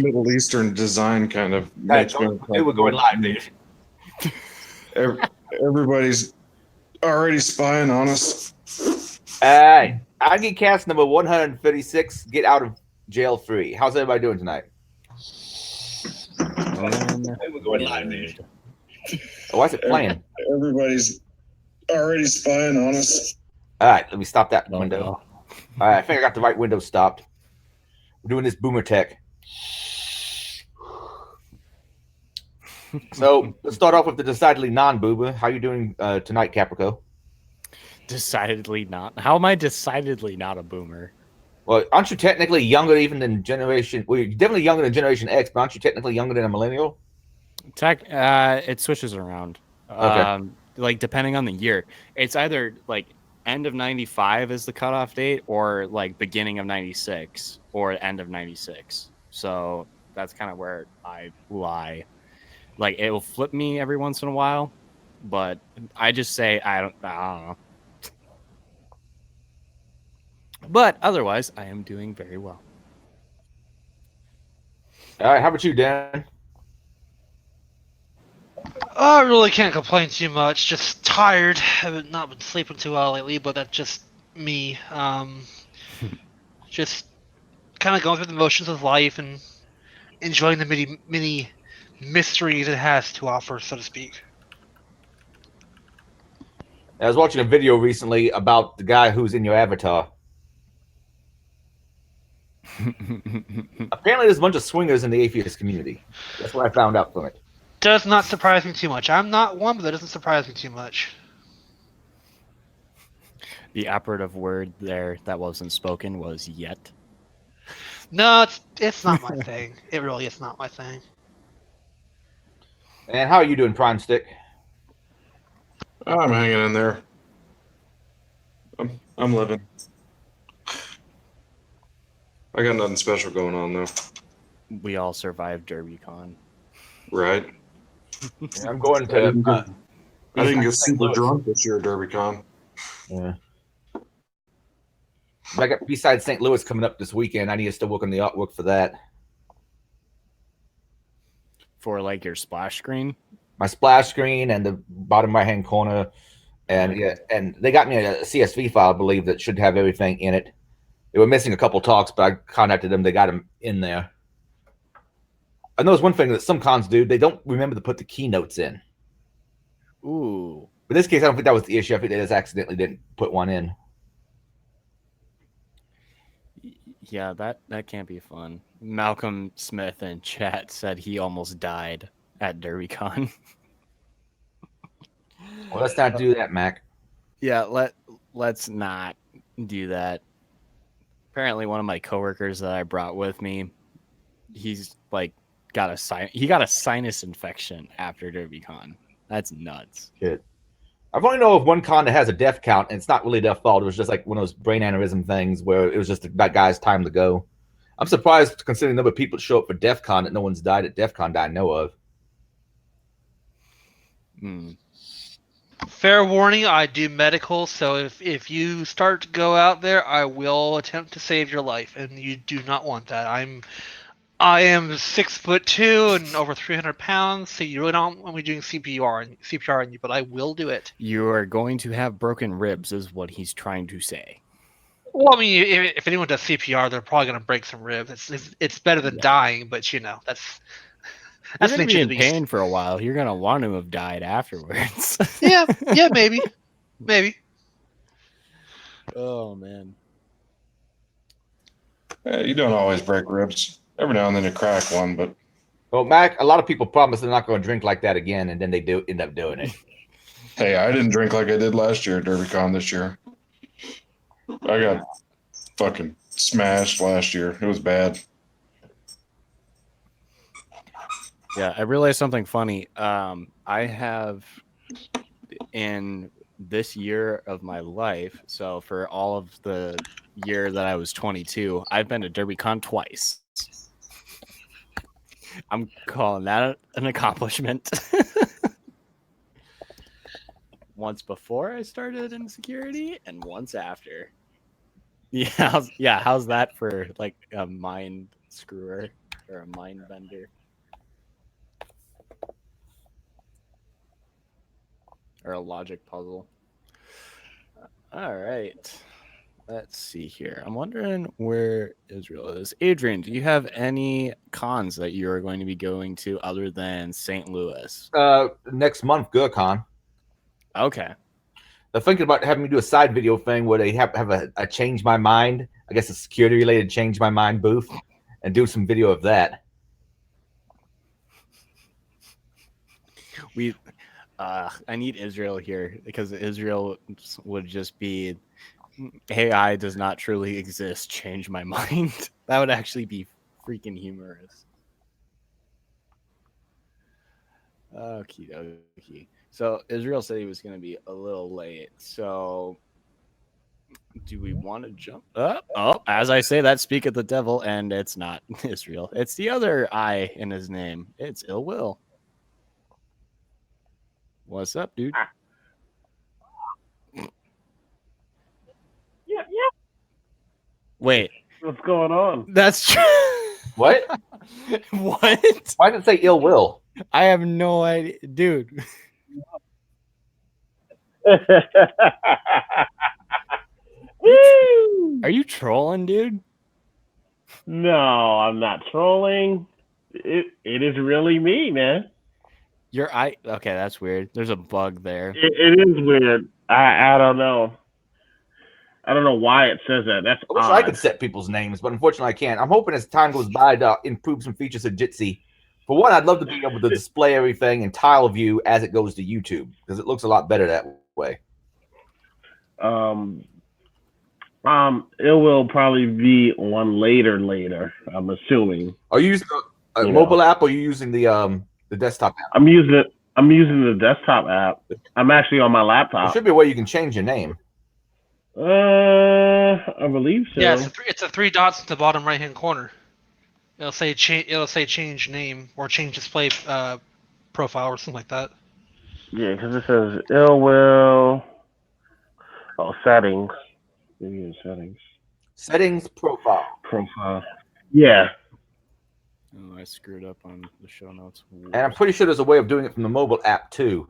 Middle Eastern design kind of Guys, makes me we're going uncomfortable. live, dude. Ev- Everybody's already spying on us. All right. Irongeek Cast number 156. Get out of jail free. How's everybody doing tonight? Doing We're going live, dude. good. Why is it playing? Everybody's already spying on us. All right, let me stop that Oh, window. no. All right, I think I got the right window stopped. We're doing this boomer tech. So let's start off with the decidedly non-boomer. How you doing tonight, Caprico? Decidedly not. How am I decidedly not a boomer? Well, aren't you technically younger even than Generation? Well, you're definitely younger than Generation X, but aren't you technically younger than a millennial? It switches around. Okay. Like depending on the year, it's either like end of '95 is the cutoff date, or like beginning of '96, or end of '96. So that's kind of where I lie. Like it will flip me every once in a while, but I just say I don't know. But otherwise, I am doing very well. All right. How about you, Dan? I really can't complain too much. Just tired. I've not been sleeping too well lately, but that's just me. Just kind of going through the motions of life and enjoying the many mysteries it has to offer, so to speak. I was watching a video recently about the guy who's in your avatar. Apparently, there's a bunch of swingers in the atheist community. That's what I found out from it. Does not surprise me too much. I'm not one, but that doesn't surprise me too much. The operative word there that wasn't spoken was yet. No, it's not my thing. It really is not my thing. And how are you doing, Prime Stick? I'm hanging in there. I'm living. I got nothing special going on though. We all survived DerbyCon. Right? I'm going I didn't to. get super drunk this year at DerbyCon. Yeah. I got B-side St. Louis coming up this weekend. I need to still work on the artwork for that. For like your splash screen. My splash screen and the bottom right hand corner, and yeah, and they got me a CSV file, I believe, that should have everything in it. They were missing a couple talks, but I contacted them. They got them in there. I know there's one thing that some cons do. They don't remember to put the keynotes in. Ooh. But in this case, I don't think that was the issue. I think they just accidentally didn't put one in. Yeah, that can't be fun. Malcolm Smith in chat said he almost died at DerbyCon. Well, let's not do that, Mac. Yeah, let's not do that. Apparently, one of my coworkers that I brought with me, he's like got a sinus infection after DerbyCon. That's nuts. Shit. I've only know of one con that has a death count, and it's not really their fault. It was just like one of those brain aneurysm things where it was just that guy's time to go. I'm surprised considering the number of people that show up for DEF CON that no one's died at DEF CON that I know of. Fair warning, I do medical, so if you start to go out there, I will attempt to save your life, and you do not want that. I am 6'2" and over 300 pounds, so you really don't want me doing CPR on you, but I will do it. You are going to have broken ribs, is what he's trying to say. Well, I mean, if anyone does CPR, they're probably going to break some ribs. It's better than dying, but that's You're going to nature be of in the beast. pain for a while. You're going to want to have died afterwards. Yeah, maybe. Oh, man. You don't always break ribs. Every now and then you crack one, but Well, Mac, a lot of people promise they're not going to drink like that again, and then they do end up doing it. hey, I didn't drink like I did last year at DerbyCon this year. I got fucking smashed last year. It was bad. Yeah, I realized something funny. I have in this year of my life, so for all of the year that I was 22, I've been to DerbyCon twice. I'm calling that an accomplishment. Once before I started in security and once after. Yeah, how's that for like a mind screwer? or a mind bender. Or a logic puzzle. All right. Let's see here. I'm wondering where Israel is. Adrian, do you have any cons that you are going to be going to other than St. Louis? Next month, GurCon. Okay. They're thinking about having me do a side video thing where they have a change my mind, I guess a security related change my mind booth, and do some video of that. I need Israel here because Israel would just be AI does not truly exist. Change my mind. That would actually be freaking humorous. Okie dokie. So Israel said he was going to be a little late. So do we want to jump up? Oh, as I say that, speak of the devil, and it's not Israel. It's the other I in his name. It's Ill Will. What's up, dude? Yeah. Wait, What's going on? that's true. What? What? Why did it say ill will? I have no idea, dude. Woo! Are you trolling, dude? No, I'm not trolling. It is really me, man. Okay, that's weird. There's a bug there. It is weird. I don't know. I don't know why it says that. That's I wish odd. I could set people's names, but unfortunately I can't. I'm hoping as time goes by to improve some features of Jitsi. For one, I'd love to be able to display everything in tile view as it goes to YouTube because it looks a lot better that way. It will probably be on later. I'm assuming. Are you using a mobile app or are you using the desktop app? I'm using the desktop app. I'm actually on my There laptop. should be a way you can change your name. I believe so. Yeah, it's a three dots at the bottom right hand corner. It'll say change name or change display profile or something like that. Yeah, because it says ill will. Oh, settings. Maybe in settings. Settings profile. Profile. Yeah. Oh, I screwed up on the show notes. And I'm pretty sure there's a way of doing it from the mobile app too.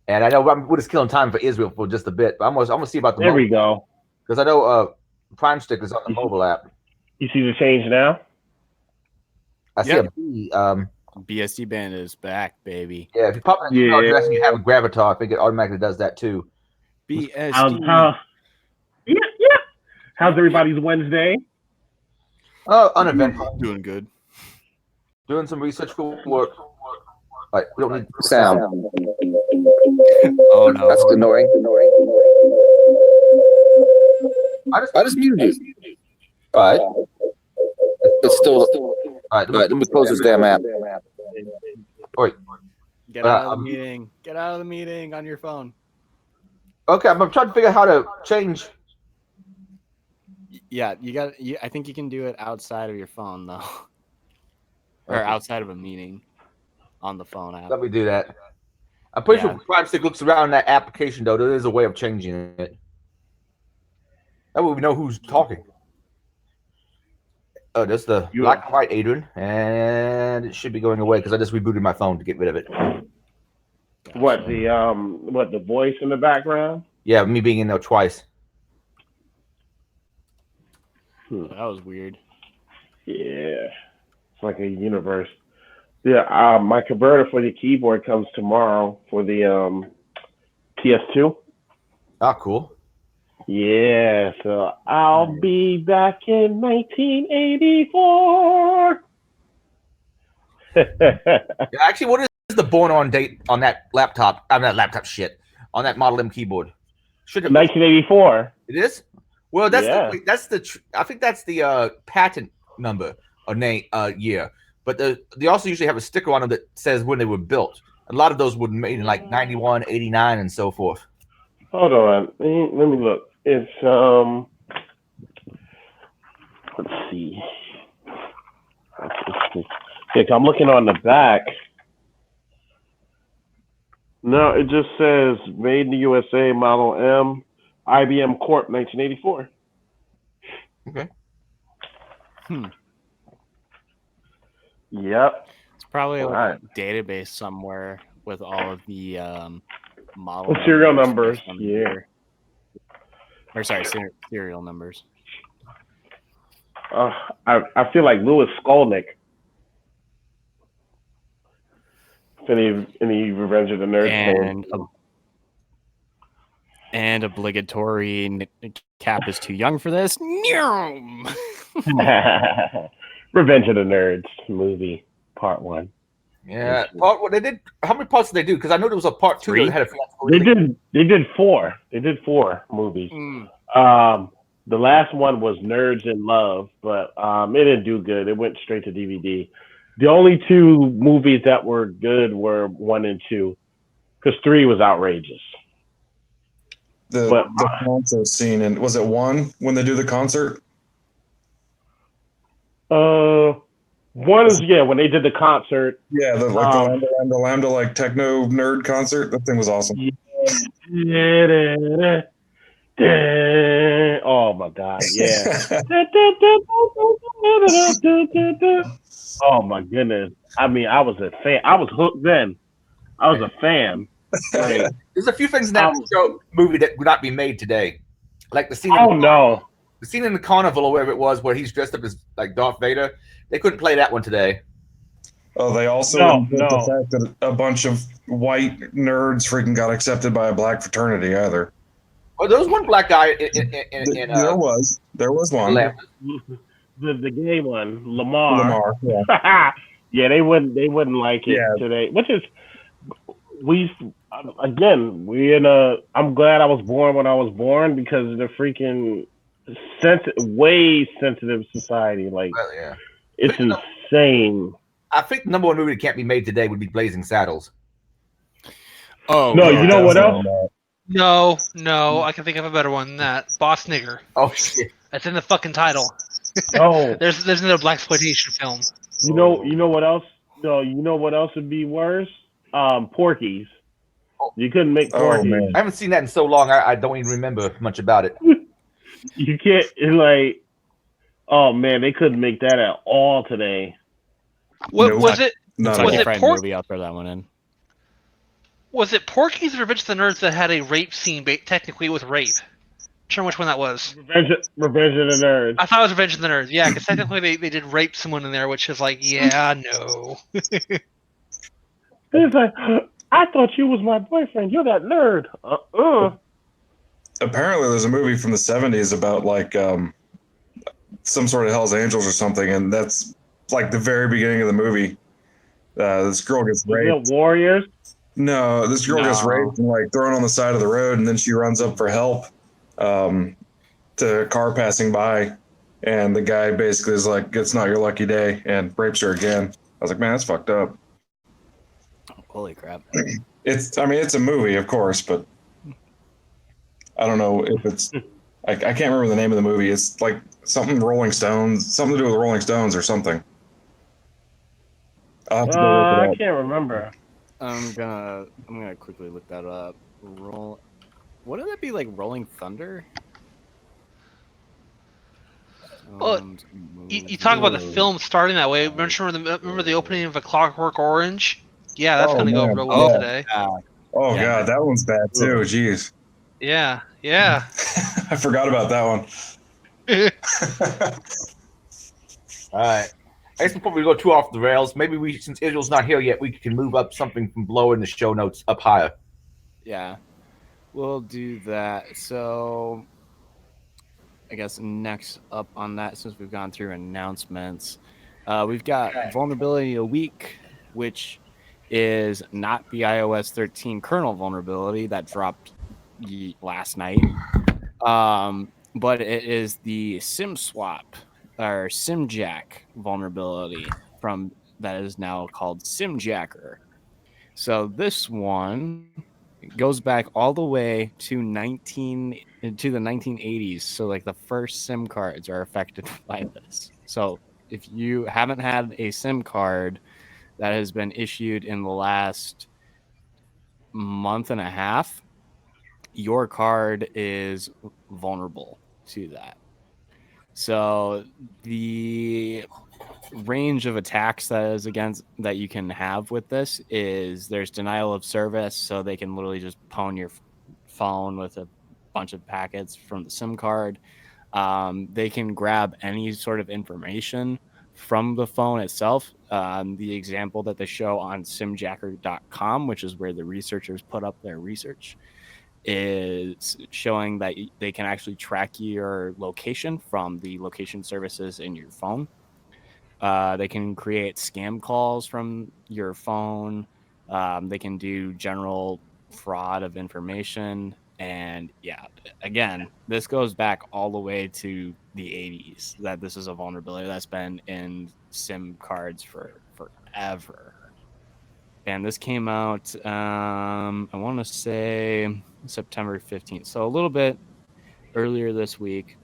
And I know we're just killing time for Israel for just a bit, but I'm gonna see about the There mobile. we go. Because I know Prime Stick is on the mobile app. You see the change now? I see Yep. a B. BSD band is back, baby. Yeah, if you pop in an email Yeah. address and you have a Gravatar, I think it automatically does that too. BSD. Yeah. How's everybody's Wednesday? Oh, uneventful. Doing good. Doing some research for work. Right, we don't need Sound. Oh no. That's annoying. I I just muted you. All right. It's still. All right. Let me close this damn app. Get out of the meeting. Get out of the meeting on your phone. Okay, I'm trying to figure out how to change. Yeah, I think you can do it outside of your phone though, or outside of a meeting on the phone app. Let me do that. I'm pretty sure Prime Stick looks around that application though. There is a way of changing it. That way we know who's talking. Oh, that's the black and white Adrian, and it should be going away because I just rebooted my phone to get rid of it. What the voice in the background? Yeah, me being in there twice. That was weird. Yeah, it's like a universe. Yeah, my converter for the keyboard comes tomorrow for the PS2. Ah, cool. Yeah, so I'll be back in 1984. Actually, what is the born on date on that laptop? On that laptop shit. On that Model M keyboard. Should have 1984. It is? Well, that's Yeah. I think that's the patent number or name year. But they also usually have a sticker on them that says when they were built. A lot of those were made in like 91, 89, and so forth. Hold on. Let me look. It's let's see. Yeah, I'm looking on the back. No, it just says made in the USA, Model M, IBM Corp, 1984. Okay. Yep. It's probably like Right. a database somewhere with all of the model The serial numbers numbers, based on the yeah. year. Or sorry, serial numbers. I feel like Louis Skolnick. Any Revenge of the Nerds And obligatory Cap is too young for this. Revenge of the Nerds movie, part 1. Yeah. What they did? How many parts did they do? Because I know there was a part 2 3? that had a theatrical release. They did 4. They did 4 movies. The last one was Nerds in Love, but it didn't do good. It went straight to DVD. The only 2 movies that were good were 1 and 2, because 3 was outrageous. The concert scene, and was it 1 when they do the concert? 1 is when they did the concert. Yeah, the Lambda like techno nerd concert. That thing was awesome. Oh my god, yeah. Oh my goodness. I mean, I was a fan. I was hooked then. I was a fan. Like, there's a few things in that movie that would not be made today. Like the scene the scene in the carnival or wherever it was where he's dressed up as like Darth Vader. They couldn't play that one today. Oh, they also the fact that a bunch of white nerds freaking got accepted by a black fraternity either. Oh, there was one black guy there was one. The gay one, Lamar. Yeah. Yeah, they wouldn't like it today. Which is I'm glad I was born when I was born, because of the freaking way sensitive society. Like, it's insane. I think the number 1 movie that can't be made today would be Blazing Saddles. Oh no, you know what else? No, I can think of a better one than that. Boss Nigger. Oh shit. That's in the fucking title. Oh. There's another blaxploitation film. You know what else? No, you know what else would be worse? Porky's. You couldn't make Porky's. Oh, man. I haven't seen that in so long. I don't even remember much about it. You can't oh man, they couldn't make that at all today. Was it movie? I'll throw that one in. Was it Porky's or Revenge of the Nerds that had a rape scene? Technically, with rape. I'm sure which one that was. Revenge of the Nerds. I thought it was Revenge of the Nerds. Yeah, because technically they did rape someone in there, which is like, no. He's like, I thought you was my boyfriend. You're that nerd. Apparently, there's a movie from the 70s about like some sort of Hell's Angels or something, and that's like the very beginning of the movie. This girl gets raped. Warriors? No, this girl gets raped and like thrown on the side of the road, and then she runs up for help to a car passing by, and the guy basically is like, "It's not your lucky day," and rapes her again. I was like, "Man, that's fucked up." Holy crap! It's a movie, of course, but I don't know if it's. I can't remember the name of the movie. It's like something Rolling Stones, something to do with Rolling Stones or something. I can't remember. I'm gonna quickly look that up. Wouldn't that be like Rolling Thunder? You talk about the film starting that way. Remember the opening of A Clockwork Orange? Yeah, that's gonna go real well today. God, that one's bad too. Jeez. Yeah. I forgot about that one. All right. I guess before we go too off the rails, maybe since Israel's not here yet, we can move up something from below in the show notes up higher. Yeah, we'll do that. So I guess next up on that, since we've gone through announcements, we've got Vulnerability of the Week, which is not the iOS 13 kernel vulnerability that dropped last night, but it is the SIM swap or SimJack vulnerability that is now called SimJacker. So this one goes back all the way to the 1980s. So like the first SIM cards are affected by this. So if you haven't had a SIM card that has been issued in the last month and a half, your card is vulnerable to that. So the range of attacks that you can have with this is there's denial of service, so they can literally just pwn your phone with a bunch of packets from the SIM card. They can grab any sort of information from the phone itself. The example that they show on simjacker.com, which is where the researchers put up their research, is showing that they can actually track your location from the location services in your phone. They can create scam calls from your phone. They can do general fraud of information. And yeah, again, this goes back all the way to the 80s that this is a vulnerability that's been in SIM cards for forever. And this came out, I want to say September 15th. So a little bit earlier this week.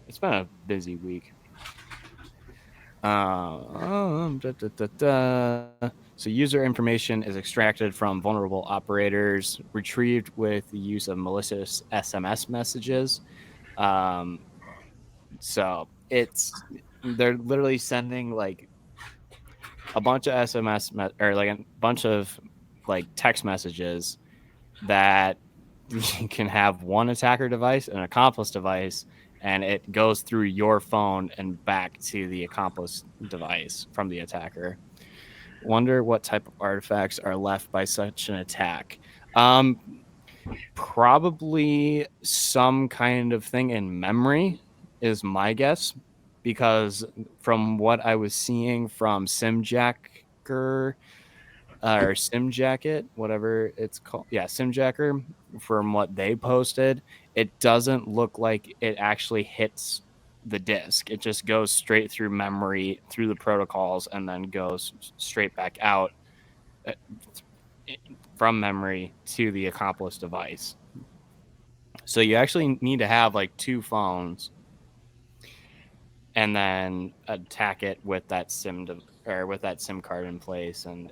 It's been a busy week. So user information is extracted from vulnerable operators, retrieved with the use of malicious SMS messages. So they're literally sending like a bunch of or like a bunch of like text messages that you can have one attacker device and an accomplice device, and it goes through your phone and back to the accomplice device from the attacker. Wonder what type of artifacts are left by such an attack. Probably some kind of thing in memory is my guess, because from what I was seeing from SimJacker or SimJacket, whatever it's called, SimJacker, from what they posted, it doesn't look like it actually hits the disk. It just goes straight through memory, through the protocols, and then goes straight back out from memory to the accomplice device. So you actually need to have like two phones and then attack it with that SIM card in place, and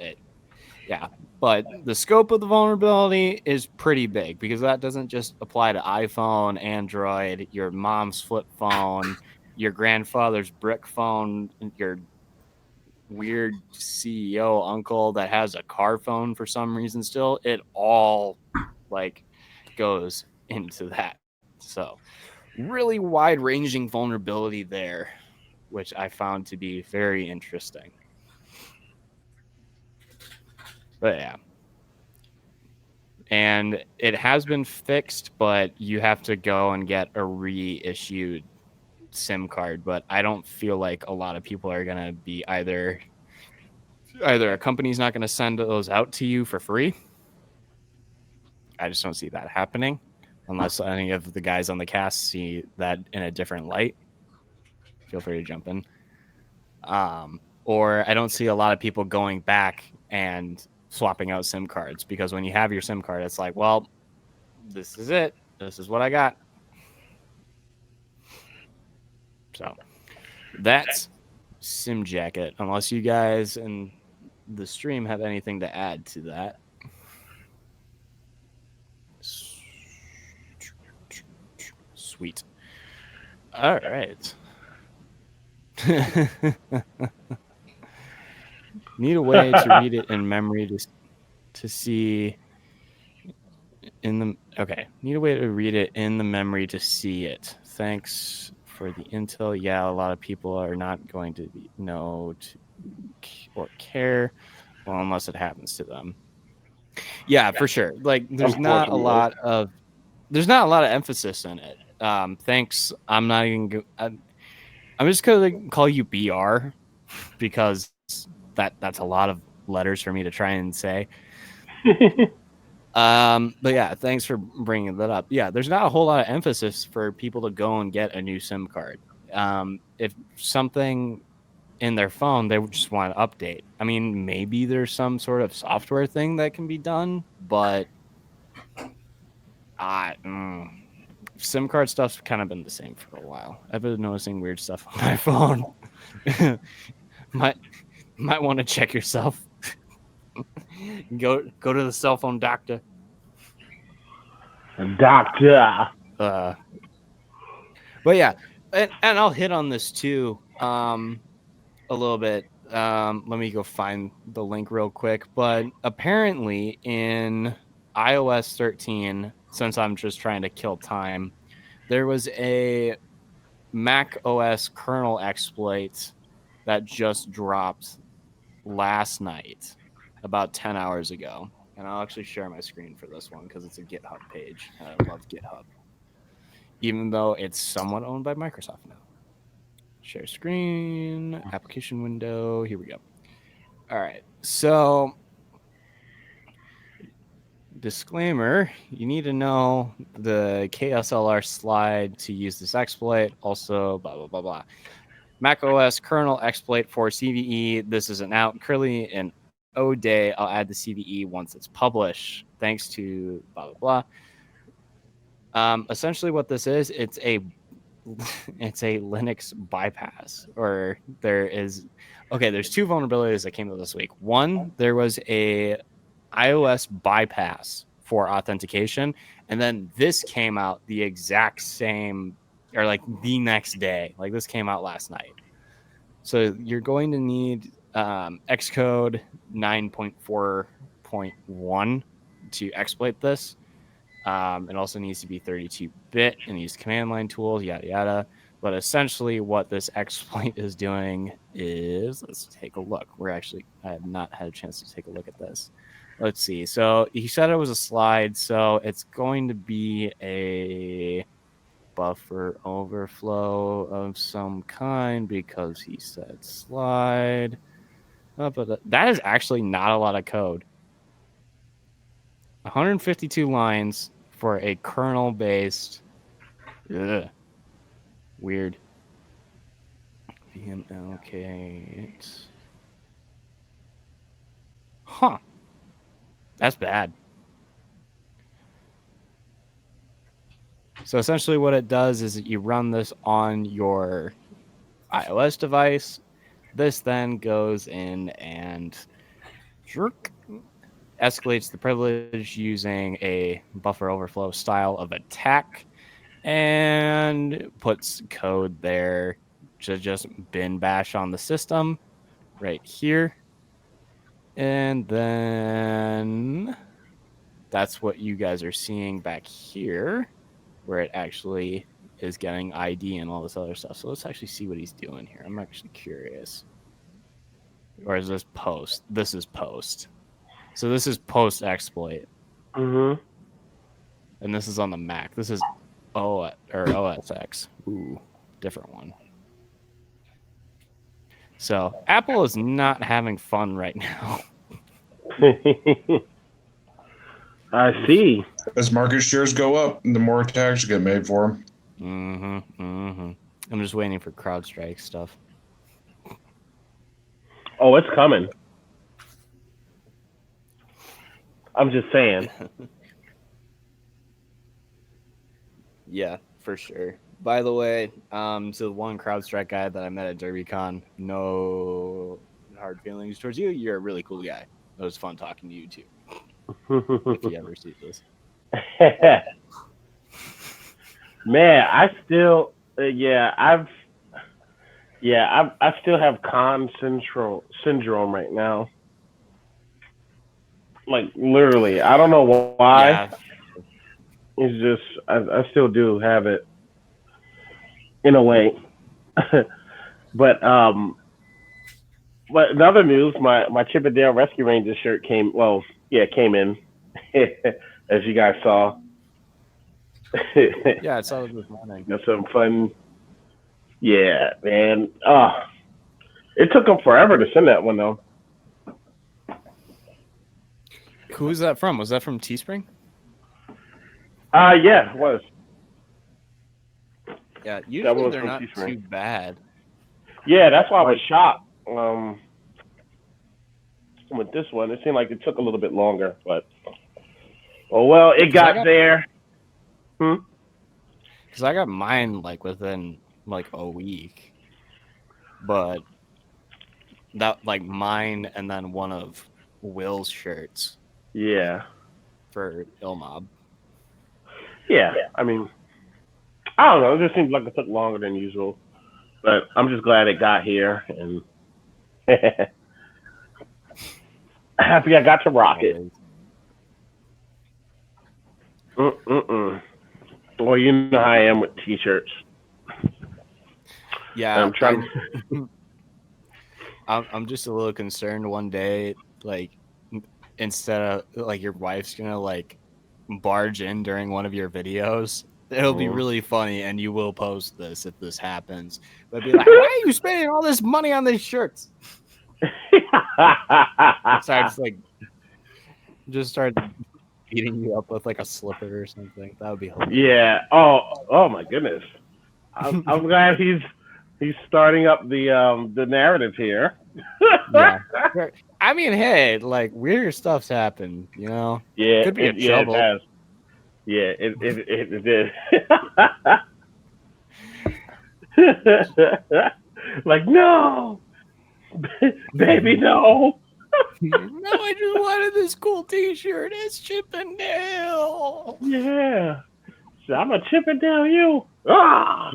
but the scope of the vulnerability is pretty big, because that doesn't just apply to iPhone, Android, your mom's flip phone, your grandfather's brick phone, your weird CEO uncle that has a car phone for some reason still. It all like goes into that. So really wide-ranging vulnerability there, which I found to be very interesting. But yeah. And it has been fixed, but you have to go and get a reissued SIM card. But I don't feel like a lot of people are going to be either a company's not going to send those out to you for free. I just don't see that happening unless any of the guys on the cast see that in a different light. Feel free to jump in. Or I don't see a lot of people going back and swapping out SIM cards, because when you have your SIM card, it's like, well, this is it. This is what I got. So that's SimJacket, unless you guys in the stream have anything to add to that. Sweet. All right. Need a way to read it in memory to see in the need a way to read it in the memory to see it. Thanks for the intel. Yeah, a lot of people are not going to know or care, well, unless it happens to them. Yeah, for sure. Like there's not a lot of emphasis in it. Thanks. I'm not even I'm just gonna call you BR, because that's a lot of letters for me to try and say. But yeah, thanks for bringing that up. Yeah, there's not a whole lot of emphasis for people to go and get a new SIM card. If something in their phone, they just want to update. I mean, maybe there's some sort of software thing that can be done, but SIM card stuff's kind of been the same for a while. I've been noticing weird stuff on my phone. might want to check yourself. Go to the cell phone doctor. Doctor. But yeah, and I'll hit on this too. a little bit. Let me go find the link real quick. But apparently, in iOS 13, since I'm just trying to kill time, there was a Mac OS kernel exploit that just dropped last night, about 10 hours ago. And I'll actually share my screen for this one because it's a GitHub page. And I love GitHub, even though it's somewhat owned by Microsoft now. Share screen, application window. Here we go. All right. So, disclaimer, you need to know the KSLR slide to use this exploit. Also, blah, blah, blah, blah. Mac OS kernel exploit for CVE. This isn't out currently in O day. I'll add the CVE once it's published. Thanks to blah, blah, blah. Essentially what this is, it's a Linux bypass, or there's two vulnerabilities that came out this week. One, there was a iOS bypass for authentication, and then this came out the exact same, or like the next day. Like this came out last night. So you're going to need Xcode 9.4.1 to exploit this. It also needs to be 32-bit and use command line tools, yada, yada. But essentially what this exploit is doing is, let's take a look. I have not had a chance to take a look at this. Let's see. So he said it was a slide. So it's going to be a buffer overflow of some kind because he said slide. But that is actually not a lot of code. 152 lines for a kernel-based. Weird. VMLK8. Huh. That's bad. So essentially what it does is you run this on your iOS device. This then goes in and escalates the privilege using a buffer overflow style of attack and puts code there to just bin bash on the system right here. And then that's what you guys are seeing back here, where it actually is getting ID and all this other stuff. So let's actually see what he's doing here. I'm actually curious. Or is this post? This is post. So this is post exploit. Mm-hmm. And this is on the Mac. This is OS X. Ooh, different one. So Apple is not having fun right now. I see. As market shares go up, the more attacks get made for them. I'm just waiting for CrowdStrike stuff. Oh, it's coming. I'm just saying. Yeah, for sure. By the way, so the one CrowdStrike guy that I met at DerbyCon, no hard feelings towards you. You're a really cool guy. It was fun talking to you too. If you ever see this. Man, I still, I still have con syndrome right now. Like literally, I don't know why. Yeah. It's just I still do have it in a way. But in other news, my Chip and Dale Rescue Rangers shirt came in, as you guys saw. Yeah, it's all this morning. Got some fun. Yeah, man. It took them forever to send that one though. Who was that from? Was that from Teespring? Yeah, it was. Yeah, usually they're from not Teespring. too bad. Yeah, that's why I was shocked. With this one, it seemed like it took a little bit longer, but it got there. Because I got mine like within like a week, but that like mine and then one of Will's shirts. Yeah. For Ilmob. Yeah, I mean, I don't know. It just seems like it took longer than usual, but I'm just glad it got here, and Happy I got to rock it. Mm-mm-mm. Well, you know how I am with t-shirts. Yeah, I'm trying. I'm just a little concerned one day, like instead of like your wife's gonna like barge in during one of your videos. It'll be really funny, and you will post this if this happens. But be like, why are you spending all this money on these shirts? Starts like just start beating you up with like a slipper or something. That would be hilarious. Yeah. Oh my goodness. I'm glad he's starting up the narrative here. Yeah. I mean, hey, like weird stuff's happened, you know. Yeah. Could be a It trouble. has. Yeah. It did. Like no, baby, no. No, I just wanted this cool T-shirt. It's Chippendale. Yeah. So I'm gonna chip it down you. Ah.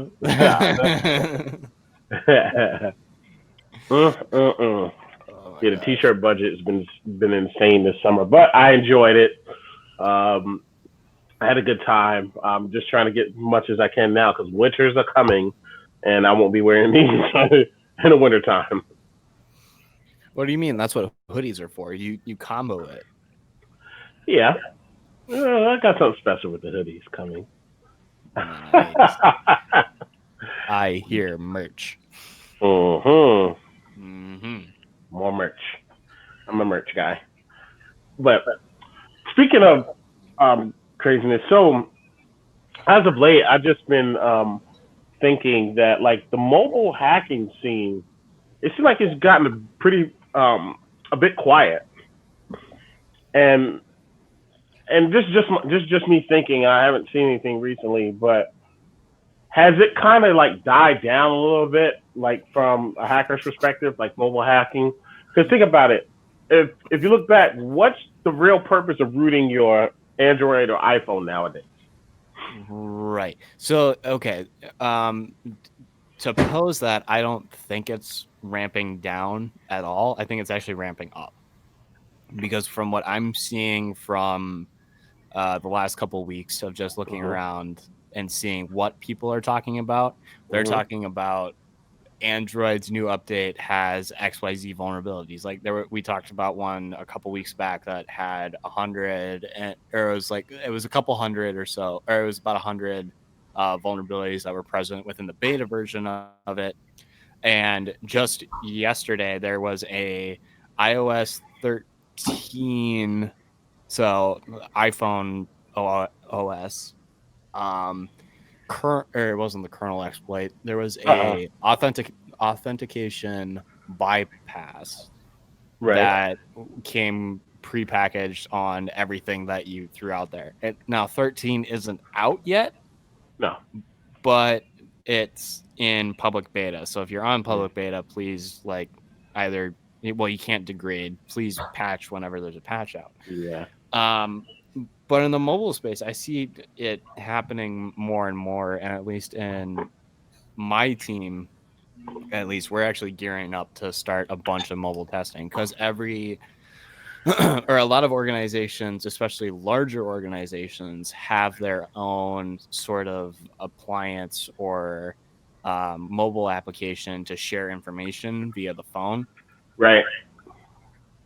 Oh my Yeah, the gosh. t-shirt budget has been insane this summer, but I enjoyed it. Um, I had a good time. I'm just trying to get as much as I can now because winters are coming, and I won't be wearing these in the wintertime. What do you mean? That's what hoodies are for. You combo it. Yeah, I got something special with the hoodies coming. Nice. I hear merch. Mm-hmm. More merch. I'm a merch guy. But speaking of craziness, so as of late, I've just been thinking that like the mobile hacking scene, it seems like it's gotten pretty a bit quiet, and this just me thinking. I haven't seen anything recently, but has it kind of like died down a little bit, like from a hacker's perspective, like mobile hacking? Because think about it, if you look back, what's the real purpose of rooting your Android or iPhone nowadays? Right. So, okay. To pose that, I don't think it's ramping down at all. I think it's actually ramping up because from what I'm seeing from the last couple of weeks of just looking around and seeing what people are talking about, they're talking about Android's new update has XYZ vulnerabilities. Like we talked about one a couple weeks back that had 100, or it was a couple hundred or so, or it was about 100 vulnerabilities that were present within the beta version of it. And just yesterday, there was a iOS 13, so iPhone OS, or it wasn't the kernel exploit. There was a authentication bypass that came prepackaged on everything that you threw out there. Now 13 isn't out yet. No. But it's in public beta. So if you're on public beta, please you can't degrade. Please patch whenever there's a patch out. Yeah. But in the mobile space, I see it happening more and more, and at least in my team, at least we're actually gearing up to start a bunch of mobile testing because or a lot of organizations, especially larger organizations, have their own sort of appliance or mobile application to share information via the phone. Right.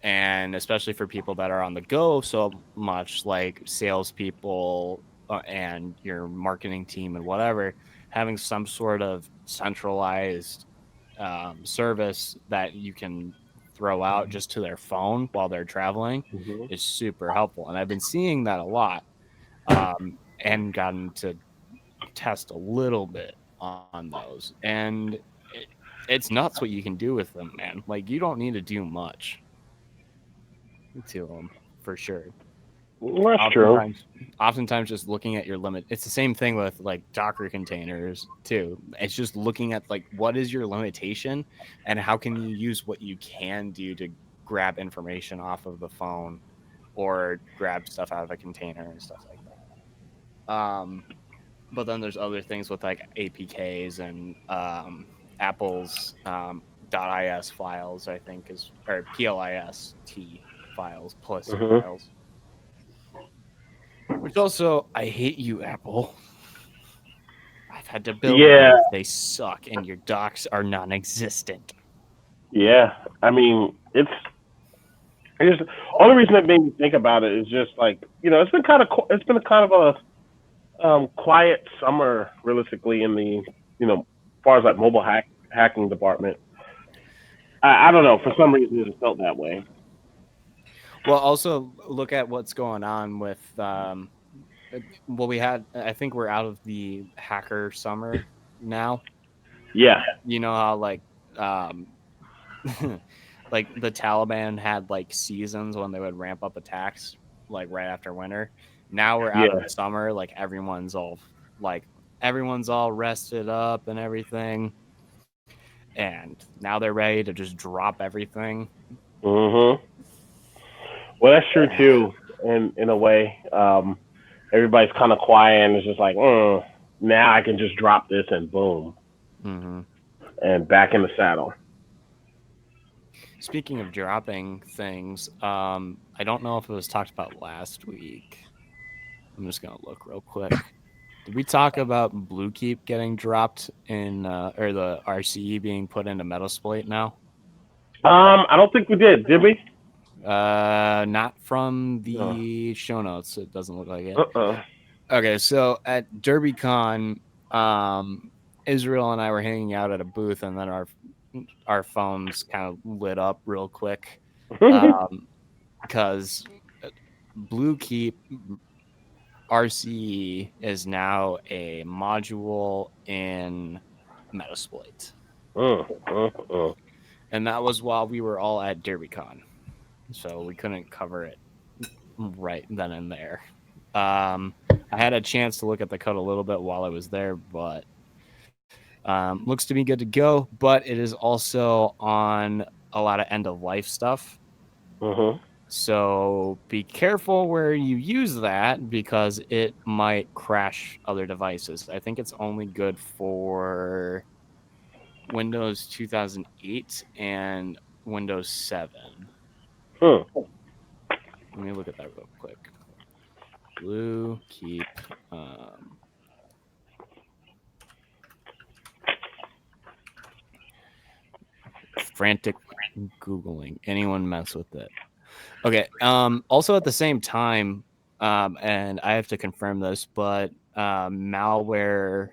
And especially for people that are on the go so much, like salespeople and your marketing team and whatever, having some sort of centralized service that you can throw out just to their phone while they're traveling is super helpful. And I've been seeing that a lot and gotten to test a little bit on those. And it's nuts what you can do with them, man. Like, you don't need to do much to them for sure. Well, that's true. Oftentimes just looking at your limit. It's the same thing with like Docker containers too. It's just looking at like what is your limitation and how can you use what you can do to grab information off of the phone or grab stuff out of a container and stuff like that. But then there's other things with like APKs and Apple's .is files, I think, or plist files, plus Mhm. files. Which also, I hate you, Apple. I've had to build Yeah. these. They suck, and your docs are non-existent. Yeah, I mean, it's only reason that made me think about it is just like it's been kind of a quiet summer realistically in the as far as like mobile hacking department. I don't know, for some reason it felt that way. Well, also look at what's going on with I think we're out of the hacker summer now. Yeah, You know how um like the Taliban had like seasons when they would ramp up attacks like right after winter. Now we're out yeah. of summer, everyone's all rested up and everything. And now they're ready to just drop everything. Mhm. Well, that's true too. In a way, everybody's kind of quiet and it's just like, now I can just drop this and boom, Mm-hmm. and back in the saddle. Speaking of dropping things, I don't know if it was talked about last week. I'm just gonna look real quick. Did we talk about Blue Keep getting dropped or the RCE being put into Metasploit now? I don't think we did we? Not from No. the show notes. It doesn't look like it. Uh-uh. Okay, so at DerbyCon, Israel and I were hanging out at a booth, and then our phones kind of lit up real quick, because Blue Keep RCE is now a module in Metasploit, and that was while we were all at DerbyCon, so we couldn't cover it right then and there. I had a chance to look at the code a little bit while I was there, but looks to be good to go. But it is also on a lot of end of life stuff. So be careful where you use that because it might crash other devices. I think it's only good for Windows 2008 and Windows 7. Let me look at that real quick. Blue Keep. Frantic Googling. Anyone mess with it? Okay. Also, at the same time, and I have to confirm this, but Malware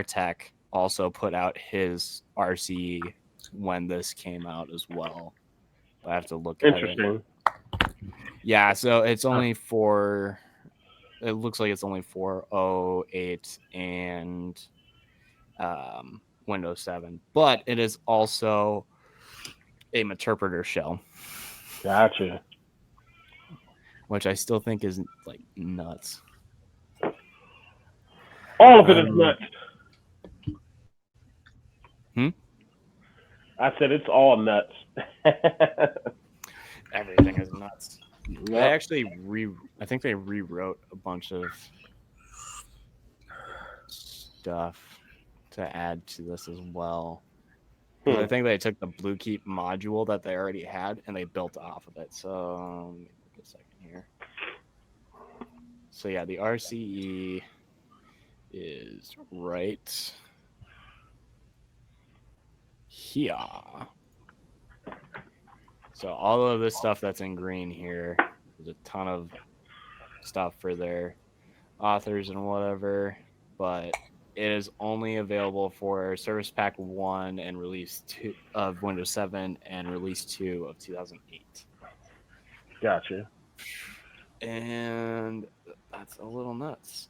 Tech also put out his RC when this came out as well. I have to look at it. Interesting. Yeah, so it's only for. It looks like it's only for 08 and Windows 7, but it is also a interpreter shell. Gotcha. Which I still think is like nuts. All of it is nuts. I said it's all nuts. Everything is nuts. Yep. They actually I think they rewrote a bunch of stuff to add to this as well. I think they took the Blue Keep module that they already had and they built off of it. So let me look a second here. So yeah, the RCE is right here. So all of this stuff that's in green here, there's a ton of stuff for their authors and whatever, but it is only available for Service Pack 1 and Release 2 of Windows 7 and Release 2 of 2008. Gotcha. And that's a little nuts.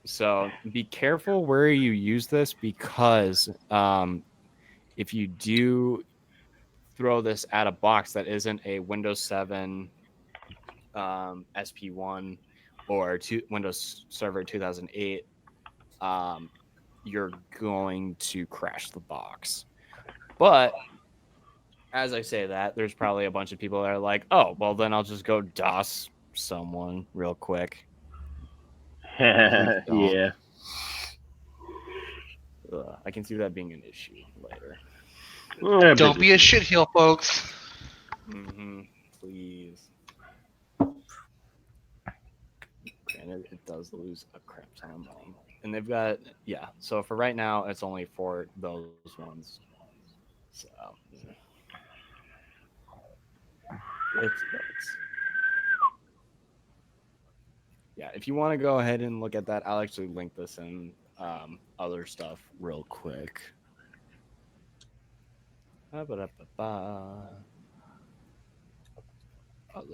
So be careful where you use this because if you do throw this at a box that isn't a Windows 7 SP1 or Windows Server 2008, you're going to crash the box. But as I say that, there's probably a bunch of people that are like, oh, well, then I'll just go DOS someone real quick. Yeah. I can see that being an issue later. Don't be a shitheel, folks. Please. Granted, it does lose a crap ton of money. And they've got, so for right now, it's only for those ones. So, it's yeah, if you want to go ahead and look at that, I'll actually link this in other stuff real quick. Other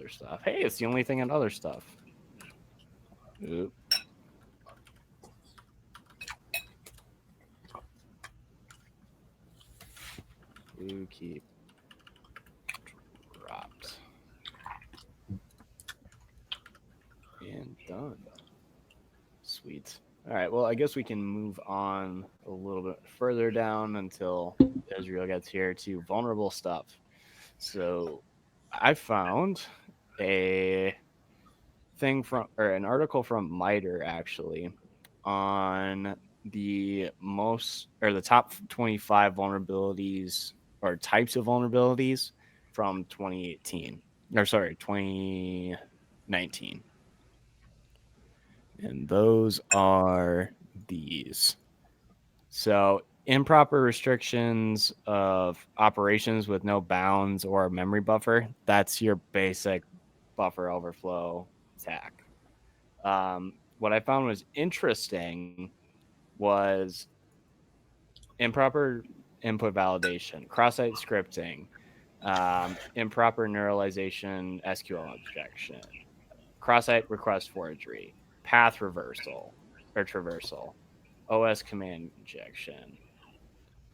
stuff. Hey, it's the only thing in other stuff. Oop. You keep dropped. And done. Sweet. All right, well, I guess we can move on a little bit further down until Israel gets here to vulnerable stuff. So I found an article from MITRE actually on the top 25 vulnerabilities or types of vulnerabilities from 2019. And those are these. So, improper restrictions of operations with no bounds or a memory buffer. That's your basic buffer overflow attack. What I found was interesting was improper input validation, cross-site scripting, improper neuralization SQL injection, cross-site request forgery, path reversal or traversal, OS command injection,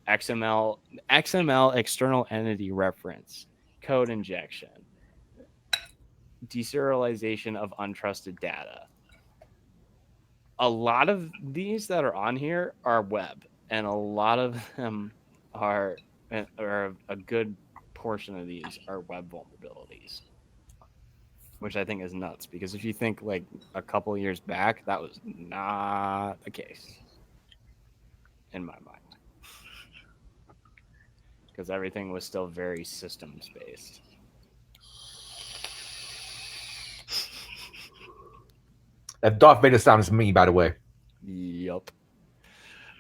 XML external entity reference, code injection, deserialization of untrusted data. A lot of these that are on here are web, and a lot of them are a good portion of these are web vulnerabilities, which I think is nuts because if you think like a couple years back, that was not the case in my mind because everything was still very systems based. That Darth Vader sounds me, by the way. Yup.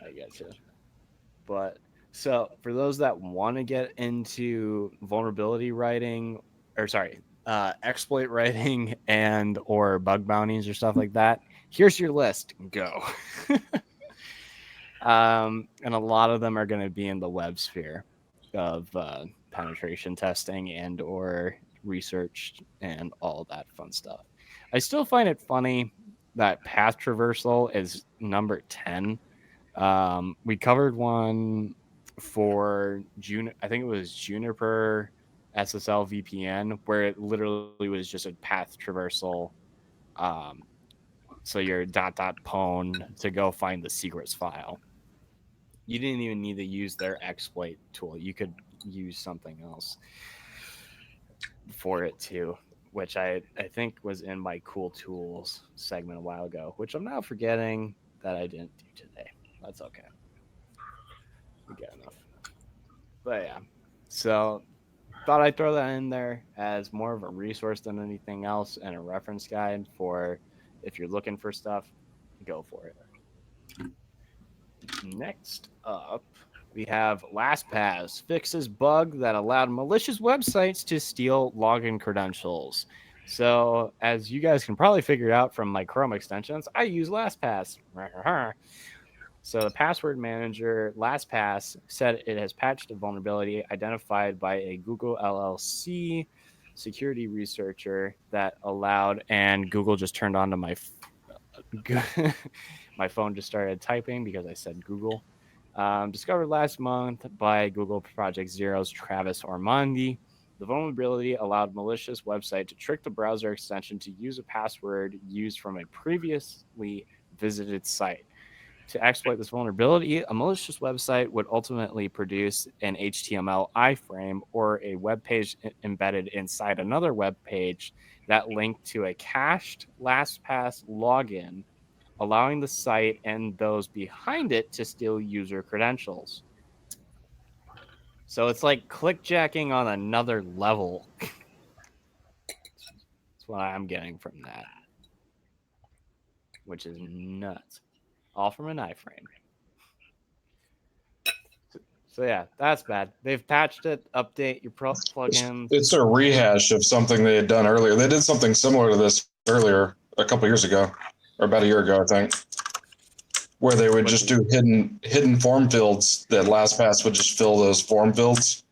I gotcha. But so for those that want to get into vulnerability writing, exploit writing and or bug bounties or stuff like that, here's your list. Go. And a lot of them are going to be in the web sphere of penetration testing and or research and all that fun stuff. I still find it funny that path traversal is number 10. We covered one for I think it was Juniper SSL VPN, where it literally was just a path traversal. So your .pwn to go find the secrets file. You didn't even need to use their exploit tool. You could use something else for it too, which I think was in my cool tools segment a while ago, which I'm now forgetting that I didn't do today. That's okay. We got enough. But yeah, so thought I'd throw that in there as more of a resource than anything else and a reference guide for if you're looking for stuff, go for it. Next up, we have LastPass fixes bug that allowed malicious websites to steal login credentials. So as you guys can probably figure out from my Chrome extensions, I use LastPass. So the password manager, LastPass, said it has patched a vulnerability identified by a Google LLC security researcher that allowed, and Google just turned on to my my phone just started typing because I said Google. Discovered last month by Google Project Zero's Travis Ormandy. The vulnerability allowed malicious website to trick the browser extension to use a password used from a previously visited site. To exploit this vulnerability, a malicious website would ultimately produce an HTML iframe or a web page embedded inside another web page that linked to a cached LastPass login allowing the site and those behind it to steal user credentials. So it's like clickjacking on another level. That's what I'm getting from that, which is nuts. All from an iframe. So yeah, that's bad. They've patched it. Update your plugins. It's a rehash of something they had done earlier. They did something similar to this earlier, a couple years ago, or about a year ago, I think, where they would just do hidden form fields that LastPass would just fill those form fields.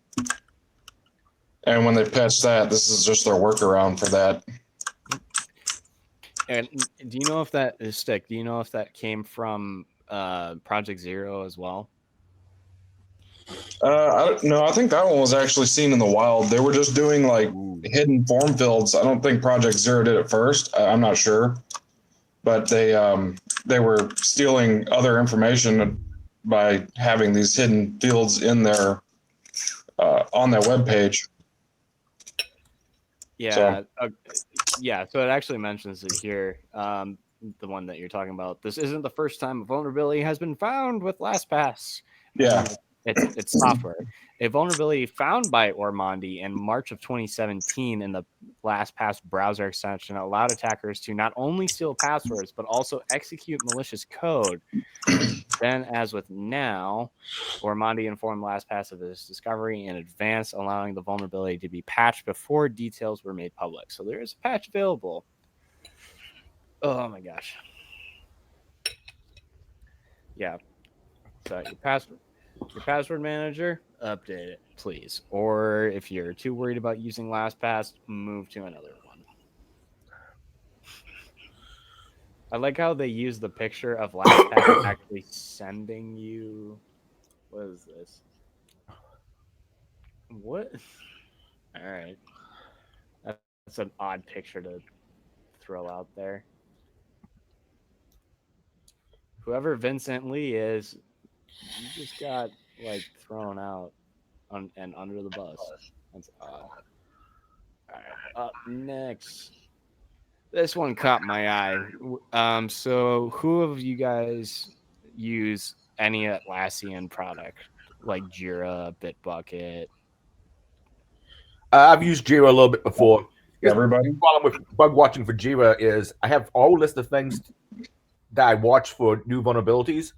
And when they patched that, this is just their workaround for that. And do you know if that is stick? Do you know if that came from Project Zero as well? No, I think that one was actually seen in the wild. They were just doing like hidden form fields. I don't think Project Zero did it first. I'm not sure, but they were stealing other information by having these hidden fields in their on their web page. Yeah, yeah. So it actually mentions it here. The one that you're talking about. This isn't the first time a vulnerability has been found with LastPass. Yeah. It's software. A vulnerability found by Ormandy in March of 2017 in the LastPass browser extension allowed attackers to not only steal passwords but also execute malicious code. Then, as with now, Ormandy informed LastPass of his discovery in advance, allowing the vulnerability to be patched before details were made public. So there is a patch available. Oh my gosh. Yeah. So your password manager, update it, please. Or if you're too worried about using LastPass, move to another one. I like how they use the picture of LastPass actually sending you. What is this? What? All right. That's an odd picture to throw out there. Whoever Vincent Lee is, you just got like thrown out and under the bus. That's odd. All right. Up next. This one caught my eye. So who of you guys use any Atlassian product like Jira, Bitbucket? I've used Jira a little bit before. Everybody. The problem with bug watching for Jira is I have a whole list of things that I watch for new vulnerabilities,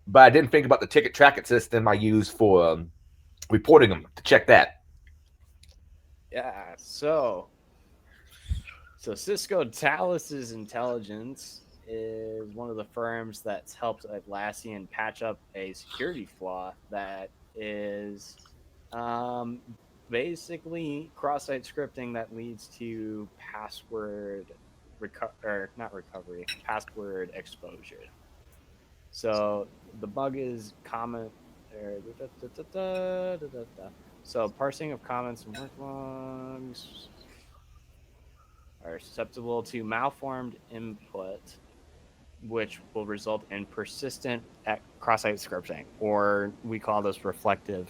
but I didn't think about the ticket tracking system I use for reporting them to check that. Yeah, so Cisco Talos Intelligence is one of the firms that's helped Atlassian patch up a security flaw that is basically cross-site scripting that leads to password password exposure. So the bug is comment. So parsing of comments and work logs are susceptible to malformed input, which will result in persistent cross-site scripting, or we call this reflective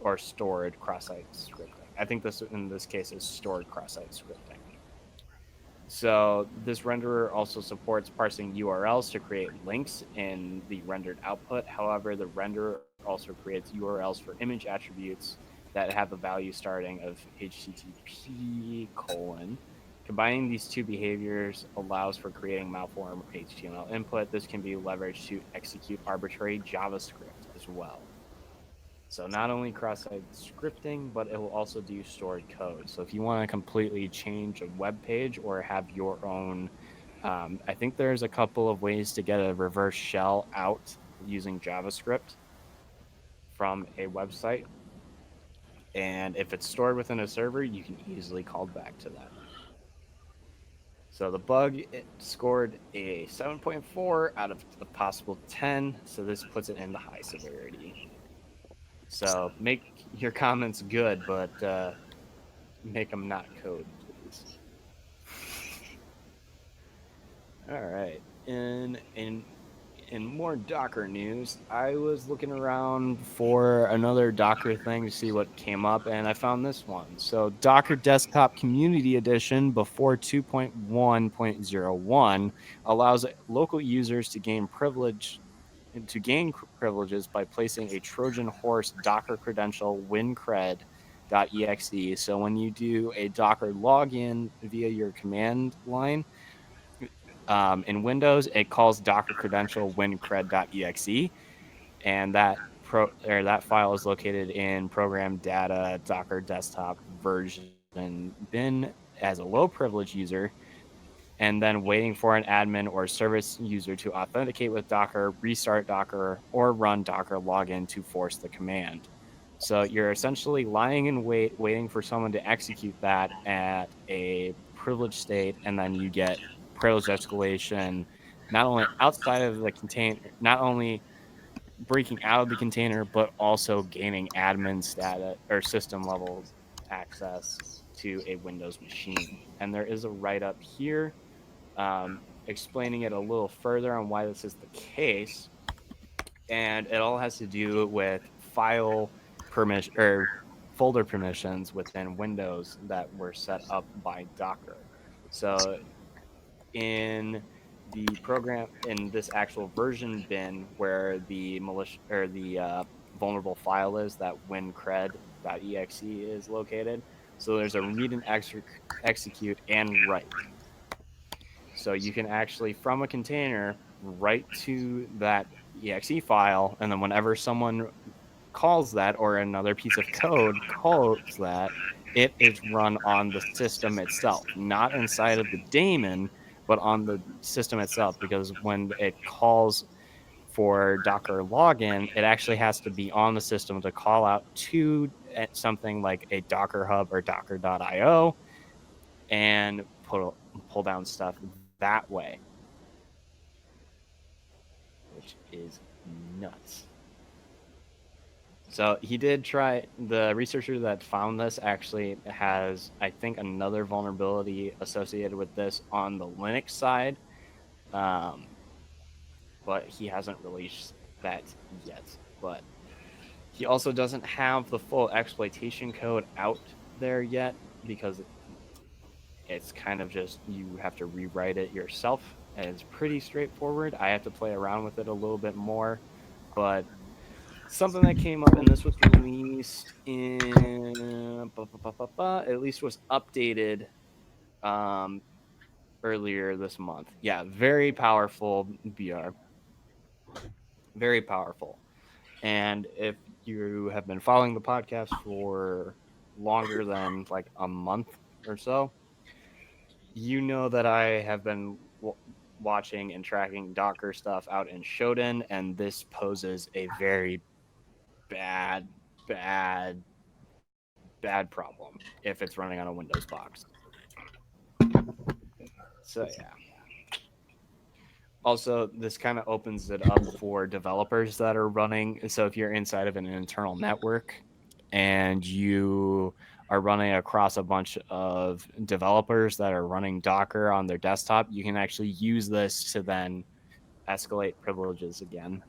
or stored cross-site scripting. I think this in this case is stored cross-site scripting. So this renderer also supports parsing URLs to create links in the rendered output. However, the renderer also creates URLs for image attributes that have a value starting of HTTP : Combining these two behaviors allows for creating malformed HTML input. This can be leveraged to execute arbitrary JavaScript as well. So not only cross-site scripting, but it will also do stored code. So if you want to completely change a web page or have your own, I think there's a couple of ways to get a reverse shell out using JavaScript from a website. And if it's stored within a server, you can easily call back to that. So the bug, it scored a 7.4 out of a possible 10. So this puts it in the high severity. So make your comments good, but make them not code, please. All right. In in more Docker news, I was looking around for another Docker thing to see what came up, and I found this one. So, Docker Desktop Community Edition before 2.1.01 allows local users to gain privileges by placing a Trojan horse Docker credential wincred.exe. So when you do a Docker login via your command line, in Windows, it calls Docker credential wincred.exe, and that file is located in program data Docker desktop version bin as a low privilege user, and then waiting for an admin or service user to authenticate with Docker, restart Docker, or run Docker login to force the command. So you're essentially lying in wait, waiting for someone to execute that at a privileged state, and then you get privilege escalation, not only outside of the container, not only breaking out of the container, but also gaining admin status or system level access to a Windows machine. And there is a write up here explaining it a little further on why this is the case. And it all has to do with file permission or folder permissions within Windows that were set up by Docker. So in the program, in this actual version bin where the malicious or the vulnerable file is, that wincred.exe is located. So there's a read and execute and write. So you can actually, from a container, write to that exe file, and then whenever someone calls that or another piece of code calls that, it is run on the system itself, not inside of the daemon, but on the system itself. Because when it calls for Docker login, it actually has to be on the system to call out to something like a Docker Hub or Docker.io and pull down stuff that way, which is nuts. So he did try, the researcher that found this actually has, I think, another vulnerability associated with this on the Linux side, but he hasn't released that yet. But he also doesn't have the full exploitation code out there yet, because it's kind of just, you have to rewrite it yourself, and it's pretty straightforward. I have to play around with it a little bit more, but something that came up, and this was released in at least was updated earlier this month. Yeah, very powerful BR, very powerful. And if you have been following the podcast for longer than like a month or so, you know that I have been watching and tracking Docker stuff out in Shodan, and this poses a very bad, bad, bad problem if it's running on a Windows box. So, yeah. Also, this kind of opens it up for developers that are running. So, if you're inside of an internal network and you are running across a bunch of developers that are running Docker on their desktop, you can actually use this to then escalate privileges again,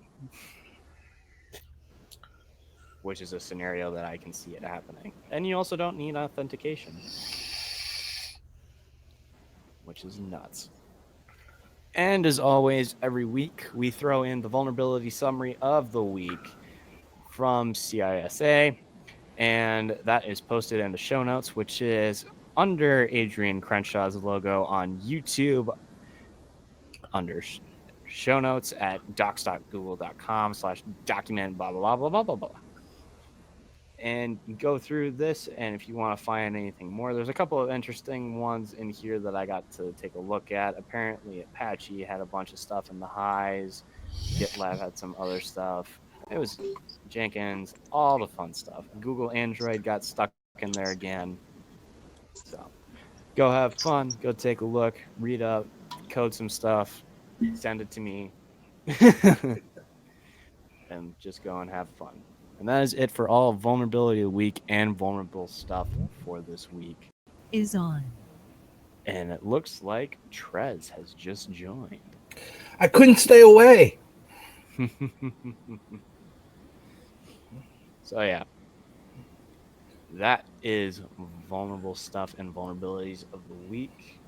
which is a scenario that I can see it happening. And you also don't need authentication, which is nuts. And as always, every week we throw in the vulnerability summary of the week from CISA, and that is posted in the show notes, which is under Adrian Crenshaw's logo on YouTube, under show notes at docs.google.com/document blah blah blah blah blah blah. And go through this, and if you want to find anything more, there's a couple of interesting ones in here that I got to take a look at. Apparently Apache had a bunch of stuff in the highs, GitLab had some other stuff, it was Jenkins, all the fun stuff. Google Android got stuck in there again. So go have fun, go take a look, read up, code some stuff, send it to me, and just go and have fun. And that is it for all vulnerability of the week and vulnerable stuff for this week. Is on. And it looks like Trez has just joined. I couldn't stay away. So yeah, that is vulnerable stuff and vulnerabilities of the week,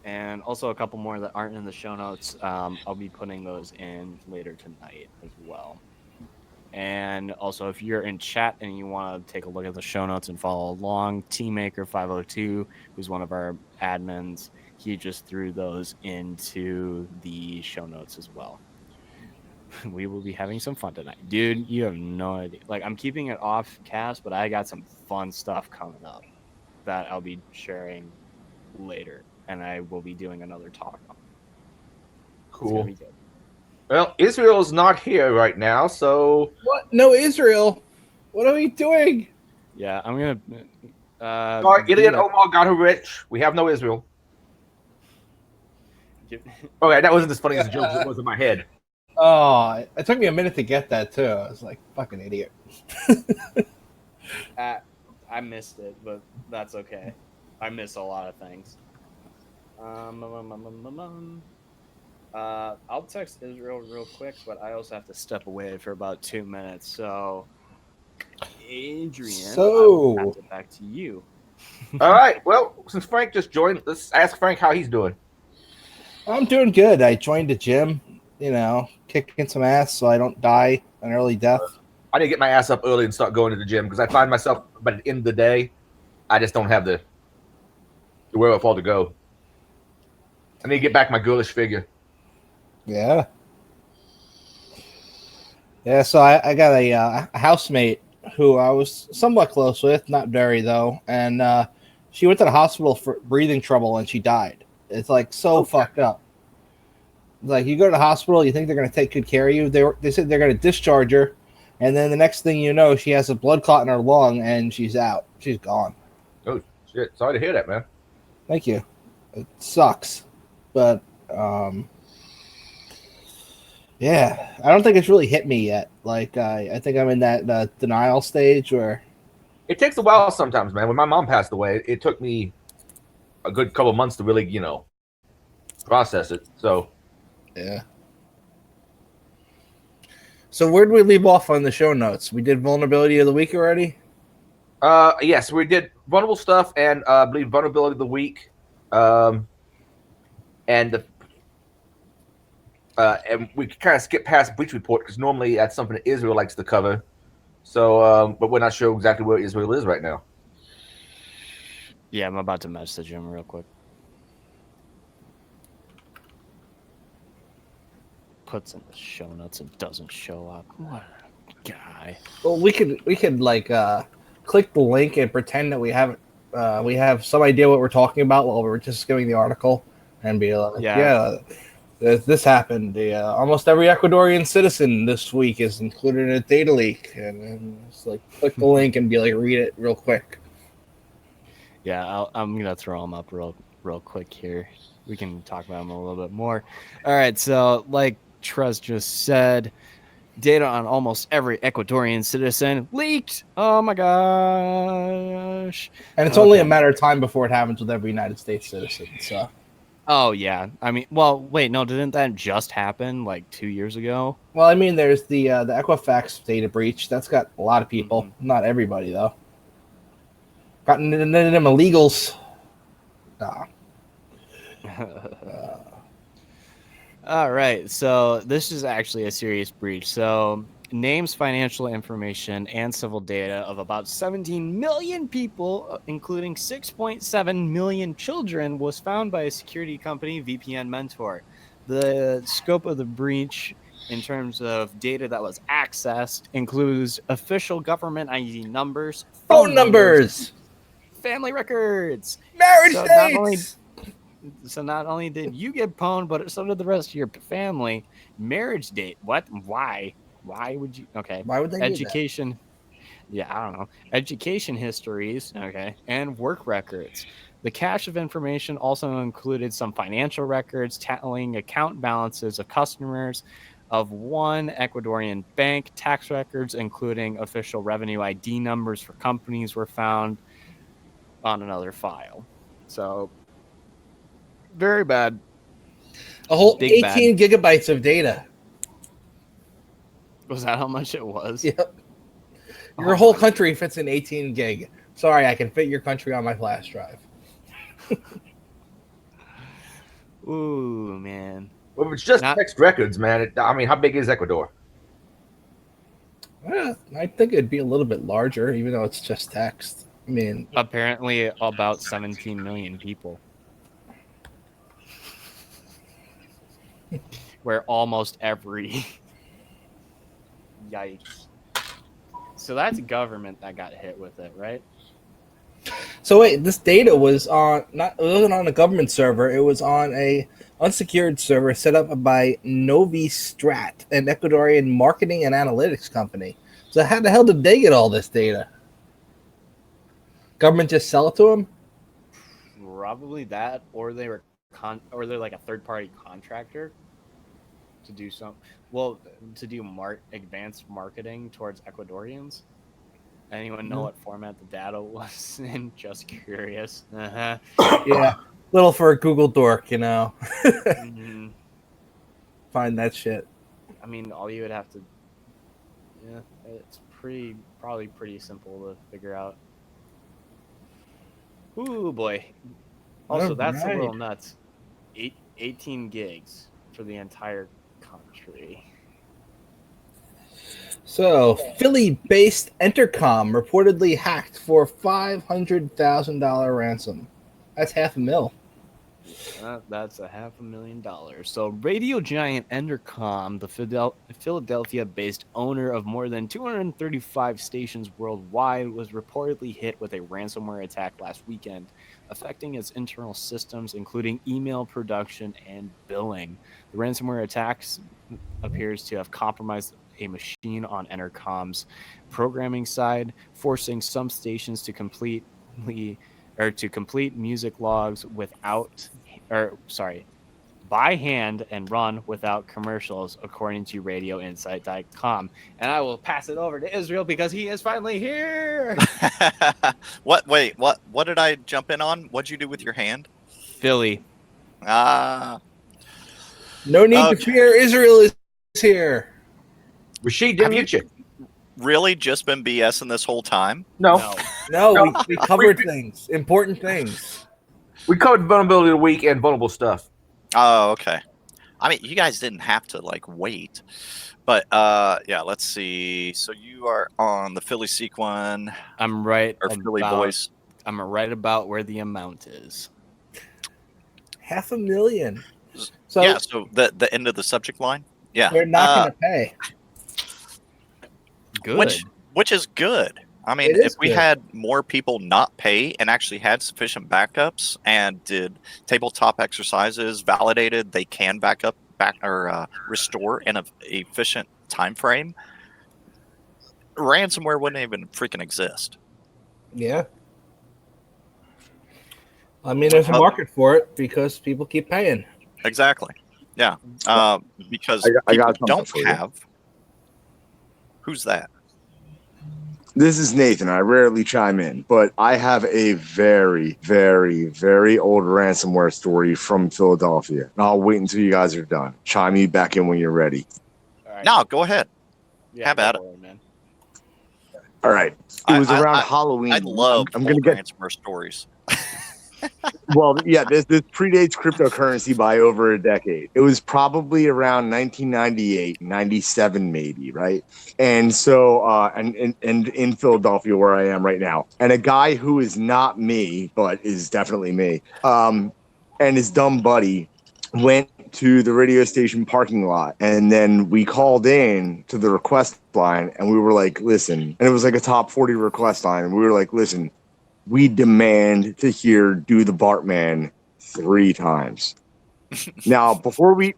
and also a couple more that aren't in the show notes. I'll be putting those in later tonight as well. And also, if you're in chat and you want to take a look at the show notes and follow along, Teammaker502, who's one of our admins, he just threw those into the show notes as well. We will be having some fun tonight. Dude, you have no idea. Like, I'm keeping it off cast, but I got some fun stuff coming up that I'll be sharing later. And I will be doing another talk on. Cool. It's gonna be good. Well, Israel's not here right now, so What? No Israel. What are we doing? Yeah, I'm gonna. sorry, Iliad Vito- Omar got her rich. We have no Israel. Okay, that wasn't as funny as a joke as it was in my head. Oh, it took me a minute to get that too. I was like, fucking idiot. I missed it, but that's okay. I miss a lot of things. I'll text Israel real quick, but I also have to step away for about 2 minutes. So, Adrian, I will pass it back to you. All right. Well, since Frank just joined, let's ask Frank how he's doing. I'm doing good. I joined the gym, kicking some ass so I don't die an early death. I need to get my ass up early and start going to the gym because I find myself by the end of the day, I just don't have the wherewithal to go. I need to get back my girlish figure. Yeah. Yeah, so I got a housemate who I was somewhat close with, not very though, and she went to the hospital for breathing trouble and she died. It's like so fucked up. Like you go to the hospital, you think they're going to take good care of you. They said they're going to discharge her, and then the next thing you know, she has a blood clot in her lung and she's out. She's gone. Oh shit! Sorry to hear that, man. Thank you. It sucks, but yeah, I don't think it's really hit me yet. Like I think I'm in that denial stage where it takes a while sometimes, man. When my mom passed away, it took me a good couple months to really, process it. So, yeah. So where did we leave off on the show notes? We did vulnerability of the week already. Yes, we did vulnerable stuff and I believe vulnerability of the week, and we kind of skip past Breach Report because normally that's something that Israel likes to cover. So, but we're not sure exactly where Israel is right now. Yeah, I'm about to message him real quick. Puts in the show notes and doesn't show up. What a guy. Well, we could click the link and pretend that we have some idea what we're talking about while we're just skimming the article and be like, yeah this happened. Almost every Ecuadorian citizen this week is included in a data leak, and just like click the link and be like, read it real quick. Yeah, I'm gonna throw him up real quick here. We can talk about him a little bit more. All right, so like Trez just said, data on almost every Ecuadorian citizen leaked. Oh my gosh! And it's only a matter of time before it happens with every United States citizen. So. Oh yeah, I mean, well, wait, no, didn't that just happen like 2 years ago? Well, I mean, there's the Equifax data breach. That's got a lot of people. Mm-hmm. Not everybody though. Gotten into them illegals. Nah. All right, so this is actually a serious breach. So names, financial information, and civil data of about 17 million people, including 6.7 million children, was found by a security company, VPN Mentor. The scope of the breach in terms of data that was accessed includes official government ID numbers, phone numbers, family records, marriage dates. So not only did you get pwned, but so did the rest of your family. Marriage date. What? Why? Why would you? Okay. Why would they Education. Yeah, I don't know. Education histories. Okay. And work records. The cache of information also included some financial records, tallying account balances of customers of one Ecuadorian bank. Tax records, including official revenue ID numbers for companies, were found on another file. So, very bad. A whole 18 gigabytes of data. Was that how much it was? Yep. Your whole country fits in 18 gig. Sorry, I can fit your country on my flash drive. Ooh, man. Well, if it's just text records, man. I mean, how big is Ecuador? I think it'd be a little bit larger, even though it's just text. I mean, apparently about 17 million people. Where almost every yikes. So that's government that got hit with it, right? so wait, this data was on it wasn't on a government server. It was on a unsecured server set up by Novistrat, an Ecuadorian marketing and analytics company. So how the hell did they get all this data? Government just sell it to them? Probably that, or they were or they're like a third-party contractor to do to do advanced marketing towards Ecuadorians. Anyone know what format the data was in? Just curious. Yeah, little for a Google dork, you know. Find that shit. I mean, all you would have to, it's probably pretty simple to figure out. Ooh boy. Also, that's a little nuts. 18 gigs for the entire country. So, Philly-based Entercom reportedly hacked for $500,000 ransom. That's $500,000. That's $500,000. So, radio giant Entercom, the Philadelphia-based owner of more than 235 stations worldwide, was reportedly hit with a ransomware attack last weekend, affecting its internal systems, including email production and billing. The ransomware attacks appears to have compromised a machine on Entercom's programming side, forcing some stations to complete music logs by hand and run without commercials, according to RadioInsight.com. And I will pass it over to Israel because he is finally here. What? Wait, what? What did I jump in on? What'd you do with your hand? Philly. No need to fear. Israel is here. Rashid didn't mute you. Really just been BSing this whole time? No. We covered things, important things. We covered vulnerability of the week and vulnerable stuff. Oh, okay. I mean, you guys didn't have to wait, but yeah. Let's see. So you are on the Philly Sequin. I'm right. Or Philly Boys. I'm right about where the amount is. $500,000. So yeah. So the end of the subject line. Yeah. They're not going to pay. Good. Which is good. I mean, if we had more people not pay and actually had sufficient backups and did tabletop exercises validated, they can restore in an efficient time frame, ransomware wouldn't even freaking exist. Yeah. I mean, there's a market for it because people keep paying. Exactly. Yeah. Because I got people don't have. Who's that? This is Nathan. I rarely chime in, but I have a very, very, very old ransomware story from Philadelphia. And I'll wait until you guys are done. Chime me back in when you're ready. All right. No, go ahead. Yeah, Have at it. Man. All right. It was around Halloween. I love I'm going to get ransomware stories. Well, yeah, this predates cryptocurrency by over a decade. It was probably around 1998, 97 maybe, right? And so, and in Philadelphia where I am right now, and a guy who is not me, but is definitely me, and his dumb buddy went to the radio station parking lot, and then we called in to the request line, and we were like, listen, and it was like a top 40 request line, and we were like, listen, we demand to hear "Do the Bartman" 3 times. Now, before we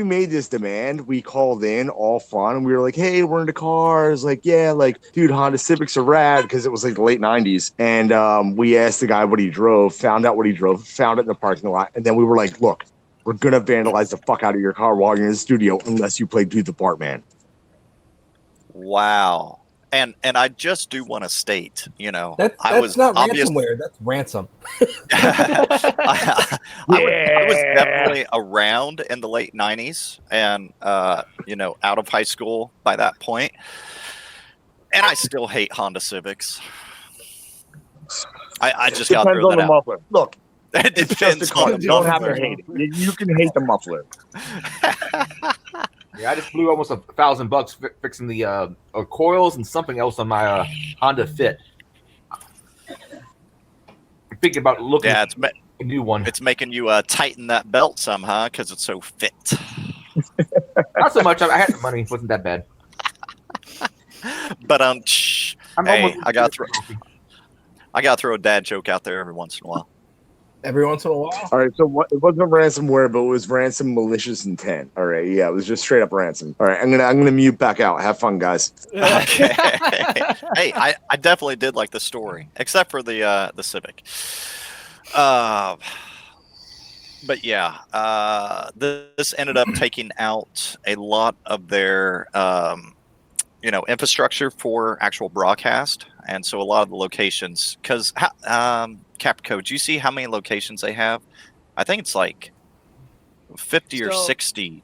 made this demand, we called in all fun, and we were like, "Hey, we're into cars. Like, yeah, like, dude, Honda Civics are rad," because it was like the late '90s. And we asked the guy what he drove, found out what he drove, found it in the parking lot, and then we were like, "Look, we're gonna vandalize the fuck out of your car while you're in the studio unless you play "Do the Bartman." Wow. And I just do want to state, that's not ransomware. That's ransom. I was definitely around in the late 90s and, out of high school by that point. And I still hate Honda Civics. I just got to Depends throw on that the out. muffler. Look, It it's just a depends car. on You the don't have to muffler. hate it. You can hate the muffler. Yeah, I just blew almost $1,000 fixing the coils and something else on my Honda Fit. I'm thinking about looking Yeah, at a new one. It's making you tighten that belt some, huh? Because it's so fit. Not so much. I had the money. It wasn't that bad. But I'm hey, almost I gotta throw a dad joke out there every once in a while. Every once in a while. All right, so it wasn't ransomware, but it was ransom malicious intent. All right, yeah, it was just straight up ransom. All right, I'm gonna mute back out. Have fun, guys. Okay. Hey, I definitely did like the story, except for the Civic. But yeah, this ended up taking out a lot of their infrastructure for actual broadcast, and so a lot of the locations. Because Caprico, do you see how many locations they have? I think it's like 50 or 60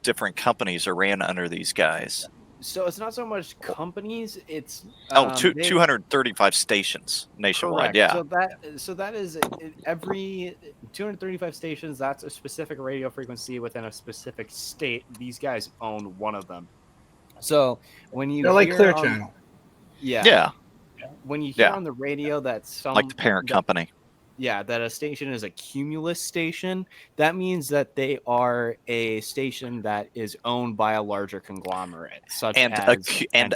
different companies are ran under these guys. So it's not so much companies; it's 235 stations nationwide. correct. Yeah, So that is every 235 stations. That's a specific radio frequency within a specific state. These guys own one of them. So when you They're like hear Clear on- Channel. yeah, when you hear Yeah. on the radio that some like the parent company. Yeah, that a station is a cumulus station, that means that they are a station that is owned by a larger conglomerate, such And as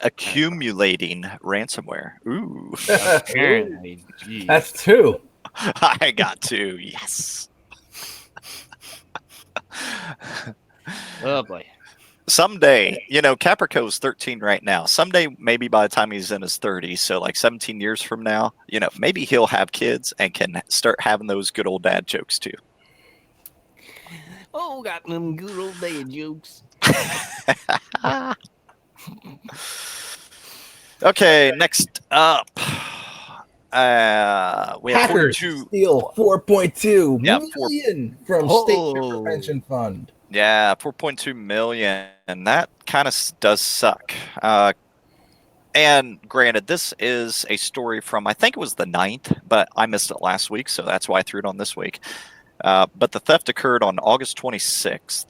accumulating ransomware. Ooh, apparently. Geez. That's two. I got to. Yes. Oh boy. Someday, Caprico's 13 right now. Someday, maybe by the time he's in his 30s, so like 17 years from now, maybe he'll have kids and can start having those good old dad jokes too. Oh, got them good old dad jokes. Okay, next up, we have Hackers 42. steal 4.2 Yeah, million from state pension fund. Yeah, 4.2 million, and that kind of does suck. And granted, this is a story from, I think it was the 9th, but I missed it last week, so that's why I threw it on this week. But the theft occurred on August 26th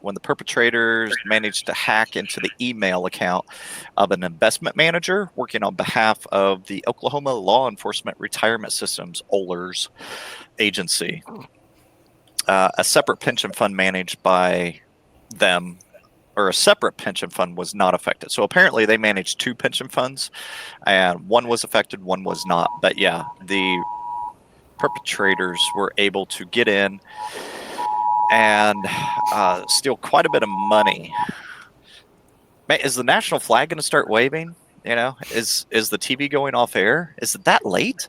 when the perpetrators managed to hack into the email account of an investment manager working on behalf of the Oklahoma Law Enforcement Retirement Systems, OLRS, agency. A separate pension fund managed by them, or a separate pension fund, was not affected. So apparently they managed two pension funds, and one was affected, one was not. But yeah, the perpetrators were able to get in and steal quite a bit of money. Man, is the national flag going to start waving? Is the TV going off air? Is it that late?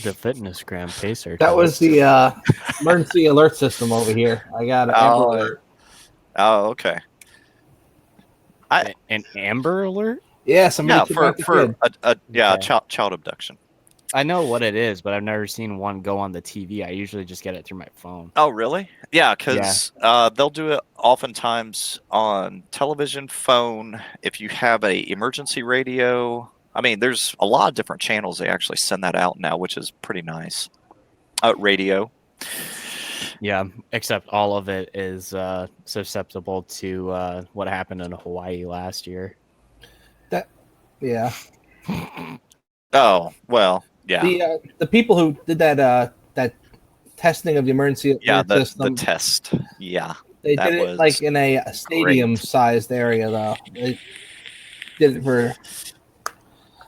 The fitness gram pacer. That was the emergency alert system over here. I got an Amber Alert. Oh, okay. An Amber Alert? Yeah, somebody for kid. child abduction. I know what it is, but I've never seen one go on the TV. I usually just get it through my phone. Oh, really? Yeah, because they'll do it oftentimes on television, phone. If you have a emergency radio, I mean, there's a lot of different channels they actually send that out now, which is pretty nice. Radio. Yeah, except all of it is susceptible to what happened in Hawaii last year. Yeah. Oh, well, yeah. The people who did that testing of the emergency alert system. The test. Yeah. They did it like in a stadium-sized area, though. They did it for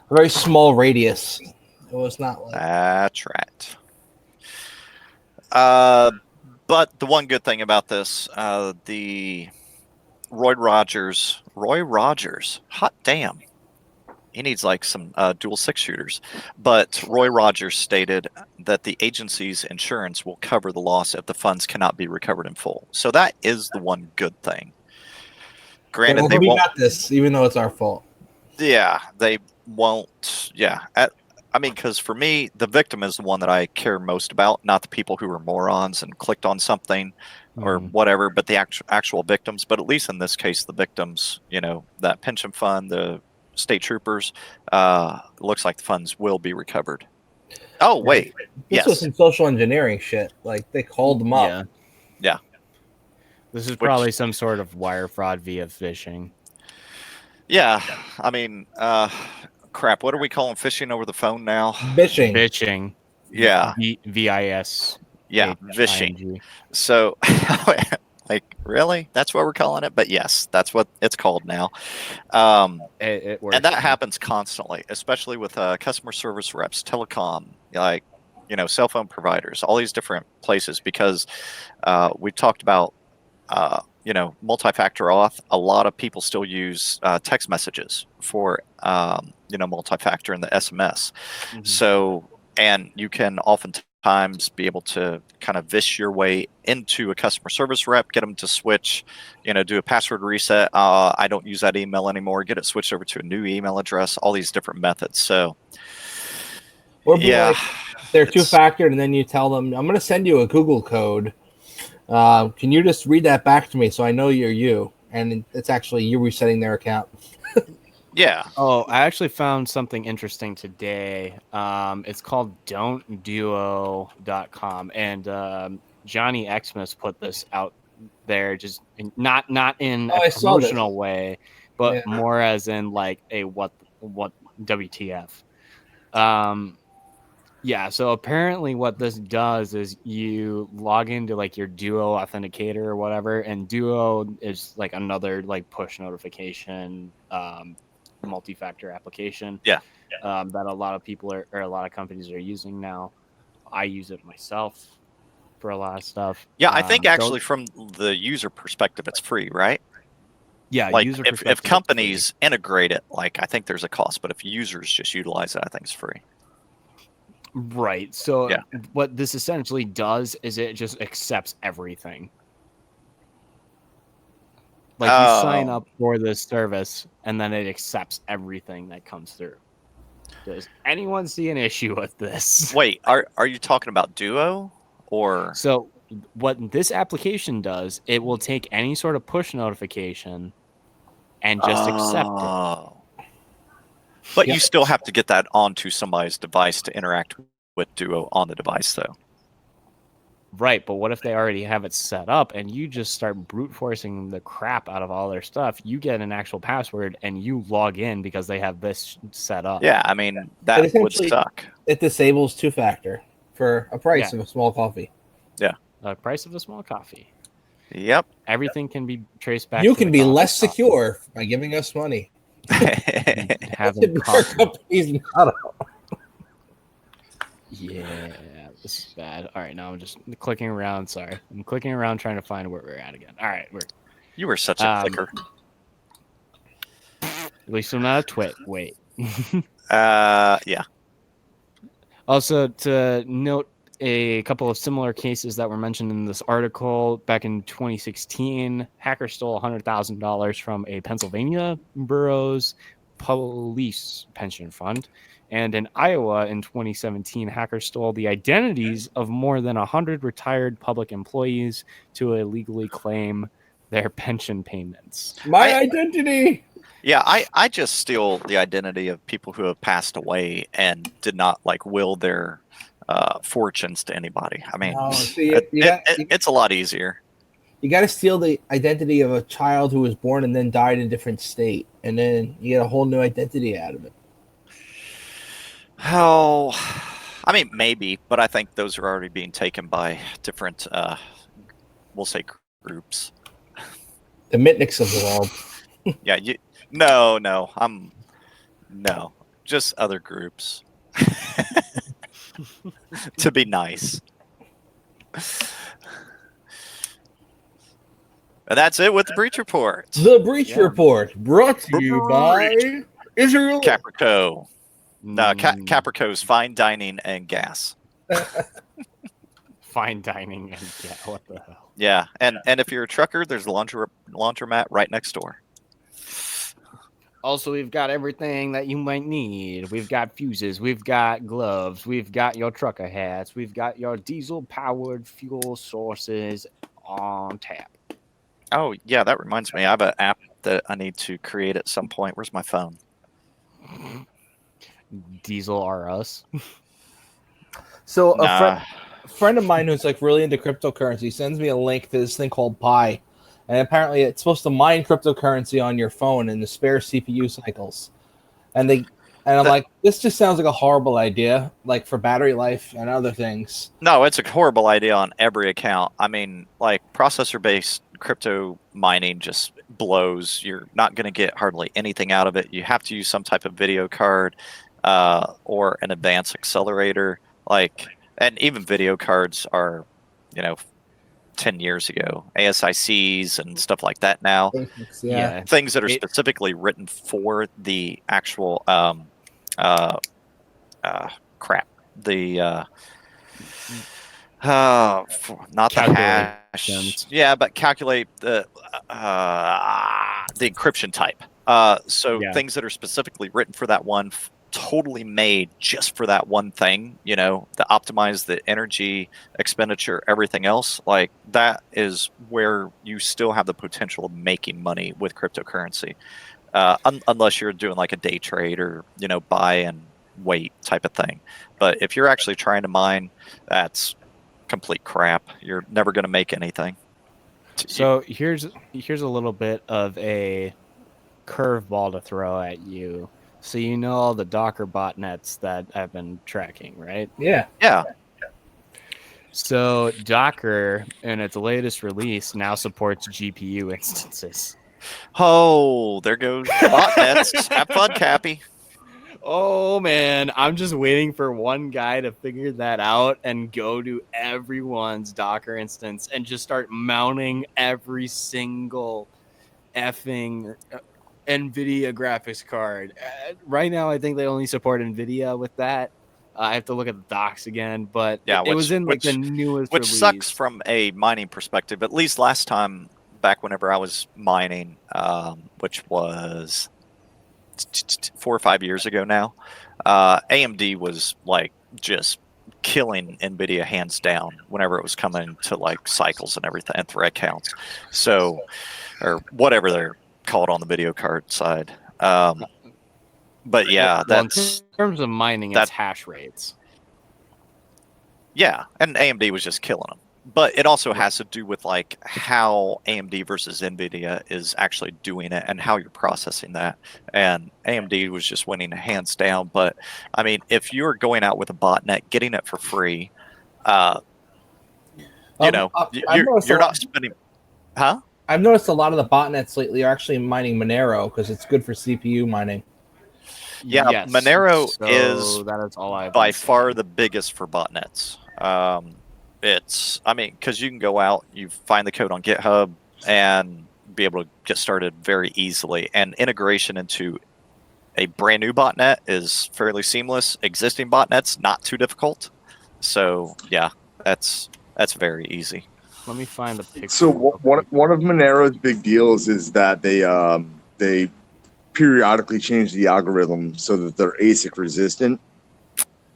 a very small radius. It was not like... That's right. But the one good thing about this, the Roy Rogers, hot damn. He needs like some dual 6-shooters. But Roy Rogers stated that the agency's insurance will cover the loss if the funds cannot be recovered in full. So that is the one good thing. Granted, they won't. Got this, even though it's our fault. Yeah, they won't. Yeah, I mean, because for me, the victim is the one that I care most about, not the people who are morons and clicked on something or whatever, but the actual victims. But at least in this case, the victims, that pension fund, the state troopers, looks like the funds will be recovered. Oh, wait. This was some social engineering shit. Like, they called them up. Yeah. This is probably some sort of wire fraud via phishing. Yeah. I mean, crap. What are we calling phishing over the phone now? Bitching. Yeah. VIS. Yeah. Vishing. So, like, really? That's what we're calling it? But yes, that's what it's called now. It works. And that happens constantly, especially with customer service reps, telecom, like, cell phone providers, all these different places, because we talked about, multi-factor auth. A lot of people still use text messages for, multi-factor in the SMS. Mm-hmm. So, and you can oftentimes be able to kind of vish your way into a customer service rep, get them to switch, do a password reset. I don't use that email anymore. Get it switched over to a new email address, all these different methods. So, or like they're two-factored, and then you tell them, I'm going to send you a Google code. Can you just read that back to me so I know you're you? And it's actually you resetting their account. Yeah. Oh, I actually found something interesting today. It's called don'tduo.com, and Johnny Xmas put this out there, just not in a promotional way, but more as in like a what WTF. Yeah, so apparently what this does is you log into like your Duo authenticator or whatever, and Duo is like another like push notification multi-factor application that a lot of people or a lot of companies are using now. I use it myself for a lot of stuff. Yeah, I think actually from the user perspective, it's free, right? Yeah, like if companies integrate it, like I think there's a cost, but if users just utilize it, I think it's free. Right. So what this essentially does is it just accepts everything. Like you sign up for this service and then it accepts everything that comes through. Does anyone see an issue with this? Wait, are you talking about Duo or? So what this application does, it will take any sort of push notification and just accept it. But you still have to get that onto somebody's device to interact with Duo on the device, though. Right, but what if they already have it set up and you just start brute forcing the crap out of all their stuff? You get an actual password and you log in because they have this set up. Yeah, I mean, that would suck. It disables two-factor for a price of a small coffee. Yeah. The price of a small coffee. Yep. Everything can be traced back. You can be less secure by giving us money. Having companies not. Yeah, this is bad. All right, now I'm just clicking around. Sorry, I'm clicking around trying to find where we're at again. All right, you were such a clicker. At least I'm not a twit. Wait. Yeah. Also, to note a couple of similar cases that were mentioned in this article back in 2016, hacker stole $100,000 from a Pennsylvania borough's police pension fund. And in Iowa in 2017, hackers stole the identities of more than 100 retired public employees to illegally claim their pension payments. My identity! Yeah, I just steal the identity of people who have passed away and did not will their fortunes to anybody. I mean, it's a lot easier. You got to steal the identity of a child who was born and then died in a different state, and then you get a whole new identity out of it. Oh, I mean, maybe, but I think those are already being taken by different, we'll say, groups. The Mitnicks of the world. Yeah, no, just other groups. To be nice. And that's it with the Breach Report. The Breach Report, brought to you by Israel. Caprico. No, Caprico's Fine Dining and Gas. Fine dining and gas. What the hell? Yeah, and if you're a trucker, there's a laundromat right next door. Also, we've got everything that you might need. We've got fuses. We've got gloves. We've got your trucker hats. We've got your diesel-powered fuel sources on tap. Oh, yeah, that reminds me. I have an app that I need to create at some point. Where's my phone? Diesel are us. So Nah. a friend of mine who's like really into cryptocurrency sends me a link to this thing called Pi, and apparently it's supposed to mine cryptocurrency on your phone in the spare CPU cycles. And I'm like, this just sounds like a horrible idea, like for battery life and other things. No, it's a horrible idea on every account. I mean, like processor-based crypto mining just blows. You're not going to get hardly anything out of it. You have to use some type of video card or an advanced accelerator. And even video cards are, 10 years ago, ASICs and stuff like that now. Yeah. Things that are specifically written for the actual crap. The not the hash. Yeah, but calculate the encryption type. Things that are specifically written for that one, totally made just for that one thing, to optimize the energy expenditure, everything else, like that is where you still have the potential of making money with cryptocurrency, unless you're doing like a day trade or, buy and wait type of thing. But if you're actually trying to mine, that's complete crap. You're never going to make anything. So here's a little bit of a curveball to throw at you. So all the Docker botnets that I've been tracking, right? Yeah. So Docker, in its latest release, now supports GPU instances. Oh, there goes botnets. Have fun, Cappy. Oh man, I'm just waiting for one guy to figure that out and go to everyone's Docker instance and just start mounting every single effing NVIDIA graphics card. Right now, I think they only support NVIDIA with that. I have to look at the docs again, but it was in the newest which release. Sucks from a mining perspective. At least last time, back whenever I was mining, which was 4 or 5 years ago now, AMD was like just killing NVIDIA hands down whenever it was coming to like cycles and everything and thread counts. So, or whatever they're called on the video card side. But yeah, that's in terms of mining, it's hash rates. Yeah, and AMD was just killing them. But it also has to do with like how AMD versus NVIDIA is actually doing it and how you're processing that. And AMD was just winning hands down. But I mean, if you're going out with a botnet, getting it for free, you're not spending. Huh? I've noticed a lot of the botnets lately are actually mining Monero because it's good for CPU mining. Yeah, yes. Monero is that is all by far the biggest for botnets. Because you can go out, you find the code on GitHub, and be able to get started very easily. And integration into a brand new botnet is fairly seamless. Existing botnets, not too difficult. So yeah, that's very easy. Let me find the picture. So one of Monero's big deals is that they periodically change the algorithm so that they're ASIC resistant.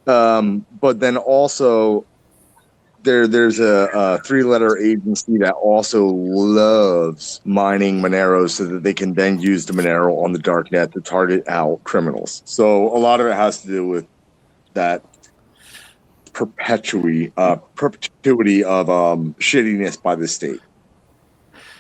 But then also there's a 3-letter agency that also loves mining Monero so that they can then use the Monero on the darknet to target out criminals. So a lot of it has to do with that perpetuity of shittiness by the state.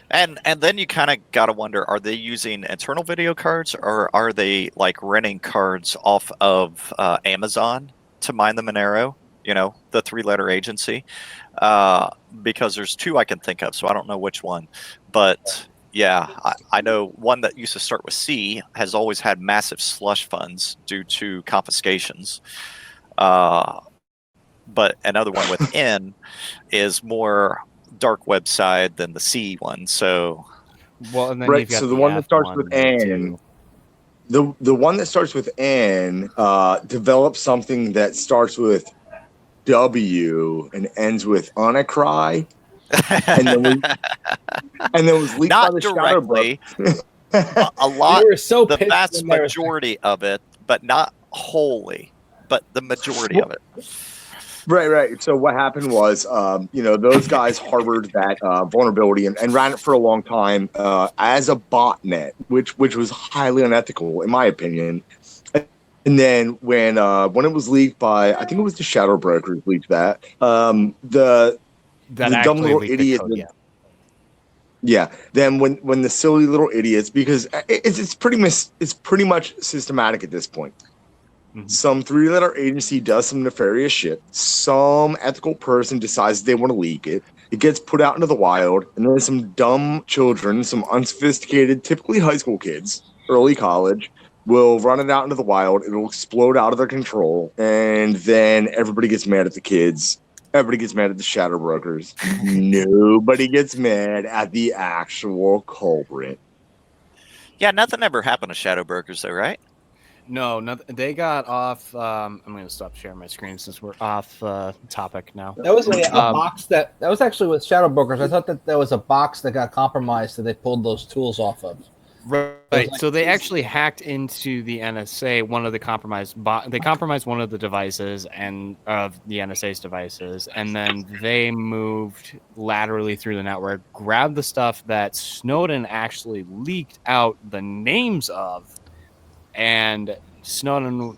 And then you kind of got to wonder, are they using internal video cards or are they like renting cards off of Amazon to mine the Monero, the 3-letter agency? Because there's 2 I can think of, so I don't know which one. But yeah, I know one that used to start with C has always had massive slush funds due to confiscations. But another one with N is more dark web side than the C one. So, well, and then right. So the one that starts with N, the one that starts with N, develops something that starts with W and ends with Anacry, and then was leaked not by the directly. A lot. They were so The pissed vast when they were- majority of it, but not wholly, but the majority of it. Right. So what happened was, those guys harbored that vulnerability and ran it for a long time as a botnet, which was highly unethical, in my opinion. And then when it was leaked by, I think it was the Shadow Brokers leaked that, the dumb little idiots. Yeah. Then when the silly little idiots, because it's pretty much systematic at this point. Mhm. Some 3-letter agency does some nefarious shit. Some ethical person decides they want to leak it. It gets put out into the wild, and then some dumb children, some unsophisticated, typically high school kids, early college, will run it out into the wild. It'll explode out of their control, and then everybody gets mad at the kids. Everybody gets mad at the shadow brokers. Nobody gets mad at the actual culprit. Yeah, nothing ever happened to Shadow Brokers, though, right? No, they got off. I'm going to stop sharing my screen since we're off topic now. That was a box that was actually with Shadow Brokers. I thought that there was a box that got compromised that they pulled those tools off of. Right. So they actually hacked into the NSA. One of the they compromised one of the devices and of the NSA's devices, and then they moved laterally through the network, grabbed the stuff that Snowden actually leaked out the names of, and Snowden,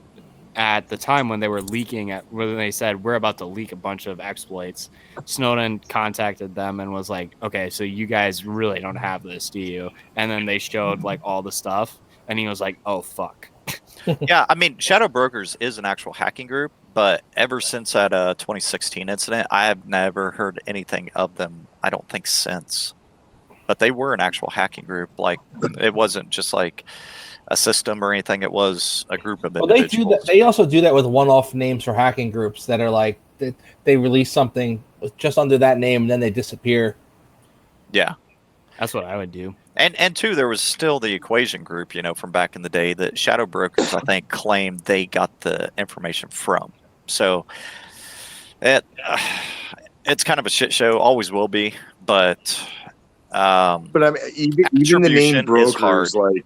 at the time when they were when they said we're about to leak a bunch of exploits, Snowden contacted them and was like, okay, so you guys really don't have this, do you? And then they showed like all the stuff, and he was like, oh fuck. Yeah, I mean, Shadow Brokers is an actual hacking group, but ever since that 2016 incident, I have never heard anything of them, I don't think, since. But they were an actual hacking group. Like, it wasn't just like a system or anything. It was a group of individuals. They do that. They also do that with one-off names for hacking groups that are like they release something just under that name and then they disappear. Yeah, that's what I would do. And two, there was still the Equation group, from back in the day that Shadow Brokers, I think, claimed they got the information from. So it's kind of a shit show. Always will be, but I mean, even the name brokers, like.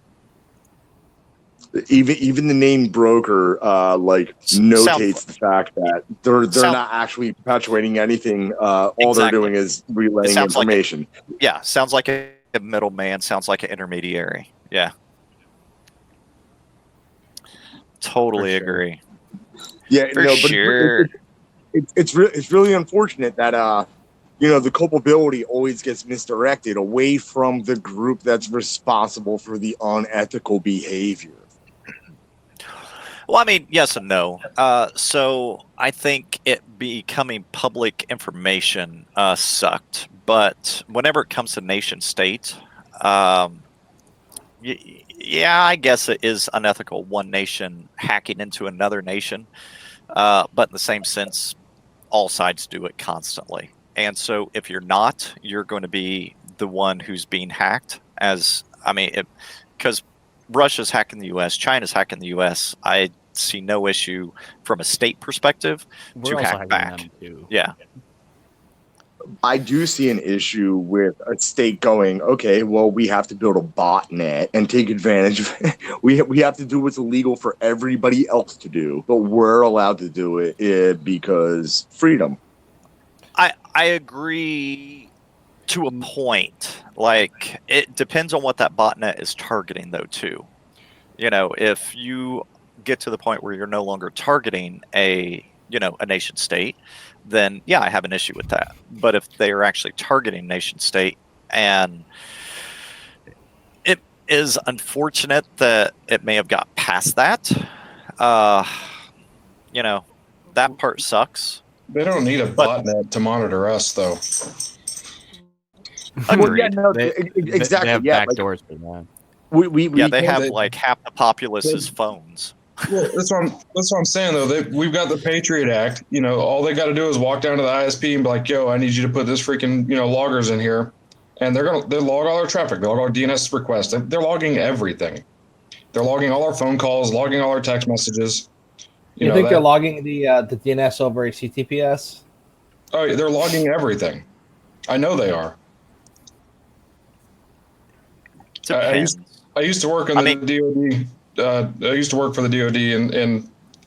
Even the name broker notates the fact that they're not actually perpetuating anything. All they're doing is relaying information. Sounds like a middleman. Sounds like an intermediary. Yeah, totally agree. Yeah, but sure. It's really unfortunate that the culpability always gets misdirected away from the group that's responsible for the unethical behavior. Well, I mean, yes and no. So I think it becoming public information sucked. But whenever it comes to nation state, I guess it is unethical, one nation hacking into another nation. But in the same sense, all sides do it constantly. And so if you're not, you're going to be the one who's being hacked. Because Russia's hacking the U.S., China's hacking the U.S., I see no issue from a state perspective to hack back. Yeah. I do see an issue with a state going, okay, well, we have to build a botnet and take advantage of it. We have to do what's illegal for everybody else to do, but we're allowed to do it because freedom. I agree to a point. Like, it depends on what that botnet is targeting, though, too. If you get to the point where you're no longer targeting a nation state, then yeah, I have an issue with that. But if they are actually targeting nation state, and it is unfortunate that it may have got past that, that part sucks. They don't need a botnet to monitor us, though. Agreed. Well, yeah, exactly. They have backdoors for that. They have like half the populace's phones. Well, that's what I'm saying though. We've got the Patriot Act. All they got to do is walk down to the ISP and be like, "Yo, I need you to put this freaking loggers in here," and they log all our traffic. They log our DNS requests. They're logging everything. They're logging all our phone calls, logging all our text messages. You think they're logging the DNS over HTTPS? Oh, yeah, they're logging everything. I know they are. I I used to work on the DoD. I used to work for the DoD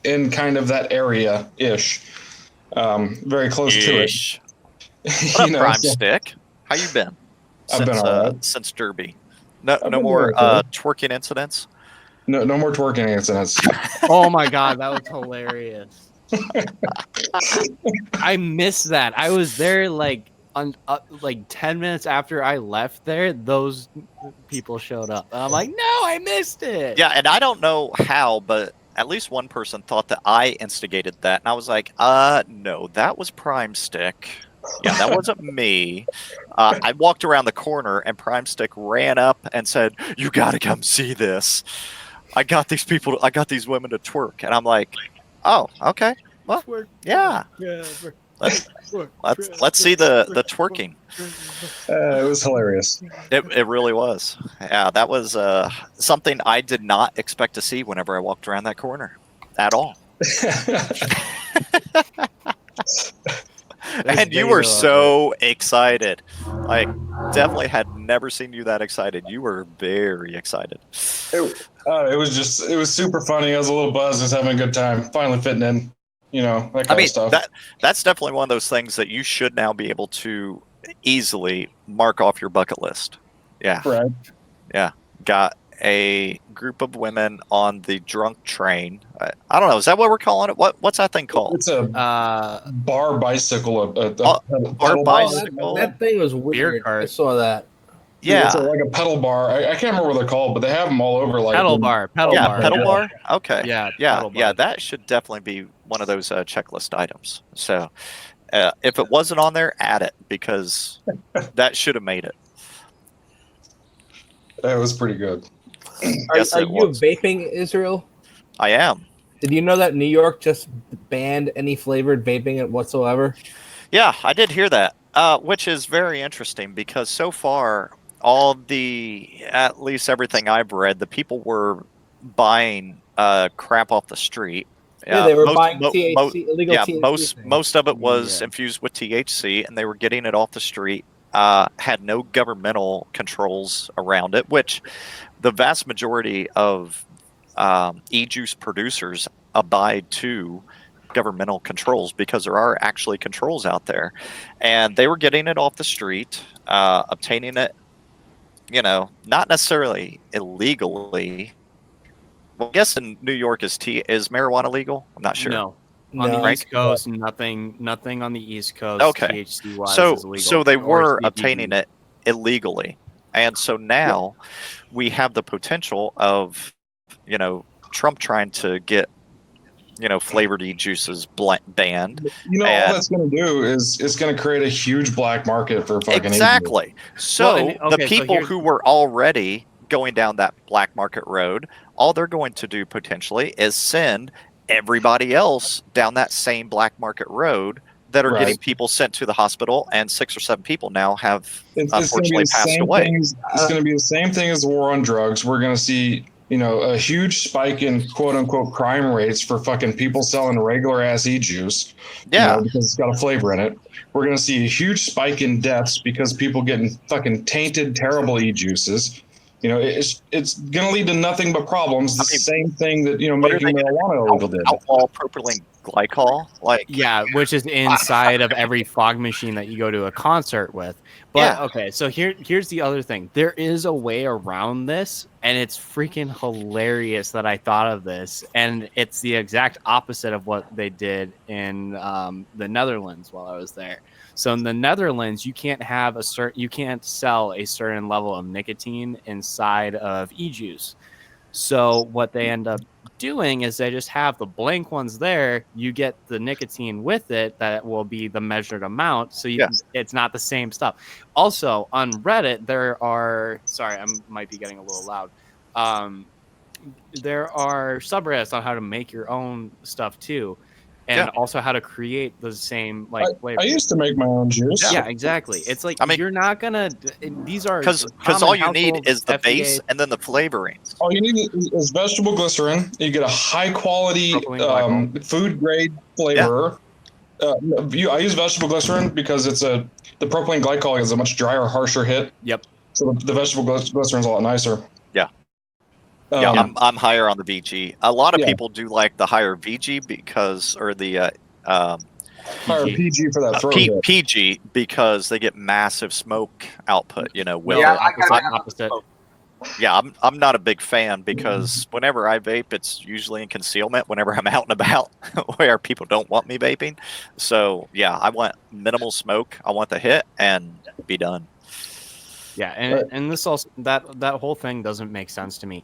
in kind of that area ish, very close to it. What up, Prime Stick? How you been? I've been all right. Since Derby. No more twerking incidents. No more twerking incidents. Oh my god, that was hilarious. I missed that. I was there like 10 minutes after I left there. Those people showed up. And I'm like, no, I missed it. Yeah, and I don't know how, but at least one person thought that I instigated that, and I was like, no, that was Prime Stick. Yeah, that wasn't me. I walked around the corner, and Prime Stick ran up and said, "You got to come see this. I got these women to twerk," and I'm like, "Oh, okay, well, yeah, let's see the twerking." It was hilarious. It really was. Yeah, that was something I did not expect to see whenever I walked around that corner at all. And you were so excited. Like, definitely had never seen you that excited. You were very excited. It was super funny. I was a little buzzed. I was having a good time. Finally fitting in, that kind of stuff. That's definitely one of those things that you should now be able to easily mark off your bucket list. Yeah. Right. Yeah. Got a group of women on the drunk train. I don't know. Is that what we're calling it? What's that thing called? It's a bar bicycle. A bar bicycle. That thing was weird. I saw that. Yeah. It's like a pedal bar. I can't remember what they're called, but they have them all over. Like pedal bar. Pedal bar. Okay. Yeah. That should definitely be one of those checklist items. So if it wasn't on there, add it, because that should have made it. It was pretty good. Are you vaping, Israel? I am. Did you know that New York just banned any flavored vaping whatsoever? Yeah, I did hear that, which is very interesting, because so far, at least everything I've read, the people were buying crap off the street. Yeah, they were buying THC, illegal THC. Most of it was infused with THC, and they were getting it off the street. Had no governmental controls around it, which the vast majority of e-juice producers abide to governmental controls, because there are actually controls out there, and they were getting it off the street, obtaining it, not necessarily illegally. Well, I guess in New York is marijuana legal? I'm not sure. No. On the East Coast, nothing on the East Coast. Okay. THC-wise is legal. So they were obtaining it illegally. And so now we have the potential of, Trump trying to get, flavored e-juices banned. All that's going to do is it's going to create a huge black market for fucking exactly. So the people who were already going down that black market road, all they're going to do potentially is send everybody else down that same black market road that are getting people sent to the hospital, and 6 or 7 people now have unfortunately passed away. It's going to be the same thing as the war on drugs. We're going to see, a huge spike in quote unquote crime rates for fucking people selling regular ass e-juice. Yeah. Because it's got a flavor in it. We're going to see a huge spike in deaths because people getting fucking tainted, terrible e-juices. It's going to lead to nothing but problems. The same thing that, making marijuana illegal did. Alcohol, propylene glycol, which is inside of every fog machine that you go to a concert with. But okay, so here's the other thing. There is a way around this, and it's freaking hilarious that I thought of this, and it's the exact opposite of what they did in the Netherlands while I was there. So in the Netherlands, you can't sell a certain level of nicotine inside of e-juice. So what they end up doing is they just have the blank ones there. You get the nicotine with it that will be the measured amount. So it's not the same stuff. Also on Reddit, I might be getting a little loud. There are subreddits on how to make your own stuff too. And also how to create the same flavor. I used to make my own juice. Yeah, exactly. It's like you're not gonna. These are because all you need is the base and then the flavorings. All you need is vegetable glycerin. You get a high quality food grade flavor. Yeah. I use vegetable glycerin because the propylene glycol is a much drier, harsher hit. Yep. So the vegetable glycerin is a lot nicer. Yeah. I'm higher on the VG. A lot of Yeah. people do like the higher VG because, or the Higher PG for that throat hit. PG because they get massive smoke output. You know, with Yeah, it. Opposite. Yeah, I'm not a big fan because whenever I vape, it's usually in concealment whenever I'm out and about where people don't want me vaping. So yeah, I want minimal smoke. I want the hit and be done. Yeah, and this also that whole thing doesn't make sense to me.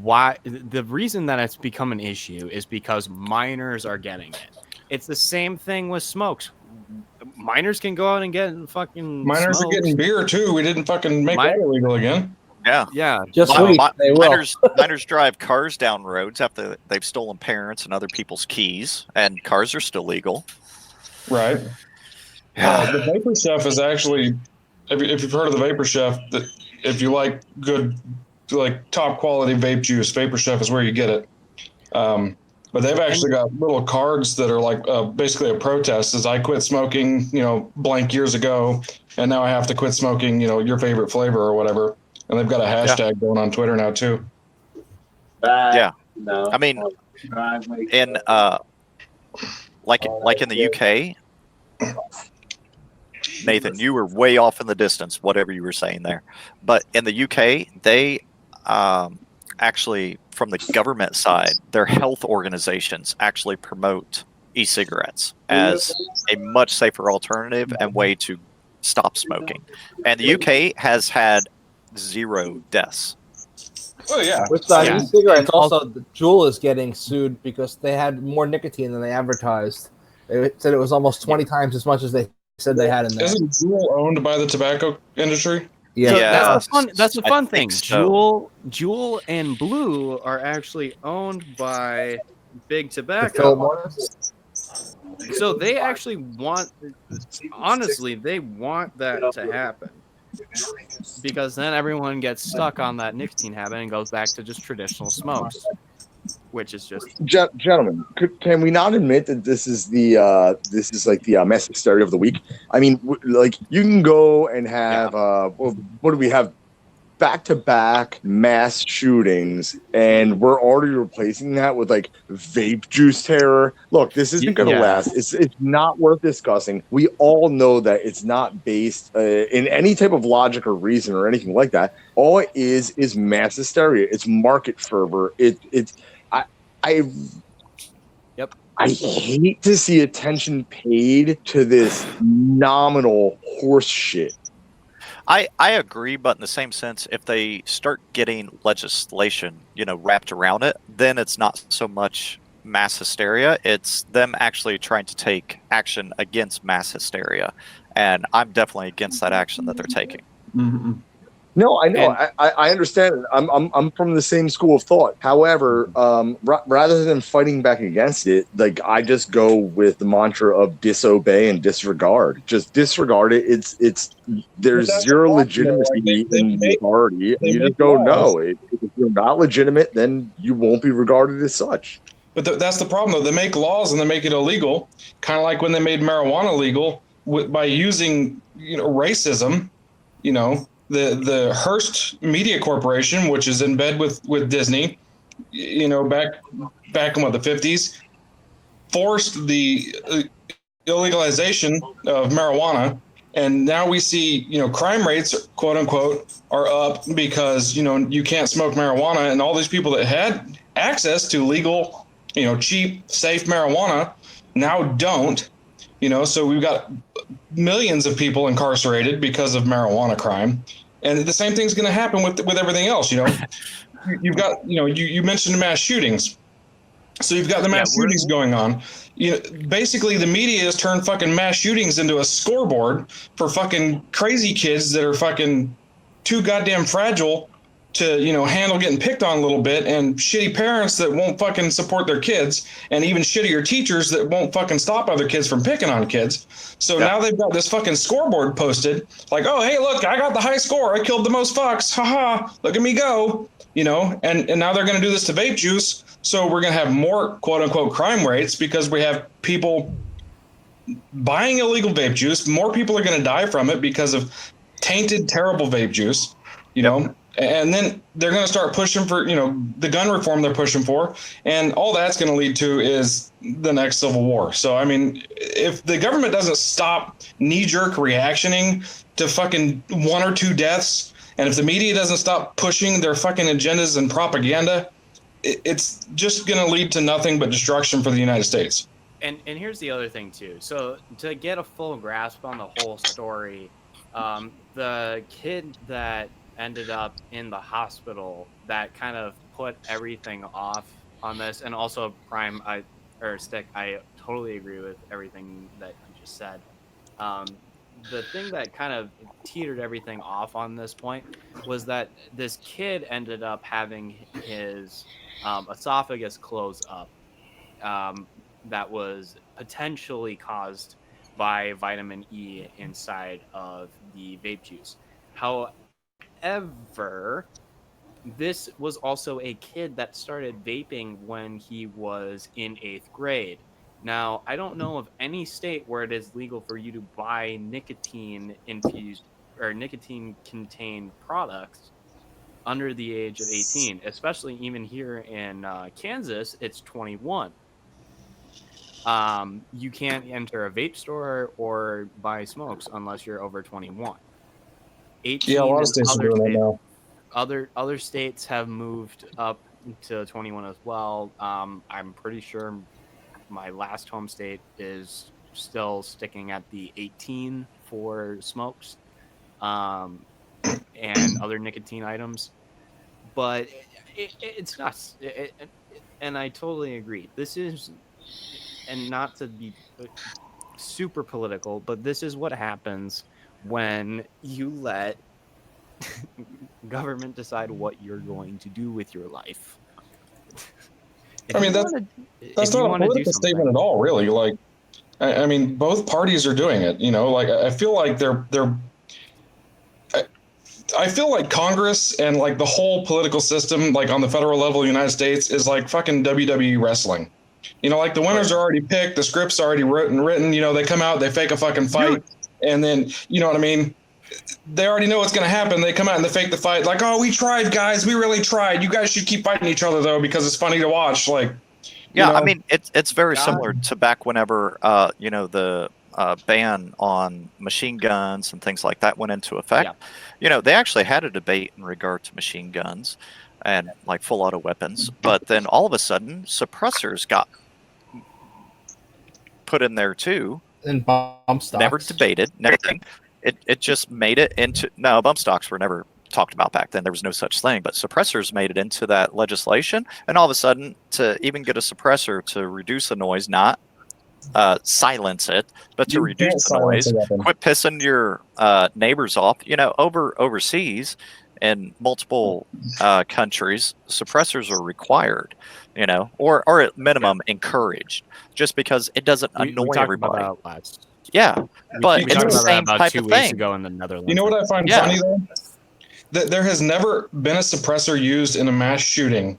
Why the reason that it's become an issue is because minors are getting it. It's the same thing with smokes. Minors can go out and get fucking Minors are smokes. getting beer too. We didn't fucking make that illegal again. Yeah. Just wait, they will. Minors drive cars down roads after they've stolen parents and other people's keys, and cars are still legal. Right. The Vapor Chef is actually, if you've heard of the Vapor Chef, that if you like good, like top quality vape juice, Vapor Chef is where you get it. But they've actually got little cards that are like basically a protest. As I quit smoking, blank years ago, and now I have to quit smoking, your favorite flavor or whatever. And they've got a hashtag going on Twitter now too. Yeah, I mean, in like in the UK, Nathan, you were way off in the distance. Whatever you were saying there, but in the UK, they actually, from the government side, their health organizations actually promote e-cigarettes as a much safer alternative and way to stop smoking. And the UK has had 0 deaths. Oh yeah. With e-cigarettes, also, Juul is getting sued because they had more nicotine than they advertised. They said it was almost 20 times as much as they said they had in there. Isn't Juul owned by the tobacco industry? Yeah, So that's the fun thing. So. Juul and Blue are actually owned by Big Tobacco. So they actually want, honestly, they want that to happen. Because then everyone gets stuck on that nicotine habit and goes back to just traditional smokes, which is just. Gentlemen, can we not admit that this is like the mass hysteria of the week? I mean, like you can go and have what do we have? Back-to-back mass shootings, and we're already replacing that with like vape juice terror. Look, this isn't going to last. It's not worth discussing. We all know that it's not based in any type of logic or reason or anything like that. All it is mass hysteria. It's market fervor. I hate to see attention paid to this nominal horse shit. I agree, but in the same sense, if they start getting legislation, wrapped around it, then it's not so much mass hysteria. It's them actually trying to take action against mass hysteria, and I'm definitely against that action that they're taking. Mm-hmm. No, I know. I understand. I'm from the same school of thought. However, rather than fighting back against it, like I just go with the mantra of disobey and disregard. Just disregard it. There's zero legitimacy in the authority. You just go, no. If you're not legitimate, then you won't be regarded as such. But that's the problem, though. They make laws and they make it illegal, kind of like when they made marijuana legal by using racism. The Hearst Media Corporation, which is in bed with Disney, back in the 50s, forced the illegalization of marijuana, and now we see crime rates, quote unquote, are up because you can't smoke marijuana, and all these people that had access to legal, cheap, safe marijuana now don't. So we've got millions of people incarcerated because of marijuana crime, and the same thing's going to happen with everything else. You've got you mentioned mass shootings, so you've got the mass shootings going on. Basically the media has turned fucking mass shootings into a scoreboard for fucking crazy kids that are fucking too goddamn fragile to handle getting picked on a little bit, and shitty parents that won't fucking support their kids, and even shittier teachers that won't fucking stop other kids from picking on kids. So now they've got this fucking scoreboard posted, like, oh hey, look, I got the high score, I killed the most fucks, haha, look at me go. And now they're going to do this to vape juice, so we're going to have more quote unquote crime rates because we have people buying illegal vape juice. More people are going to die from it because of tainted, terrible vape juice. And then they're going to start pushing for, the gun reform they're pushing for. And all that's going to lead to is the next civil war. So, I mean, if the government doesn't stop knee-jerk reactioning to fucking 1 or 2 deaths, and if the media doesn't stop pushing their fucking agendas and propaganda, it's just going to lead to nothing but destruction for the United States. And here's the other thing, too. So to get a full grasp on the whole story, the kid that ended up in the hospital that kind of put everything off on this, and also Prime, Stick, I totally agree with everything that you just said. The thing that kind of teetered everything off on this point was that this kid ended up having his esophagus close up. That was potentially caused by vitamin E inside of the vape juice. However, this was also a kid that started vaping when he was in 8th grade. Now, I don't know of any state where it is legal for you to buy nicotine infused or nicotine contained products under the age of 18, especially even here in Kansas, it's 21. You can't enter a vape store or buy smokes unless you're over 21. 18 Yeah, a lot of states are doing that now. Other states have moved up to 21 as well. I'm pretty sure my last home state is still sticking at the 18 for smokes and other nicotine items. But it's nuts. And I totally agree. This is, and not to be super political, but this is what happens when you let government decide what you're going to do with your life. I mean, that's not a political statement at all, really. Like, I mean, both parties are doing it. Like I feel like I feel like Congress and like the whole political system, like on the federal level of the United States, is like fucking WWE wrestling. Like the winners are already picked, the script's already written. They come out, they fake a fucking fight, and then you know what I mean. They already know what's going to happen. They come out and they fake the fight. Like, oh, we tried, guys. We really tried. You guys should keep fighting each other, though, because it's funny to watch. Like, I mean, it's very similar to back whenever, the ban on machine guns and things like that went into effect. Yeah. They actually had a debate in regard to machine guns and like full auto weapons. But then all of a sudden, suppressors got put in there, too. And bump stocks. Never debated. Nothing. It just made it into bump stocks were never talked about back then. There was no such thing, but suppressors made it into that legislation. And all of a sudden, to even get a suppressor to reduce the noise, not silence it, but to reduce the noise, quit pissing your neighbors off. Overseas in multiple countries, suppressors are required, or at minimum encouraged, just because it doesn't annoy everybody. Yeah, but it's the same type of thing. Ago in the Netherlands. You know what I find funny though? That there has never been a suppressor used in a mass shooting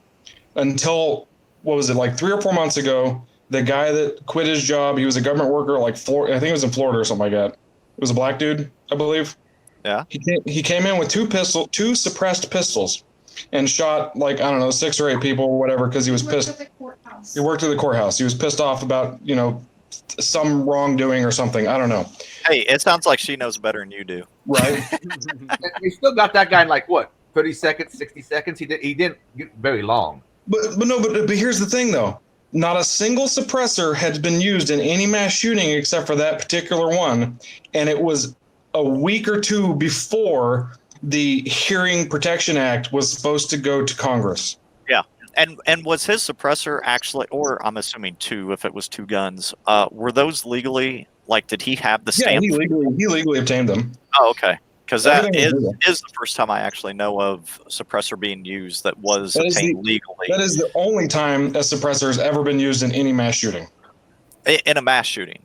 until, what was it, like 3 or 4 months ago? The guy that quit his job, he was a government worker, I think it was in Florida or something like that. It was a black dude, I believe. Yeah. He came in with two suppressed pistols and shot 6 or 8 people or whatever because he was pissed. He worked at the courthouse. He was pissed off about, some wrongdoing or something. I don't know. Hey, it sounds like she knows better than you do. Right. We still got that guy in 30 seconds, 60 seconds. He didn't get very long. But here's the thing though. Not a single suppressor had been used in any mass shooting except for that particular one. And it was a week or 2 before the Hearing Protection Act was supposed to go to Congress. Yeah. And was his suppressor actually, or I'm assuming 2, if it was 2 guns, were those legally, did he have the stamp? Yeah, he legally obtained them. Oh, okay. Because that is the first time I actually know of suppressor being used that was obtained legally. That is the only time a suppressor has ever been used in any mass shooting. In a mass shooting.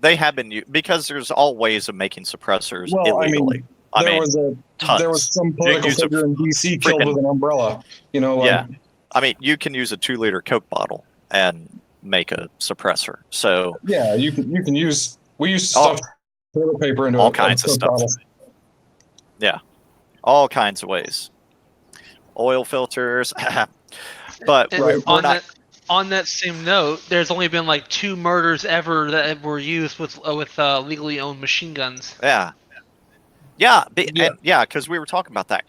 They have been used, because there's all ways of making suppressors illegally. There was some political figure in D.C. killed with an umbrella. Yeah. I mean, you can use a 2-liter Coke bottle and make a suppressor. So yeah, you can use. We used to stuff toilet paper into all kinds of stuff. Bottle. Yeah, all kinds of ways. oil filters. But And we're not. on that same note, there's only been like 2 murders ever that were used with legally owned machine guns. Yeah. Because we were talking about that.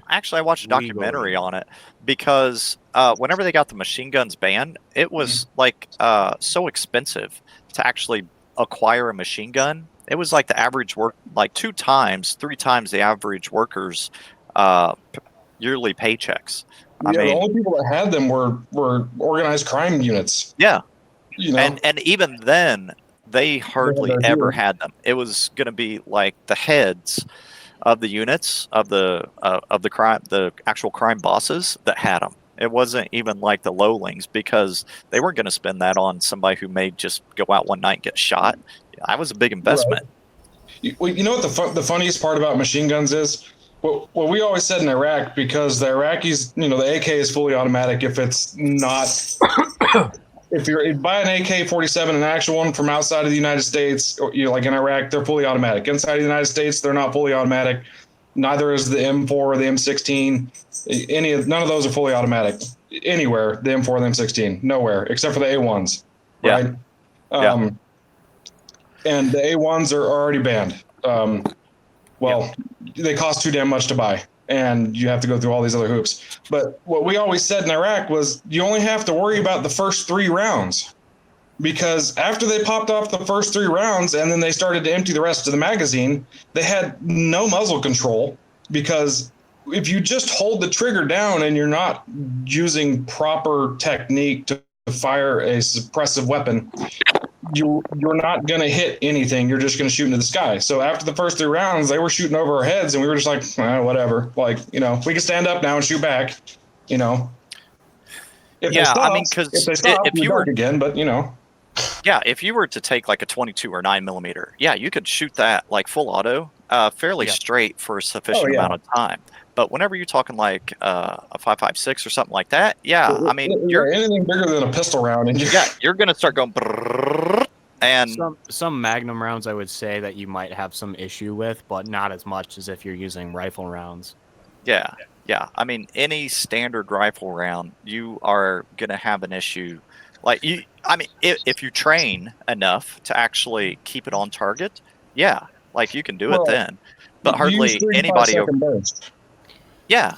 Actually, I watched a documentary on it because whenever they got the machine guns banned, it was like so expensive to actually acquire a machine gun. It was like the average work, like 3 times the average worker's yearly paychecks. Yeah, the only people that had them were organized crime units. Yeah, you know, and even then, they hardly ever had them. It was going to be like the heads of the units of the crime, the actual crime bosses that had them. It wasn't even like the lowlings because they weren't going to spend that on somebody who may just go out one night and get shot. That was a big investment. Right. Well, you know what the funniest part about machine guns is? What we always said in Iraq, because the Iraqis, the AK is fully automatic if it's not. If you buy an AK-47, an actual one from outside of the United States, or, like in Iraq, they're fully automatic. Inside of the United States, they're not fully automatic. Neither is the M4 or the M16. None of those are fully automatic anywhere. The M4 or the M16, nowhere except for the A1s. Right? Yeah. And the A1s are already banned. They cost too damn much to buy, and you have to go through all these other hoops. But what we always said in Iraq was you only have to worry about the first 3 rounds, because after they popped off the first 3 rounds and then they started to empty the rest of the magazine, they had no muzzle control, because if you just hold the trigger down and you're not using proper technique to fire a suppressive weapon, you're not going to hit anything. You're just going to shoot into the sky. So after the first 3 rounds, they were shooting over our heads, and we were just like, whatever. Like, we can stand up now and shoot back, If they stop, if you were again, but Yeah, if you were to take like a 22 or 9mm, you could shoot that like full auto, fairly straight for a sufficient amount of time. But whenever you're talking like a 5.56 or something like that, you're anything bigger than a pistol round, and you're gonna start going. And some Magnum rounds, I would say that you might have some issue with, but not as much as if you're using rifle rounds. Yeah. I mean, any standard rifle round, you are gonna have an issue. Like if you train enough to actually keep it on target, like you can do it then. But hardly anybody over. Burst. Yeah.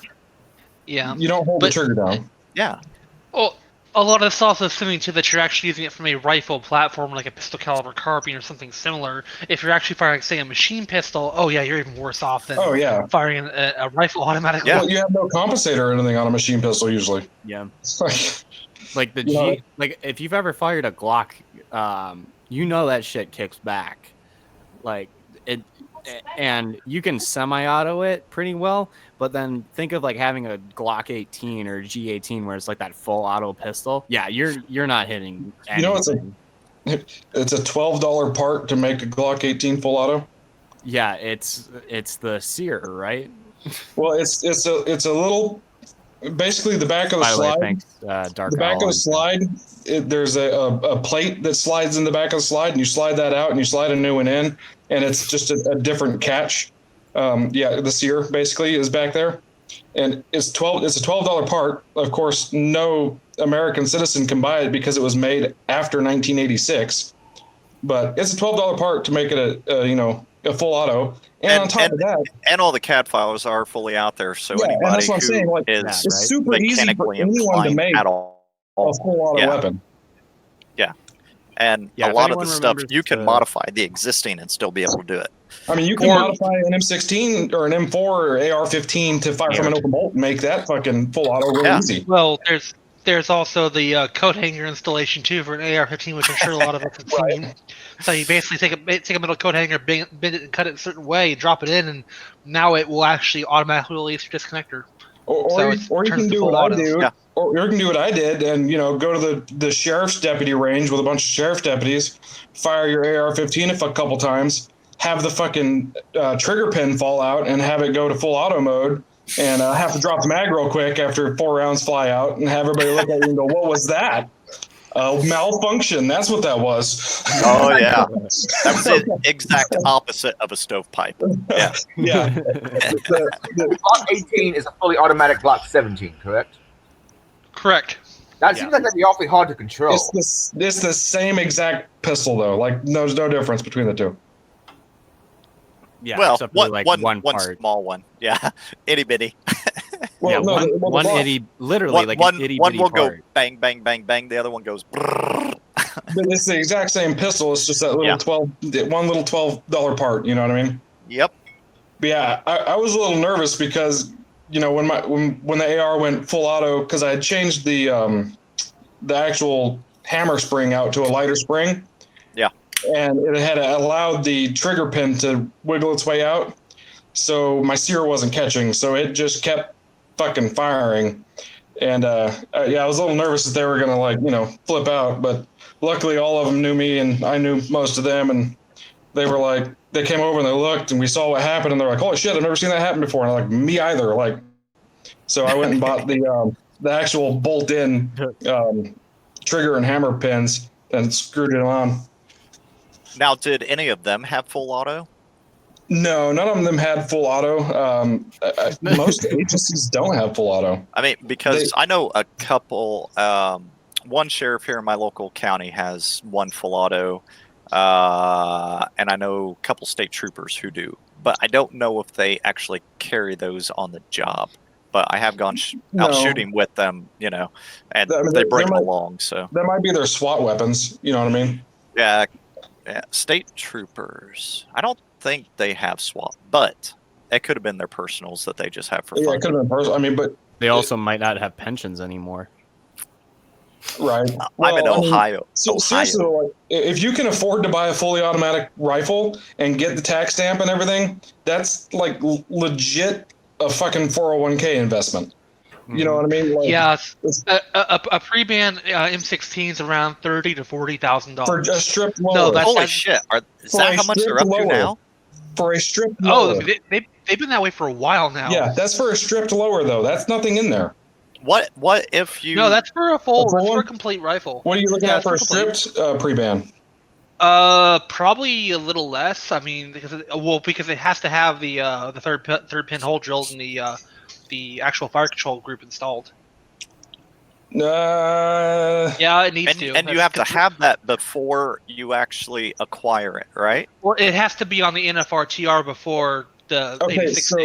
You don't hold the trigger down. Yeah. Well, a lot of this also assuming too that you're actually using it from a rifle platform like a pistol caliber carbine or something similar. If you're actually firing, say, a machine pistol, you're even worse off than firing a rifle automatically. Yeah, you have no compensator or anything on a machine pistol usually. Yeah. Like if you've ever fired a Glock, that shit kicks back. Like it, and you can semi-auto it pretty well, but then think of like having a Glock 18 or G18 where it's like that full auto pistol. Yeah, you're not hitting anything. It's a $12 part to make a Glock 18 full auto. Yeah, it's the sear, right? Well, it's a little. Basically, the back of the slide. The back of the slide, there's a plate that slides in the back of the slide, and you slide that out, and you slide a new one in, and it's just a different catch. The sear basically is back there, and it's a $12 part. Of course, no American citizen can buy it because it was made after 1986. But it's a $12 part to make it a full auto. And on top of that, and all the CAD files are fully out there, so anybody who is super easy for anyone to make at all a full auto weapon. Yeah, and a lot of the stuff you can modify the existing and still be able to do it. I mean, you can modify an M16 or an M4 or AR-15 to fire from an open bolt and make that fucking full auto really easy. Well, there's also the coat hanger installation too for an AR-15, which I'm sure a lot of us have seen. So you basically take a metal coat hanger, bend it, and cut it a certain way, drop it in, and now it will actually automatically release your disconnector. Or you can do what I do, or you can do what I did, and go to the sheriff's deputy range with a bunch of sheriff deputies, fire your AR-15 a couple times, have the fucking trigger pin fall out, and have it go to full auto mode. And have to drop the mag real quick after 4 rounds fly out, and have everybody look at you and go, "What was that?" Malfunction. That's what that was. Oh yeah, that was the exact opposite of a stovepipe. Yeah. Yeah. Block 18 is a fully automatic Block 17, correct? Correct. That seems like that'd be awfully hard to control. It's the same exact pistol though. Like there's no difference between the two. Yeah, Well, except for, like one one part. small one. Yeah, itty bitty. Well, yeah, no, one itty, literally like one, an itty one bitty will part. go bang, bang, bang, bang. The other one goes. Brrr. But it's the exact same pistol. It's just that little one little $12 part. You know what I mean? Yep. But yeah, I was a little nervous because when the AR went full auto, because I had changed the actual hammer spring out to a lighter spring. Yeah. And it had allowed the trigger pin to wiggle its way out, so my sear wasn't catching. So it just kept fucking firing. And I was a little nervous that they were gonna flip out, but luckily all of them knew me and I knew most of them, and they were like, they came over and they looked and we saw what happened and they're like, holy shit, I've never seen that happen before. And I'm like, me either. Like, so I went and bought the actual bolt-in trigger and hammer pins and screwed it on. Now, did any of them have full auto? No, none of them had full auto. Most agencies don't have full auto. I mean, because I know a couple. One sheriff here in my local county has one full auto, and I know a couple state troopers who do. But I don't know if they actually carry those on the job. But I have gone out shooting with them, and they bring them along. So that might be their SWAT weapons. You know what I mean? Yeah, state troopers. I don't think they have SWAT, but it could have been their personals that they just have for fun. Yeah, it could have been personal. I mean, but they also might not have pensions anymore. Right. I'm in Ohio. Seriously, like, if you can afford to buy a fully automatic rifle and get the tax stamp and everything, that's like legit a fucking 401k investment. You know what I mean? Like, yeah, a pre-ban M16 is around $30,000 to $40,000 for a strip lower. No, that's holy shit! Is that how much they're up to now? For a strip lower. Oh, they've been that way for a while now. Yeah, that's for a stripped lower though. That's nothing in there. What if you? No, that's for a full. That's for a complete rifle. What are you looking at for a stripped pre-ban? Probably a little less. I mean, because it has to have the third pin hole drilled in the actual fire control group installed. Yeah, it needs to. And you have to have that before you actually acquire it, right? Well, it has to be on the NFRTR before the 86 so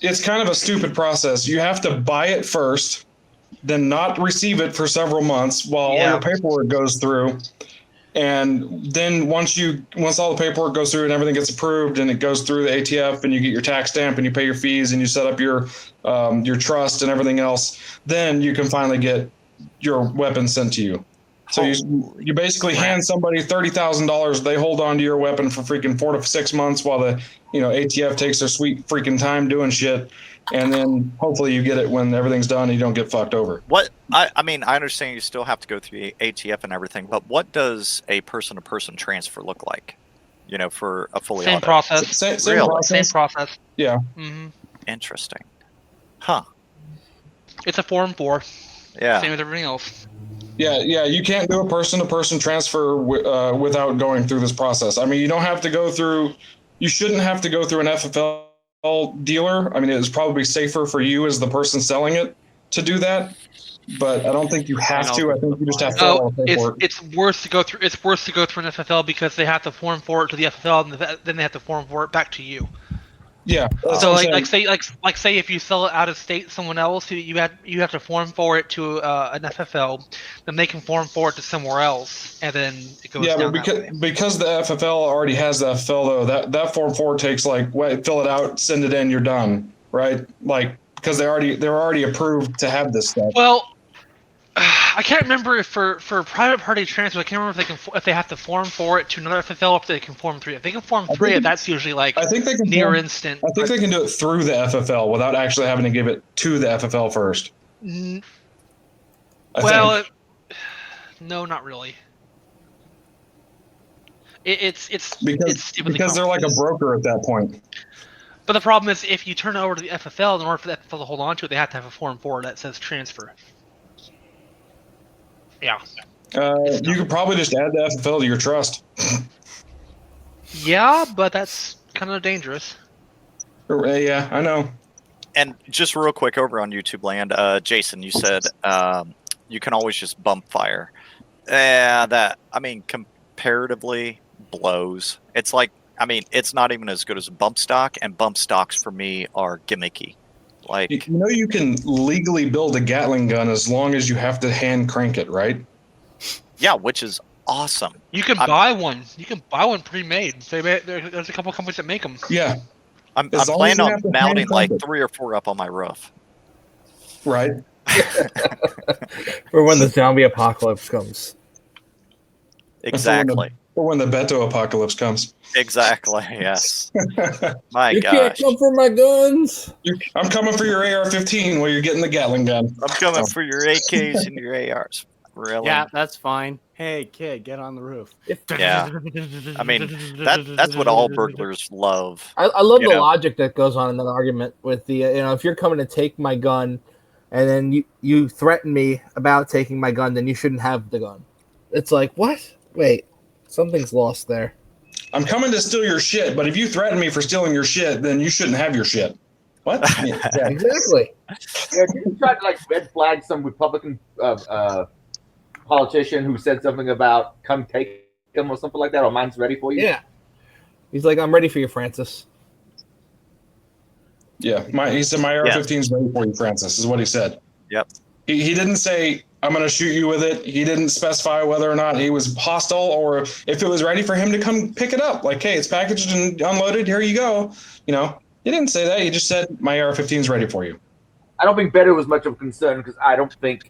it's kind of a stupid process. You have to buy it first, then not receive it for several months while all your paperwork goes through. And then once all the paperwork goes through and everything gets approved and it goes through the ATF and you get your tax stamp and you pay your fees and you set up your trust and everything else, then you can finally get your weapon sent to you. So you basically hand somebody $30,000. They hold on to your weapon for freaking 4 to 6 months while the ATF takes their sweet freaking time doing shit. And then hopefully you get it when everything's done and you don't get fucked over. What I mean, I understand you still have to go through the ATF and everything, but what does a person-to-person transfer look like? For a fully same auto? process. Same Same process. Yeah. Mm-hmm. Interesting. Huh. It's a Form 4. Yeah. Same with everything else. Yeah. You can't do a person-to-person transfer without going through this process. I mean, you don't have to go through. You shouldn't have to go through an FFL dealer. I mean, it is probably safer for you as the person selling it to do that, but I don't think you have to. I think you just have to. Oh, it's worse to go through. It's worse to go through an FFL because they have to form for it to the FFL, and then they have to form for it back to you. Yeah. So say if you sell it out of state to someone else, you have to form for it to an FFL, then they can form for it to somewhere else, and then it goes down that way. Because the FFL already has the FFL though, that Form 4 takes fill it out, send it in, you're done, right? Like because they're already approved to have this stuff. Well, I can't remember if for private party transfer, I can't remember if they have to form for it to another FFL or if they can form 3. If they can form 3, that's usually I think they can near instant. I think they can do it through the FFL without actually having to give it to the FFL first. No, not really. It's because they're like a broker at that point. But the problem is, if you turn it over to the FFL, in order for the FFL to hold on to it, they have to have a Form 4 that says transfer. Yeah. You could probably just add the FFL to your trust. Yeah, but that's kind of dangerous. Yeah, I know. And just real quick over on YouTube land, Jason, you said you can always just bump fire. That, I mean, comparatively blows. It's like, I mean, it's not even as good as a bump stock, and bump stocks for me are gimmicky. Like, You know, you can legally build a Gatling gun as long as you have to hand crank it, right? yeah, which is awesome. You can buy one. You can buy one pre-made. There's a couple companies that make them. Yeah. I'm As long as planning you on have to mounting hand like crank it. 3 or 4 up on my roof. Right. For when the zombie apocalypse comes. Exactly. Or when the Beto apocalypse comes. Exactly. Yes. My You gosh. can't come for my guns. I'm coming for your AR-15 while you're getting the Gatling gun. I'm coming for your AKs and your ARs. Really? Yeah, that's fine. Hey, kid, get on the roof. Yeah. I mean, that's what all burglars love. I love you the know? logic that goes on in that argument with the if you're coming to take my gun, and then you threaten me about taking my gun, then you shouldn't have the gun. It's like, what? Wait, something's lost there. I'm coming to steal your shit, but if you threaten me for stealing your shit, then you shouldn't have your shit. What? Yeah, Exactly. Yeah, you tried to like red flag some Republican politician who said something about come take him or something like that, or mine's ready for you. Yeah. He's like, I'm ready for you, Francis. Yeah, he said my AR-15 is ready for you, Francis, is what he said. Yep. He didn't say, I'm going to shoot you with it. He didn't specify whether or not he was hostile or if it was ready for him to come pick it up. Like, hey, it's packaged and unloaded. Here you go. You know, he didn't say that. He just said, my AR-15 is ready for you. I don't think Beto was much of a concern because I don't think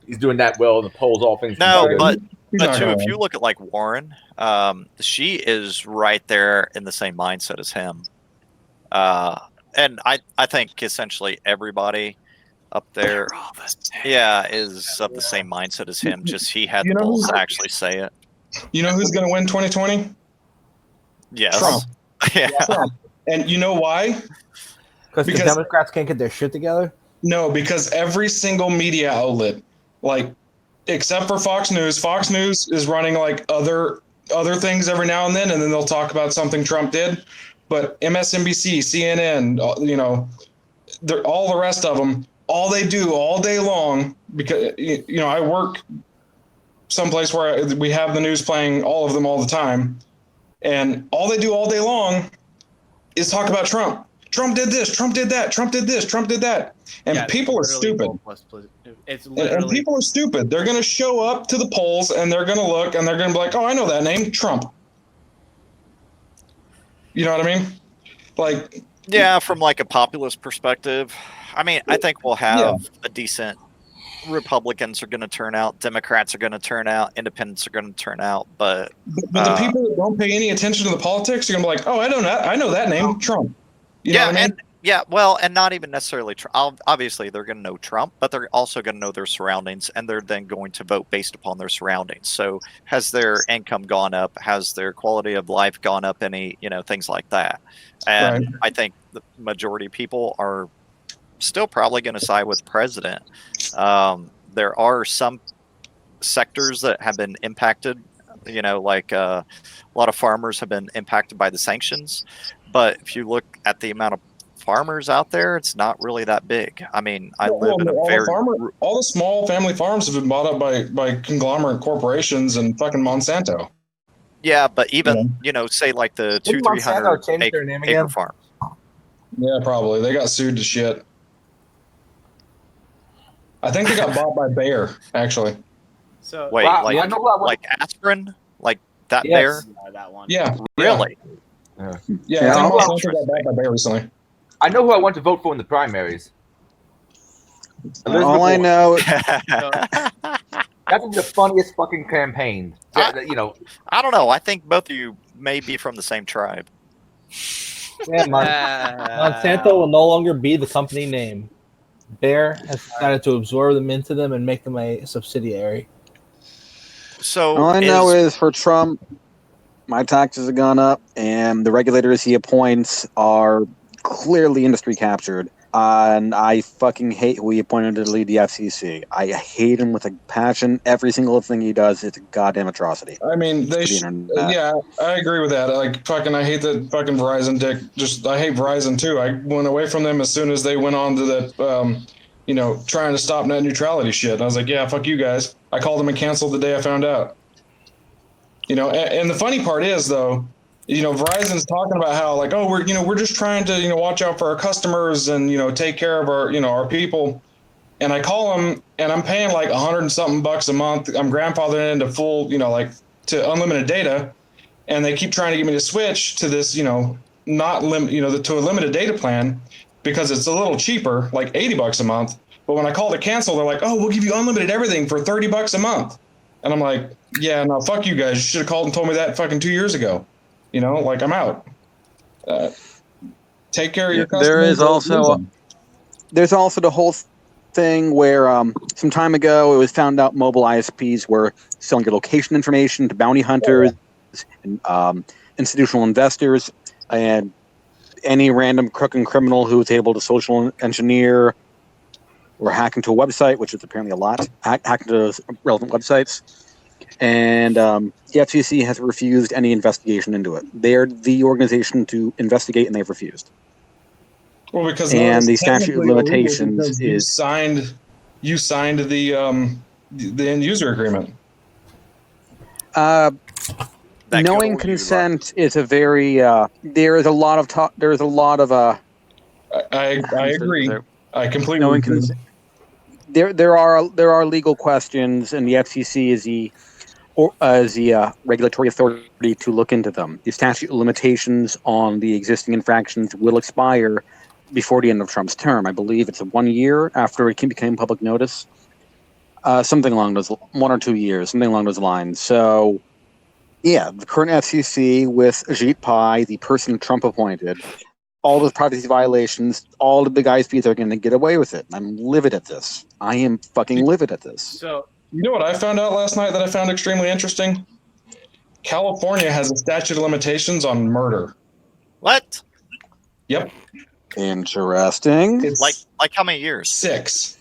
he's doing that well in the polls, all things No, considered. but too, if you look at like Warren, she is right there in the same mindset as him. And I think essentially everybody up there, is of the same mindset as him. Just he had the balls to actually say it. You know who's going to win 2020? Yes. Trump. Yeah. Trump. And you know why? Because the Democrats can't get their shit together? No, because every single media outlet, like, except for Fox News is running like other things every now and then they'll talk about something Trump did. But MSNBC, CNN, you know, all the rest of them, all they do all day long, because, you know, I work someplace where we have the news playing all of them all the time. And all they do all day long is talk about Trump. Trump did this, Trump did that, Trump did this, Trump did that. And people are stupid. It's And people are stupid. They're going to show up to the polls and they're going to look and they're going to be like, oh, I know that name, Trump. You know what I mean? Like, yeah, from like a populist perspective, I mean, I think we'll have a decent. Republicans are going to turn out, Democrats are going to turn out, Independents are going to turn out, but the people that don't pay any attention to the politics are going to be like, oh, I know that name, Trump. You know what I mean? Well, and not even necessarily Trump. Obviously, they're going to know Trump, but they're also going to know their surroundings, and they're then going to vote based upon their surroundings. So, has their income gone up? Has their quality of life gone up? Any, things like that. And I think the majority of people are still probably going to side with the president. There are some sectors that have been impacted. Like a lot of farmers have been impacted by the sanctions. But if you look at the amount of farmers out there, it's not really that big. I mean, I live in all the small family farms have been bought up by conglomerate corporations and fucking Monsanto. Yeah, but even say like the 200-300 acre farms. Yeah, probably they got sued to shit. I think they got bought by Bayer, actually. So wait, like aspirin, like that Bayer? That one. Yeah, really? Yeah, I think Monsanto got bought by Bayer recently. I know who I want to vote for in the primaries. All I know. That would be the funniest fucking campaign. I don't know. I think both of you may be from the same tribe. Yeah, Monsanto will no longer be the company name. Bayer has decided to absorb them into them and make them a subsidiary. So all I know is for Trump, my taxes have gone up, and the regulators he appoints are clearly industry captured. And I fucking hate who he appointed to lead the FCC. I hate him with a passion. Every single thing he does is a goddamn atrocity. I mean, yeah, I agree with that. Like, fucking, I hate that fucking Verizon dick. I hate Verizon too. I went away from them as soon as they went on to that, trying to stop net neutrality shit. And I was like, yeah, fuck you guys. I called them and canceled the day I found out. And the funny part is, though, Verizon's talking about how, like, oh, we're just trying to, watch out for our customers and, take care of our, our people. And I call them and I'm paying like $100 and something a month. I'm grandfathered into full, to unlimited data. And they keep trying to get me to switch to this, to a limited data plan because it's a little cheaper, like $80 a month. But when I call to cancel, they're like, oh, we'll give you unlimited everything for $30 a month. And I'm like, yeah, no, fuck you guys. You should have called and told me that fucking 2 years ago. Like, I'm out. Take care of your customers. There's also the whole thing where some time ago it was found out mobile ISPs were selling your location information to bounty hunters and institutional investors and any random crook and criminal who was able to social engineer or hack into a website, which is apparently a lot, hack into relevant websites. And the FCC has refused any investigation into it. They're the organization to investigate, and they've refused. Well, because the statute of limitations you signed the end user agreement. Knowing consent is a very there is a lot of talk. There is a lot of I agree. I completely agree. There are legal questions, and the FCC is the regulatory authority to look into them. The statute of limitations on the existing infractions will expire before the end of Trump's term. I believe it's 1 year after it became public notice. Something along those 1 or 2 years, something along those lines. So, yeah, the current FCC with Ajit Pai, the person Trump appointed, all those privacy violations, all the big ISPs are going to get away with it. I'm livid at this. I am fucking livid at this. So, you know what I found out last night that I found extremely interesting? California has a statute of limitations on murder. What? Yep. Interesting. It's like how many years? 6.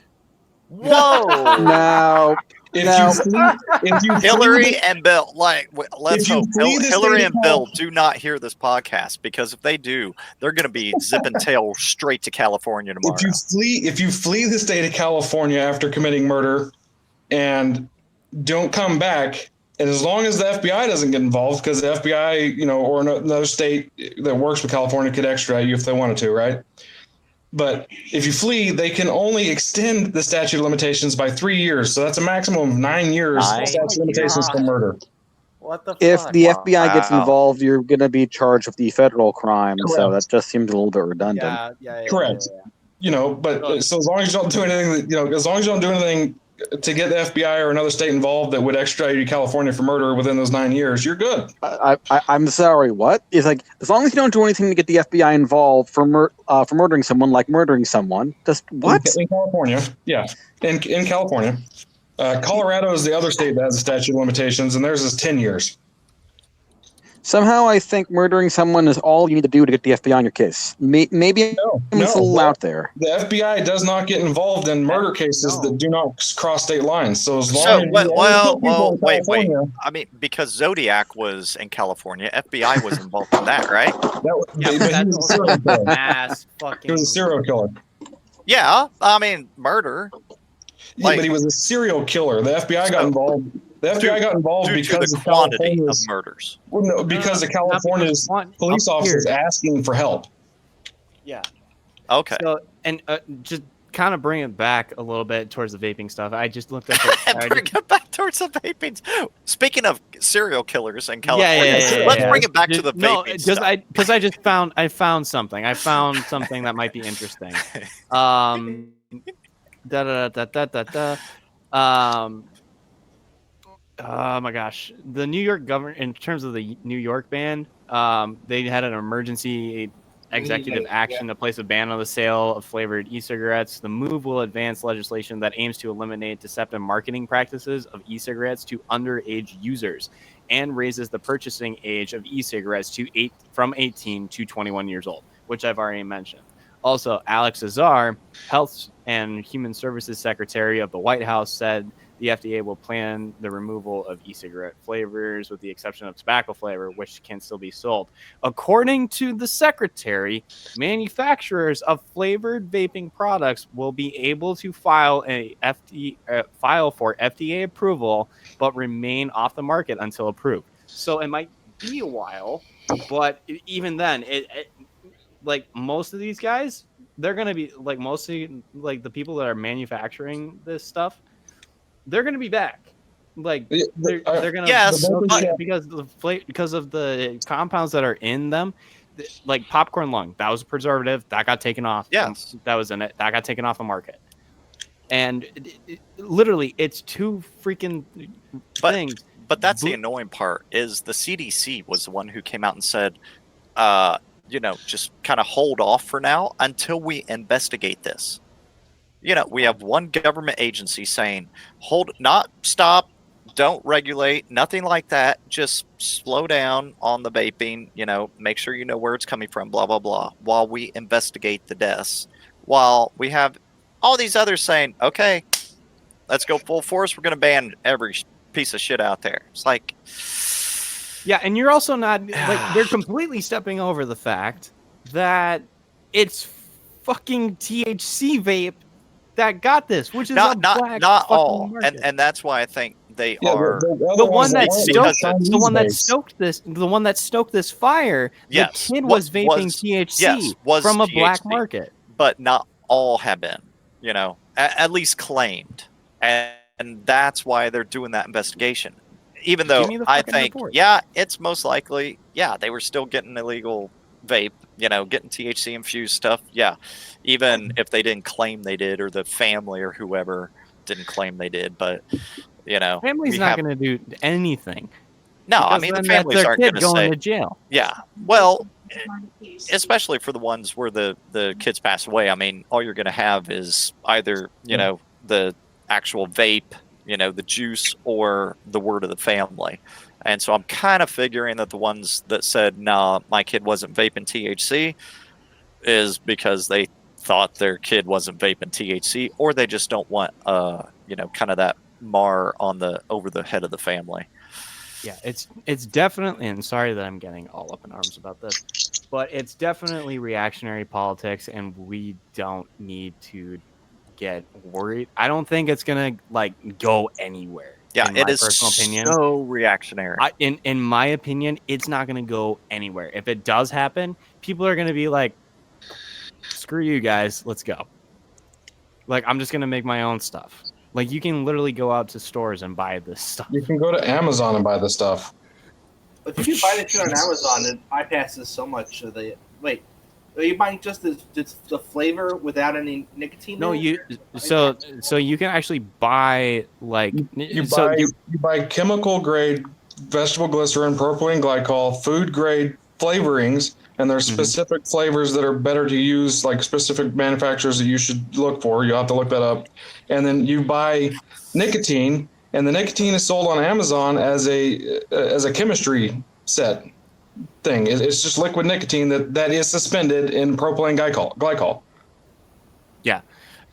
Whoa! Now, if Hillary and Bill, let's hope Hillary and Bill do not hear this podcast, because if they do, they're going to be zipping tail straight to California tomorrow. If you flee the state of California after committing murder and don't come back, and as long as the FBI doesn't get involved, because the FBI, or another state that works with California could extradite you if they wanted to, right? But if you flee, they can only extend the statute of limitations by 3 years. So that's a maximum of 9 years statute of limitations for murder. What the if fuck? the FBI gets involved, you're going to be charged with the federal crime. Correct. So that just seems a little bit redundant. Yeah. Correct. But so as long as you don't do anything, as long as you don't do anything to get the FBI or another state involved that would extradite you to California for murder within those 9 years, you're good. I'm sorry, what? It's like, as long as you don't do anything to get the FBI involved for murdering someone, like murdering someone, just what? In California, yeah. In California. Colorado is the other state that has a statute of limitations, and theirs is 10 years. Somehow I think murdering someone is all you need to do to get the FBI on your case. Maybe it's a little out there. The FBI does not get involved in murder cases that do not cross state lines. So as long as wait. I mean, because Zodiac was in California, FBI was involved in that, right? He was a serial killer. He was a serial killer. Yeah, I mean, murder. Yeah, but he was a serial killer. The FBI got involved. The FBI got involved because of the quantity of murders. Well, no, because of California's police officers asking for help. Yeah. Okay. So, and just kind of bring it back a little bit towards the vaping stuff. I just looked at bring it back towards the vaping. Speaking of serial killers in California, let's bring it back to the vaping stuff. Because I found something. I found something that might be interesting. Oh my gosh, the New York government, in terms of the New York ban, they had an emergency executive action to place a ban on the sale of flavored e-cigarettes. The move will advance legislation that aims to eliminate deceptive marketing practices of e-cigarettes to underage users and raises the purchasing age of e-cigarettes from 18 to 21 years old, which I've already mentioned. Also, Alex Azar, Health and Human Services Secretary of the White House, said the FDA will plan the removal of e-cigarette flavors with the exception of tobacco flavor, which can still be sold. According to the secretary, manufacturers of flavored vaping products will be able to file for FDA approval, but remain off the market until approved. So it might be a while, but even then, like most of these guys, they're gonna be like mostly like the people that are manufacturing this stuff. They're gonna be back. Like they're gonna Yes, because of the compounds that are in them. Like popcorn lung, that was a preservative that got taken off. Yes, that was in it. That got taken off the market. And literally, it's two freaking things. But that's the annoying part. Is the CDC was the one who came out and said, just kind of hold off for now until we investigate this. We have one government agency saying, not stop, don't regulate, nothing like that. Just slow down on the vaping, make sure you know where it's coming from, blah, blah, blah, while we investigate the deaths. While we have all these others saying, okay, let's go full force. We're going to ban every piece of shit out there. It's like... Yeah, and you're also not like they're completely stepping over the fact that it's fucking THC vape that got this, which is not all, market. and that's why I think they are the one that stoked this fire. Yes, the kid was vaping THC from a black market, but not all have been, at least claimed, and that's why they're doing that investigation. Even though I think, it's most likely, they were still getting illegal vape, getting THC infused stuff. Yeah. Even if they didn't claim they did, or the family or whoever didn't claim they did, but, family's not going to do anything. No, I mean, the families aren't going to say, to jail. Yeah. Well, especially for the ones where the kids pass away. I mean, all you're going to have is either, the actual vape, the juice, or the word of the family. And so I'm kind of figuring that the ones that said, nah, my kid wasn't vaping THC is because they thought their kid wasn't vaping THC, or they just don't want, kind of that mar over the head of the family. Yeah, it's definitely, and sorry that I'm getting all up in arms about this, but it's definitely reactionary politics, and we don't need to get worried. I don't think it's gonna go anywhere. Yeah, it is so reactionary. In my opinion, it's not gonna go anywhere. If it does happen, people are gonna be like, "Screw you guys, let's go." I'm just gonna make my own stuff. You can literally go out to stores and buy this stuff. You can go to Amazon and buy this stuff. But if you buy the shit on Amazon, it bypasses so much of the. Wait, are you buying just the flavor without any nicotine? No, so you can actually buy you buy chemical grade vegetable glycerin, propylene glycol, food grade flavorings, and there's specific flavors that are better to use, like specific manufacturers that you should look for. You have to look that up. And then you buy nicotine, and the nicotine is sold on Amazon as a chemistry set thing. It's just liquid nicotine that is suspended in propylene glycol. Yeah.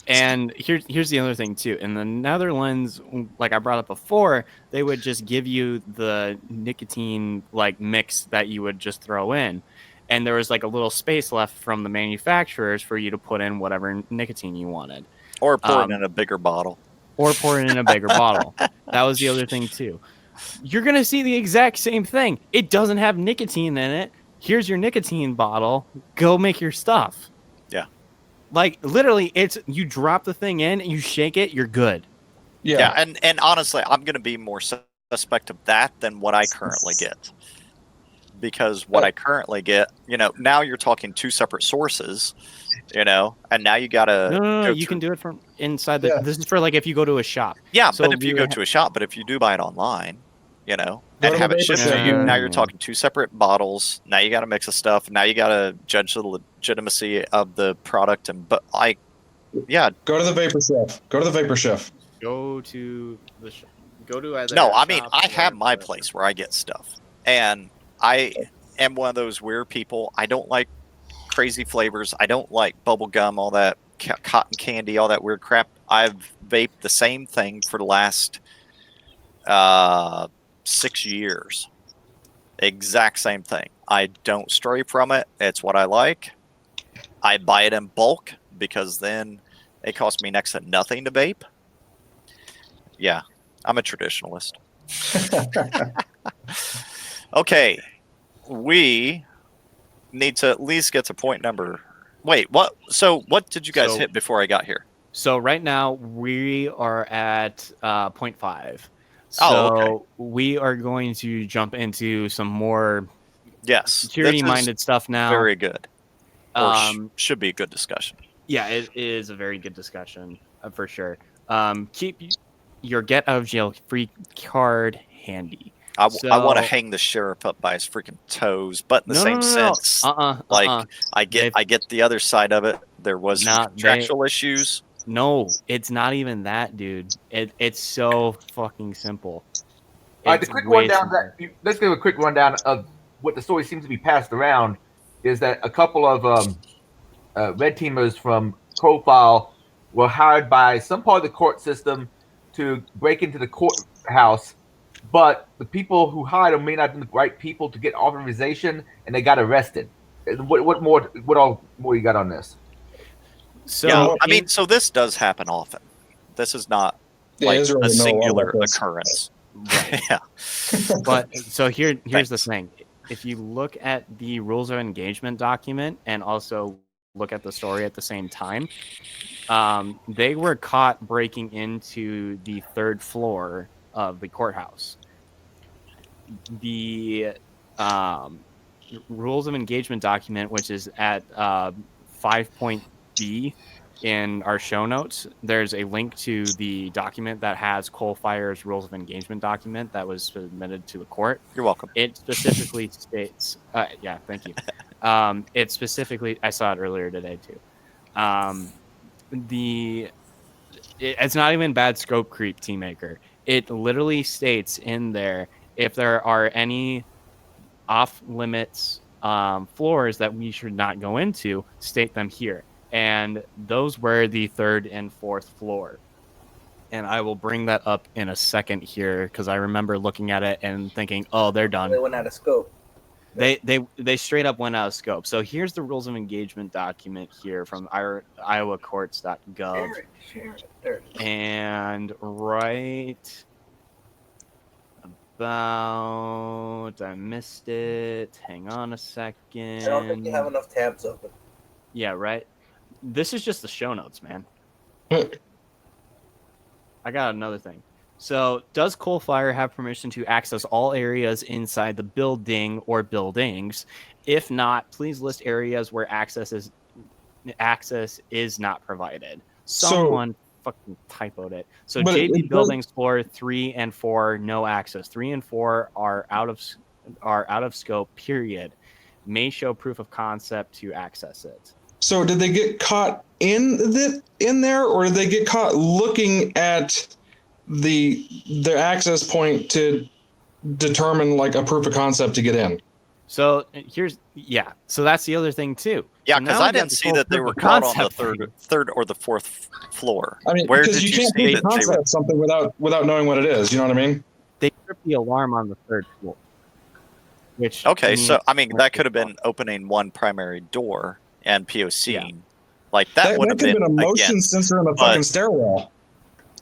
And here's the other thing too. In the Netherlands, like I brought up before, they would just give you the nicotine mix that you would just throw in. And there was a little space left from the manufacturers for you to put in whatever nicotine you wanted. Or pour it in a bigger bottle. That was the other thing too. You're going to see the exact same thing. It doesn't have nicotine in it. Here's your nicotine bottle. Go make your stuff. Yeah. Literally, it's you drop the thing in, and you shake it, you're good. Yeah. And honestly, I'm going to be more suspect of that than what I currently get. Because what I currently get, now you're talking two separate sources, and now you got to... No, you can do it from inside the... Yeah. This is for, if you go to a shop. Yeah, so but if you go to a shop, but if you do buy it online, and have it shipped to you, now you're talking two separate bottles. Now you got to mix the stuff. Now you got to judge the legitimacy of the product. Go to the Vapor Chef. Go to either... No, I mean, I have my place where I get stuff. And I am one of those weird people. I don't like crazy flavors. I don't like bubble gum, all that cotton candy, all that weird crap. I've vaped the same thing for the last 6 years. Exact same thing. I don't stray from it. It's what I like. I buy it in bulk because then it costs me next to nothing to vape. Yeah, I'm a traditionalist. Okay, we need to at least get to point number. Wait, what? So what did you guys hit before I got here? So right now we are at 0.5. So we are going to jump into some more security-minded stuff now. Very good. Or should be a good discussion. Yeah, it is a very good discussion for sure. Keep your get out of jail free card handy. I want to hang the sheriff up by his freaking toes, but in the same sense, I get the other side of it. There was contractual issues. No, it's not even that, dude. It's so fucking simple. All right, the quick rundown. Let's give a quick rundown of what the story seems to be passed around. Is that a couple of red teamers from Profile were hired by some part of the court system to break into the courthouse, but the people who hired them may not have been the right people to get authorization, and they got arrested. What more you got on this? So yeah, I mean, so this does happen often. This is not like a singular occurrence. Right. Yeah. But so here's the thing. If you look at the rules of engagement document and also look at the story at the same time, they were caught breaking into the 3rd floor of the courthouse. The rules of engagement document, which is at 5.B in our show notes, there's a link to the document that has Coal Fire's rules of engagement document that was submitted to the court. You're welcome. It specifically states, yeah, thank you. It specifically, I saw it earlier today too. It's not even bad scope creep, Teammaker. It literally states in there, if there are any off limits floors that we should not go into, state them here. And those were the 3rd and 4th floor. And I will bring that up in a second here because I remember looking at it and thinking, oh, they're done. They went out of scope. They straight up went out of scope. So here's the rules of engagement document here from iowacourts.gov. Share it. There it is. And right about, I missed it. Hang on a second. I don't think you have enough tabs open. Yeah, right. This is just the show notes, man. I got another thing. So, does Coal Fire have permission to access all areas inside the building or buildings? If not, please list areas where access is not provided. Someone fucking typoed it. So, JB buildings floor 3 and 4, no access. 3 and 4 are out of scope. Period. May show proof of concept to access it. So did they get caught in there, or did they get caught looking at the access point to determine like a proof of concept to get in? So so that's the other thing too. Yeah, because I didn't see that they were caught on the third or the 4th floor. I mean, where because did you can't see proof of concept something without knowing what it is. You know what I mean? They tripped the alarm on the 3rd floor. Which so I mean that could have been opening one primary door and POC. Yeah. Like that would have been a motion sensor in the fucking stairwell.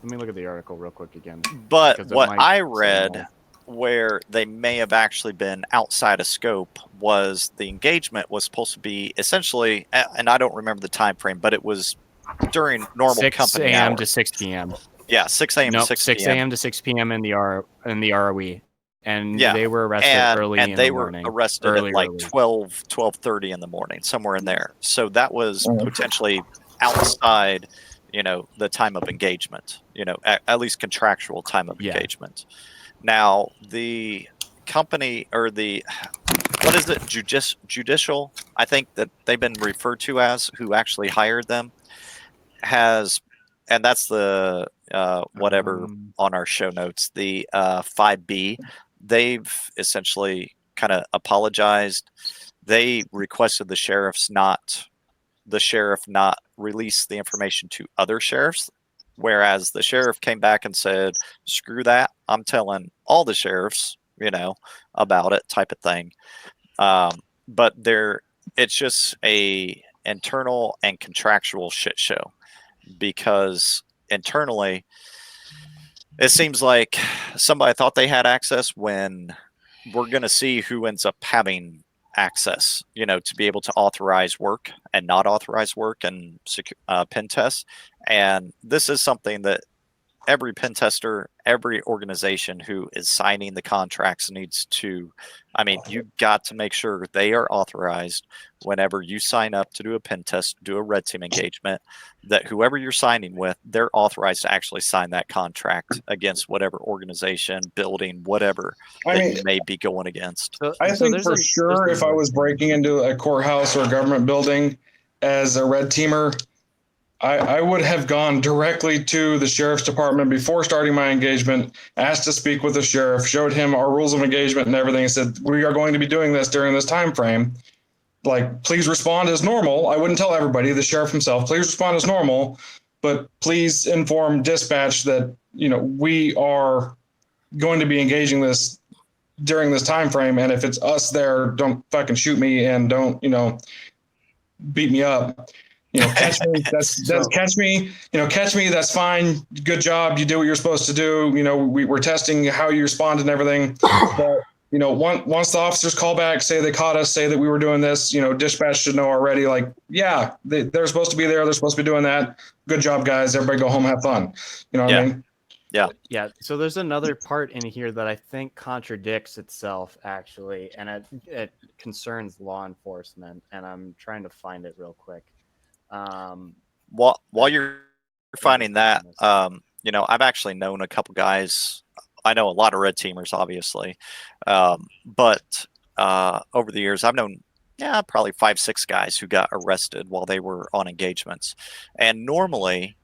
Let me look at the article real quick again. But what I read where they may have actually been outside of scope was the engagement was supposed to be essentially, and I don't remember the time frame, but it was during normal 6 company a.m. hours. to 6 p.m. Yeah, 6 a.m. to 6 p.m. 6 a.m. to 6 p.m. in the ROE. And they were arrested early in the morning. And they were arrested at like 12:30 in the morning, somewhere in there. So that was potentially outside, the time of engagement, at least contractual time of engagement. Now, the company or what is it, judicial, I think that they've been referred to as, who actually hired them, and that's the whatever on our show notes, the 5B. They've essentially kind of apologized they requested the sheriff not release the information to other sheriffs, whereas the sheriff came back and said, "Screw that! I'm telling all the sheriffs, about it," type of thing. But it's just a internal and contractual shit show, because internally it seems like somebody thought they had access when we're going to see who ends up having access, to be able to authorize work and not authorize work and pen tests. And this is something that every pen tester, every organization who is signing the contracts needs to, you got to make sure they are authorized whenever you sign up to do a pen test, do a red team engagement, that whoever you're signing with, they're authorized to actually sign that contract against whatever organization, building, whatever you may be going against. I think for sure if I was breaking into a courthouse or a government building as a red teamer, I would have gone directly to the sheriff's department before starting my engagement, asked to speak with the sheriff, showed him our rules of engagement and everything, and said, we are going to be doing this during this time frame. Like, please respond as normal. I wouldn't tell everybody, the sheriff himself, please respond as normal, but please inform dispatch that, we are going to be engaging this during this time frame. And if it's us there, don't fucking shoot me and don't, beat me up. Catch me. Catch me. Catch me. That's fine. Good job. You do what you're supposed to do. We're testing how you respond and everything. But once the officers call back, say they caught us, say that we were doing this, dispatch should know already. Like, yeah, they're supposed to be there. They're supposed to be doing that. Good job, guys. Everybody go home, have fun. You know what I mean? Yeah. So there's another part in here that I think contradicts itself, actually, and it concerns law enforcement. And I'm trying to find it real quick. While you're finding that, I've actually known a couple guys. I know a lot of red teamers, obviously, but over the years, I've known probably 5-6 guys who got arrested while they were on engagements, and normally,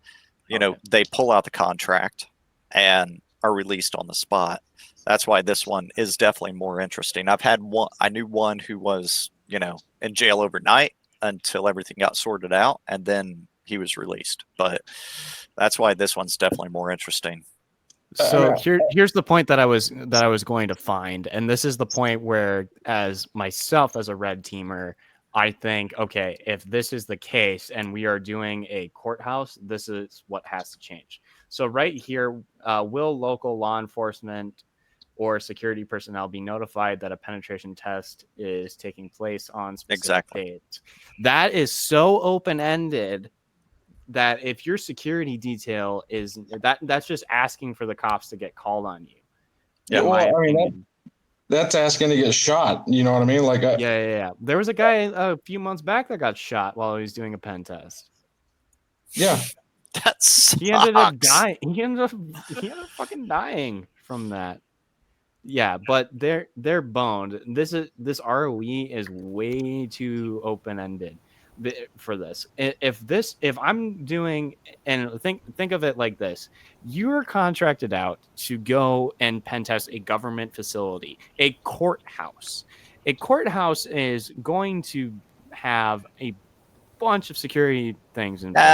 they pull out the contract and are released on the spot. That's why this one is definitely more interesting. I knew one who was, in jail overnight until everything got sorted out, and then he was released. But that's why this one's definitely more interesting. So here's the point that I was going to find, and this is the point where, as myself as a red teamer, I think, okay, if this is the case and we are doing a courthouse, this is what has to change. So right here, will local law enforcement or security personnel be notified that a penetration test is taking place on specific dates? That is so open-ended that if your security detail is that's just asking for the cops to get called on you. Yeah, well, that's asking to get shot. You know what I mean? Like, yeah. There was a guy a few months back that got shot while he was doing a pen test. Yeah, he ended up dying. He ended up fucking dying from that. Yeah, but they're boned. This ROE is way too open ended for this. If I'm doing, and think of it like this, you're contracted out to go and pen test a government facility, a courthouse. A courthouse is going to have a bunch of security things in place.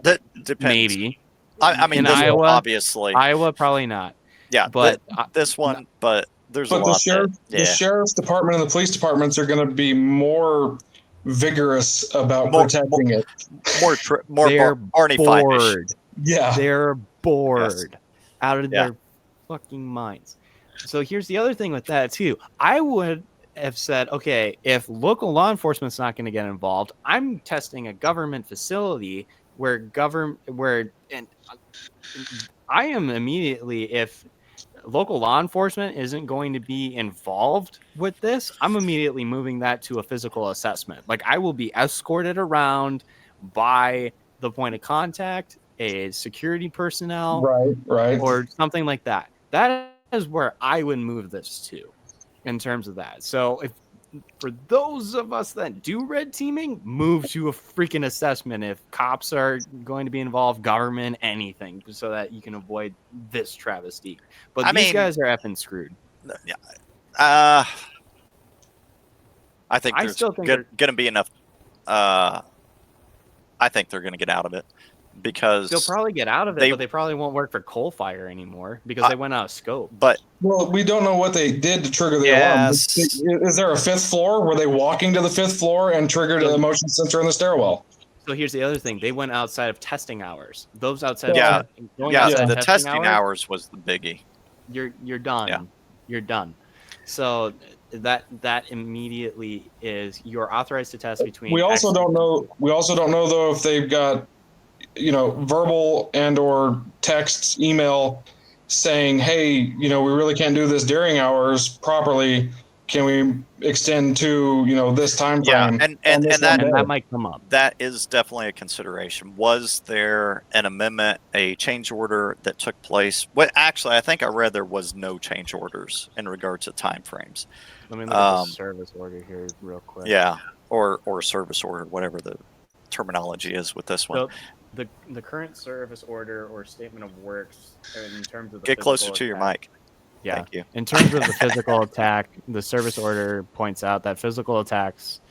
That depends. Maybe. I mean, in this Iowa, obviously. Iowa probably not. Yeah, but this one, but there's a lot. The sheriff's department and the police departments are going to be more vigorous about protecting it. More Barney Five-ish. Yeah, they're bored out of their fucking minds. So here's the other thing with that too. I would have said, okay, if local law enforcement's not going to get involved, I'm testing a government facility where I am immediately, if local law enforcement isn't going to be involved with this, I'm immediately moving that to a physical assessment. Like, I will be escorted around by the point of contact, a security personnel, right, or something like that. That is where I would move this to in terms of that. So if for those of us that do red teaming, move to a freaking assessment if cops are going to be involved, government, anything, so that you can avoid this travesty. But these guys are effing screwed. I think I there's still think going to be enough. I think they're going to get out of it because they'll probably get out of it, but they probably won't work for Coal Fire anymore because they went out of scope. But well, we don't know what they did to trigger the alarm. Is there a fifth floor? Were they walking to the fifth floor and triggered a motion sensor in the stairwell? So here's the other thing: they went outside of testing hours. Those outside, the testing hours was the biggie. You're done. Yeah. You're done. So that immediately is you're authorized to test between. We also don't know though if they've got verbal and or text, email saying, hey, we really can't do this during hours properly. Can we extend to this time frame? Yeah, and that might come up. That is definitely a consideration. Was there an amendment, a change order that took place? Well, actually, I think I read there was no change orders in regard to time frames. Let me look at the service order here real quick. Yeah, or service order, whatever the terminology is with this one. So the current service order or statement of works in terms of the get closer to your mic. Yeah. Thank you. In terms of the physical attack, the service order points out that physical attacks.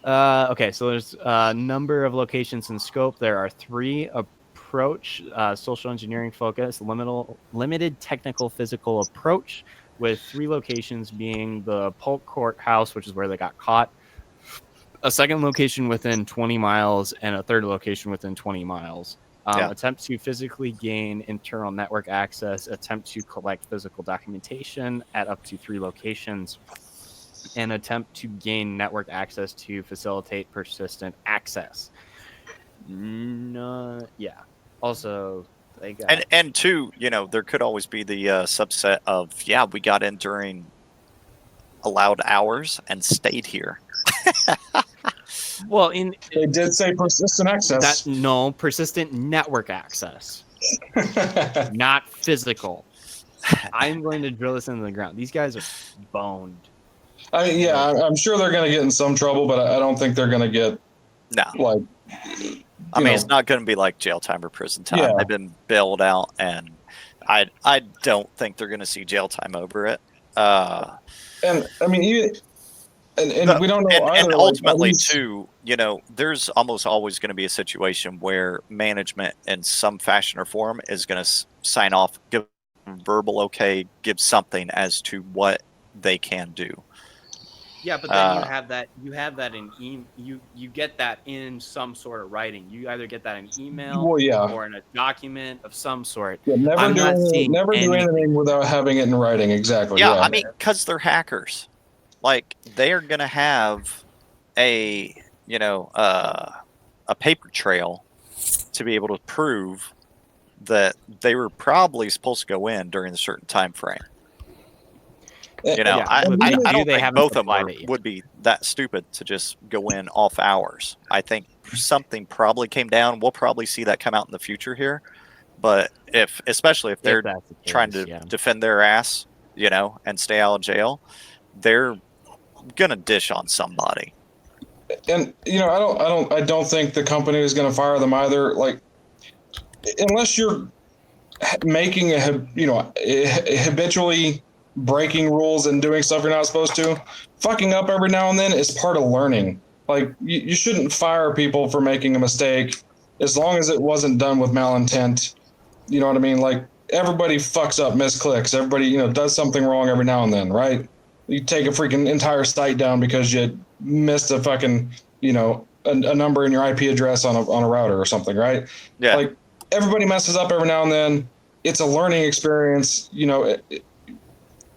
Okay, so there's a number of locations in scope. There are 3 approach, social engineering focus, limited technical physical approach, with 3 locations being the Polk Courthouse, which is where they got caught, a second location within 20 miles, and a third location within 20 miles. Attempt to physically gain internal network access, attempt to collect physical documentation at up to 3 locations, and attempt to gain network access to facilitate persistent access. Also, they got... And 2, there could always be the subset of, we got in during allowed hours and stayed here. Well, they did say persistent access. Persistent network access, not physical. I'm going to drill this into the ground. These guys are boned. I'm sure they're going to get in some trouble, but I don't think they're going to get it's not going to be like jail time or prison time. Yeah. They've been bailed out, and I don't think they're going to see jail time over it. And we don't know either. And ultimately, too, there's almost always going to be a situation where management, in some fashion or form, is going to sign off, give verbal okay, give something as to what they can do. Yeah, but then you have that in you get that in some sort of writing. You either get that in email or in a document of some sort. Yeah, never do anything without having it in writing. Exactly. Yeah, I mean, because they're hackers. Like, they are going to have a paper trail to be able to prove that they were probably supposed to go in during a certain time frame. I don't think both of them would be that stupid to just go in off hours. I think something probably came down. We'll probably see that come out in the future here. But especially if they're trying to defend their ass, and stay out of jail, they're gonna dish on somebody. And I don't think the company is going to fire them either. Like, unless you're making habitually breaking rules and doing stuff you're not supposed to, fucking up every now and then is part of learning. Like, you shouldn't fire people for making a mistake as long as it wasn't done with malintent. You know what I mean? Like, everybody fucks up, misclicks. Everybody, does something wrong every now and then, right? You take a freaking entire site down because you missed a fucking, a number in your IP address on a router or something, right? Yeah. Like, everybody messes up every now and then. It's a learning experience.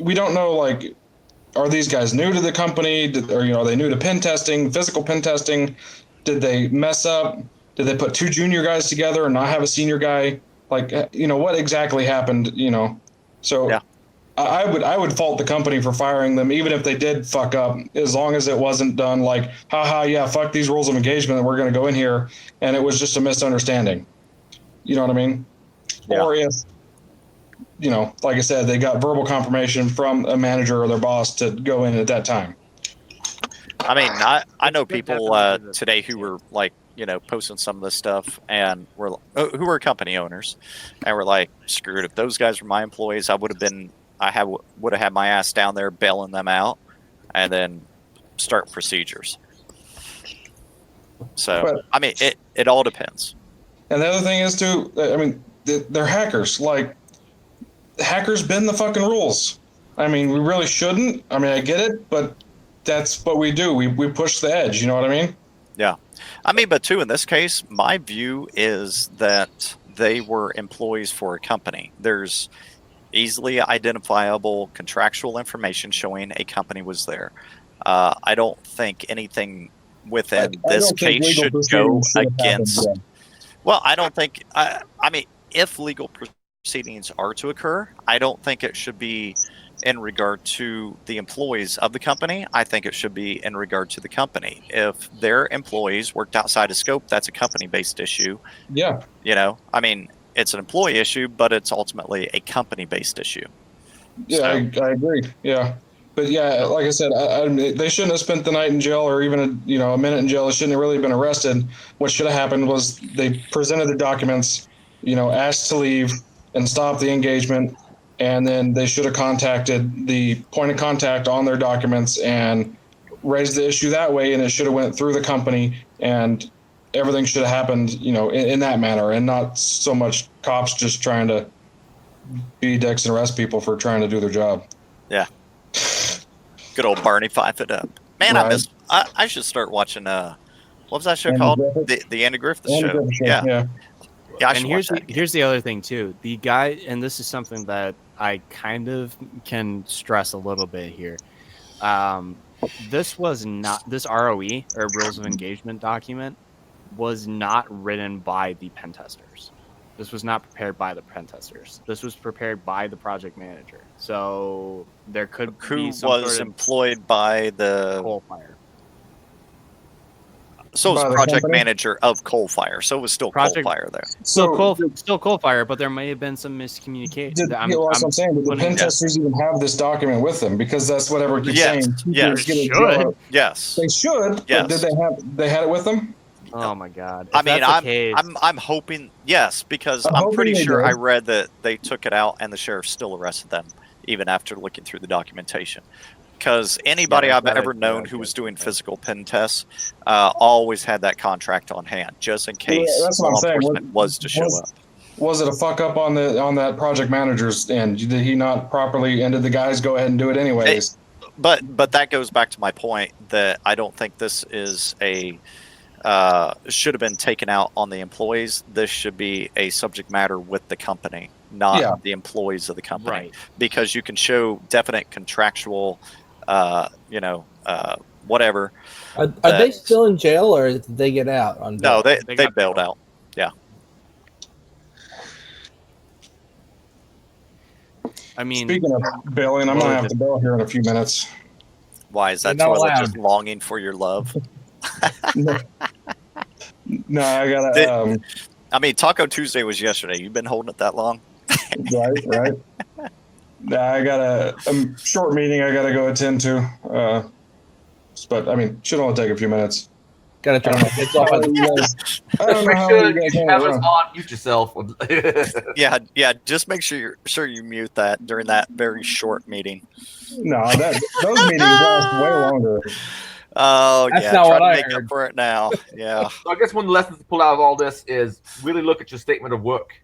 We don't know, like, are these guys new to the company? Are they new to pen testing, physical pen testing? Did they mess up? Did they put 2 junior guys together and not have a senior guy? Like, what exactly happened? So. Yeah. I would fault the company for firing them, even if they did fuck up, as long as it wasn't done like, fuck these rules of engagement and we're going to go in here, and it was just a misunderstanding. You know what I mean? Yeah. Or if, like I said, they got verbal confirmation from a manager or their boss to go in at that time. I mean, I know people today who were like, posting some of this stuff and who were company owners, and were like, screw it, if those guys were my employees, I would have had my ass down there bailing them out, and then start procedures. So, But- I mean, it all depends. And the other thing is too, I mean, they're hackers. Like, hackers bend the fucking rules. I mean, we really shouldn't. I mean, I get it, but that's what we do. We push the edge. You know what I mean? Yeah. I mean, but too, in this case, my view is that they were employees for a company. There's easily identifiable contractual information showing a company was there. I don't think anything within this case should go against. Well, I don't think. I mean, if legal proceedings are to occur, I don't think it should be in regard to the employees of the company. I think it should be in regard to the company. If their employees worked outside of scope, that's a company-based issue. Yeah. You know, I mean, it's an employee issue, but it's ultimately a company-based issue. Yeah, So, I agree. Yeah. But yeah, like I said, they shouldn't have spent the night in jail or even a minute in jail. They shouldn't have really been arrested. What should have happened was they presented the documents, asked to leave and stop the engagement, and then they should have contacted the point of contact on their documents and raised the issue that way. And it should have went through the company, and everything should have happened, in that manner, and not so much cops just trying to be dicks and arrest people for trying to do their job. yeah. Good old Barney, 5 foot up. Man, Right. I should start watching, what was that show Andy called? Griffith? The Andy Griffith Andy Show. Griffith Show, Yeah. yeah. Yeah, I And should here's watch that. here's the other thing too. The guy, and this is something that I kind of can stress a little bit here. This was not this ROE or Rules of Engagement document was not written by the pen testers. This was not prepared by the pen testers. This was prepared by the project manager. So there could Who be some was sort of employed by the coal fire. So it was By the project company? manager of Coal Fire. So it was still Project- Coal Fire there. Still coal fire, but there may have been some miscommunication. That's what I'm saying. But the pen putting- testers even have this document with them, because that's what everyone keeps Yes, saying. yes. People get in Should. jail. Yes. They should. Yes. But did they had it with them? Oh my god! I If mean, that's the case, I'm hoping yes, because I'm I'm hoping pretty they sure did. I read that they took it out and the sheriff still arrested them even after looking through the documentation. Because anybody Yeah, I've that ever is known correct, who was yes, doing okay. physical pen tests always had that contract on hand just in case that's what I'm law saying. enforcement was to show up. Was it a fuck up on that project manager's end? Did he not properly? And did the guys go ahead and do it anyways? But that goes back to my point that I don't think this is a should have been taken out on the employees. This should be a subject matter with the company, not Yeah. the employees of the company, right? because you can show definite contractual, whatever. Are they still in jail or did they get out? On No, bail? they got bailed bailed. out. Yeah. I mean, Speaking of bailing, I'm gonna have to bail here in a few minutes. Why is that? You're not Toilet allowed. just longing for your love? No, I gotta. I mean, Taco Tuesday was yesterday. You've been holding it that long? Right. Nah, I got a short meeting I gotta go attend to. But I mean, should only take a few minutes. Gotta drop my kids off. I don't know Make how sure you guys you handle have us it. on mute yourself. Yeah. Just make sure you mute that during that very short meeting. No, those meetings last way longer. Oh, That's yeah. not Try what to I make heard. up for it now. Yeah. So I guess one of the lessons to pull out of all this is really look at your statement of work.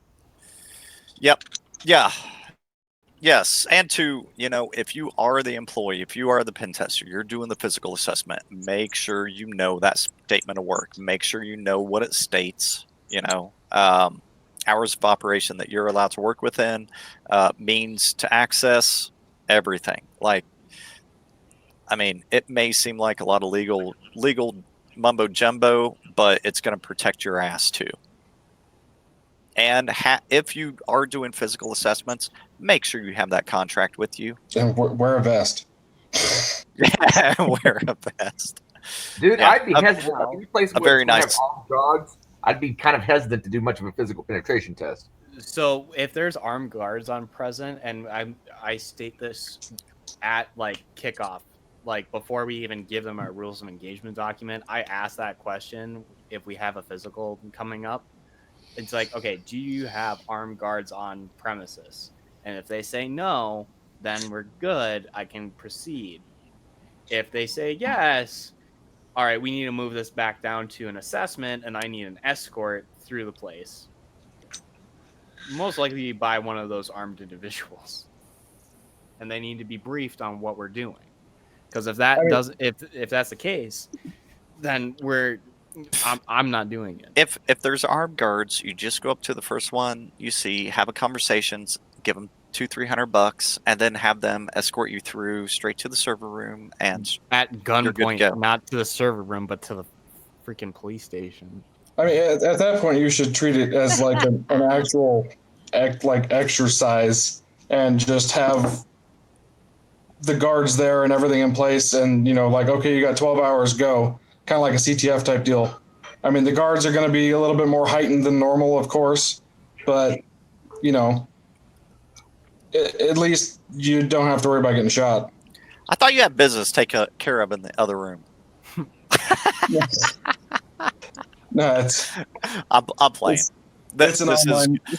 Yep. Yeah. Yes. And if you are the employee, if you are the pen tester, you're doing the physical assessment, make sure you know that statement of work. Make sure you know what it states, hours of operation that you're allowed to work within, means to access, everything. Like, I mean, it may seem like a lot of legal mumbo jumbo, but it's going to protect your ass too. And if you are doing physical assessments, make sure you have that contract with you. And wear a vest. Wear a vest. Dude, Yeah, I'd be hesitant. Like, any place where very it's gonna nice. have armed guards, I'd be kind of hesitant to do much of a physical penetration test. So if there's armed guards on present, and I state this at like kickoff, like before we even give them our rules of engagement document, I ask that question if we have a physical coming up. It's like, okay, do you have armed guards on premises? And if they say no, then we're good. I can proceed. If they say yes, all right, we need to move this back down to an assessment, and I need an escort through the place. Most likely by one of those armed individuals, and they need to be briefed on what we're doing. Because if that doesn't, if that's the case, then I'm not doing it. If there's armed guards, you just go up to the first one you see, have a conversation, give them $200-300, and then have them escort you through straight to the server room and at gunpoint, go. not to the server room, but to the freaking police station. I mean, at that point, you should treat it as like an actual exercise, and just have the guards there and everything in place, and like, okay, you got 12 hours, go, kind of like a CTF type deal. I mean, the guards are going to be a little bit more heightened than normal, of course, but at least you don't have to worry about getting shot. I thought you had business take care of in the other room. No, I'm playing. It's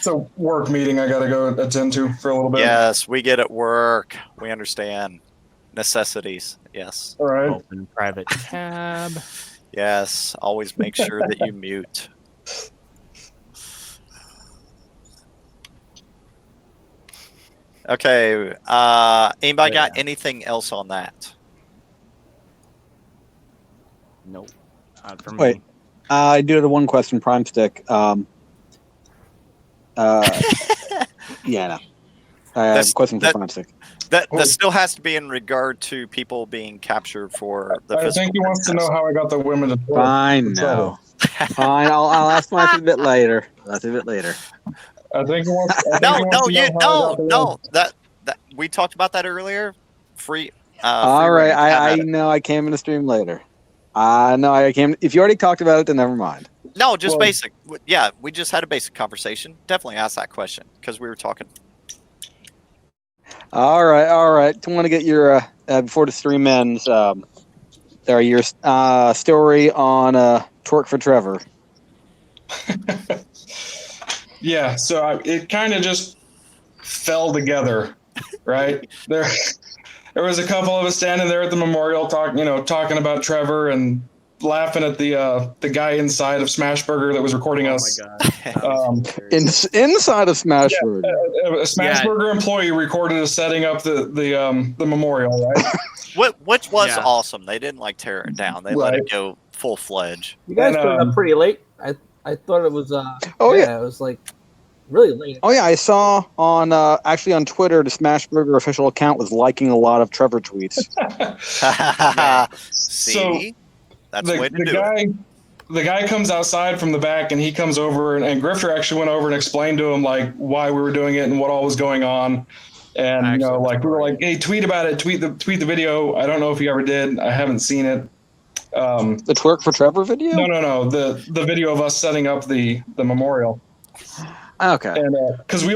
a work meeting I got to go attend to for a little bit. Yes, we get it. Work. We understand necessities. Yes. All right. Open private tab. Yes. Always make sure that you mute. Okay. Anybody got anything else on that? Nope. Not for Wait. me. I do have one question, Prime Stick. Yeah, no. I have a question for Prime Stick. That still has to be in regard to people being captured for the I think he wants to know how I got the women to twerk. Fine, no. Fine, I'll ask Mike a bit later. That's a bit later. I think he wants. No. That we talked about that earlier. Free. All right, I know I came in the stream later. No, I came. If you already talked about it, then never mind. No, just basic. Yeah, we just had a basic conversation. Definitely ask that question because we were talking. All right. I want to get your before the stream ends. Your story on Twerk for Trevor. Yeah, so it kind of just fell together, right? There was a couple of us standing there at the memorial talking about Trevor and laughing at the guy inside of Smashburger that was recording us. Oh my god! Inside of Smashburger, a Smashburger employee recorded us setting up the memorial, right? Which was awesome. They didn't tear it down. They let it go full fledged. You guys put it up pretty late. I thought it was. It was really late. Oh yeah, I saw on actually on Twitter the Smashburger official account was liking a lot of Trevor tweets. See, that's the way to do it. The guy comes outside from the back, and he comes over, and Grifter actually went over and explained to him why we were doing it and what all was going on. And we were like, "Hey, tweet about it. Tweet the video." I don't know if you ever did. I haven't seen it. The Twerk for Trevor video? No. The video of us setting up the memorial. Okay. And because we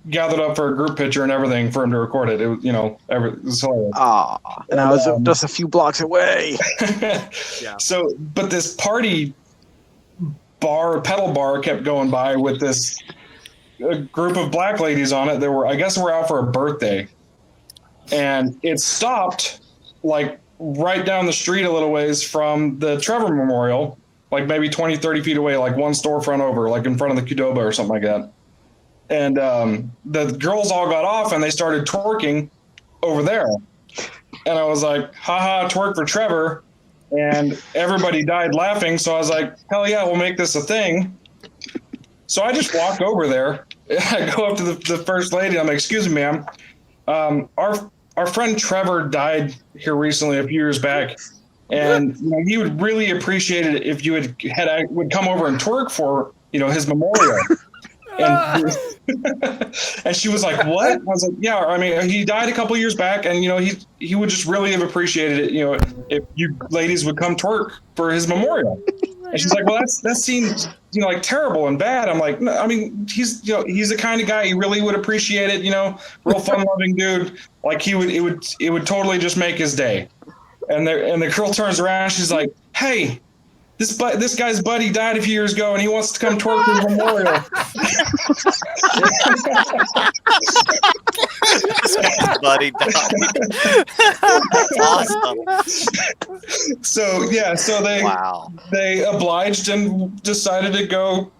gathered up for a group picture and everything for him to record it. It was it was hilarious. And I was just a few blocks away. Yeah. So, but this party pedal bar kept going by with this group of black ladies on it. I guess we're out for a birthday, and it stopped right down the street a little ways from the Trevor Memorial, maybe 20, 30 feet away, one storefront over, in front of the Qdoba or something like that. And the girls all got off and they started twerking over there. And I was like, haha, twerk for Trevor. And everybody died laughing. So I was like, hell yeah, we'll make this a thing. So I just walk over there. I go up to the first lady. I'm like, excuse me, ma'am. Our friend Trevor died here recently, a few years back. And he would really appreciate it if you would come over and twerk for his memorial. And she was like, "What?" I was like, "Yeah, I mean, he died a couple years back, and he would just really have appreciated it, if you ladies would come twerk for his memorial." And she's like, "Well, that seems terrible and bad." I'm like, "No, I mean, he's the kind of guy he really would appreciate it, real fun-loving dude. It would totally just make his day." And the girl turns around, she's like, "Hey, this guy's buddy died a few years ago, and he wants to come twerk for the memorial. This guy's buddy died. That's awesome. So they obliged and decided to go.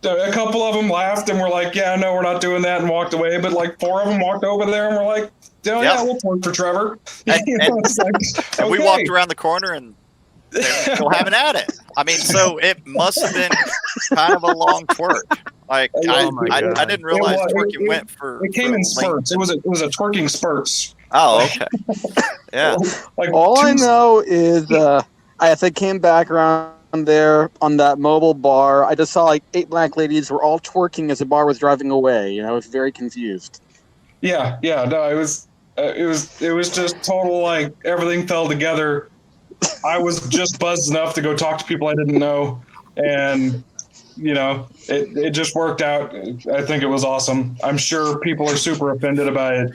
A couple of them laughed and were like, "Yeah, no, we're not doing that," and walked away. But like 4 of them walked over there and were like, "Oh yeah, we'll twerk for Trevor." And we walked around the corner and they were still having at it. I mean, so it must have been kind of a long twerk. Like I didn't realize twerking went for. It came in spurts. It was a twerking spurts. Oh, okay. Yeah. All I know is as I came back around there on that mobile bar, I just saw like 8 black ladies were all twerking as the bar was driving away. I was very confused. Yeah. No, it was just total, like, everything fell together. I was just buzzed enough to go talk to people I didn't know, and it just worked out. I think it was awesome. I'm sure people are super offended about it,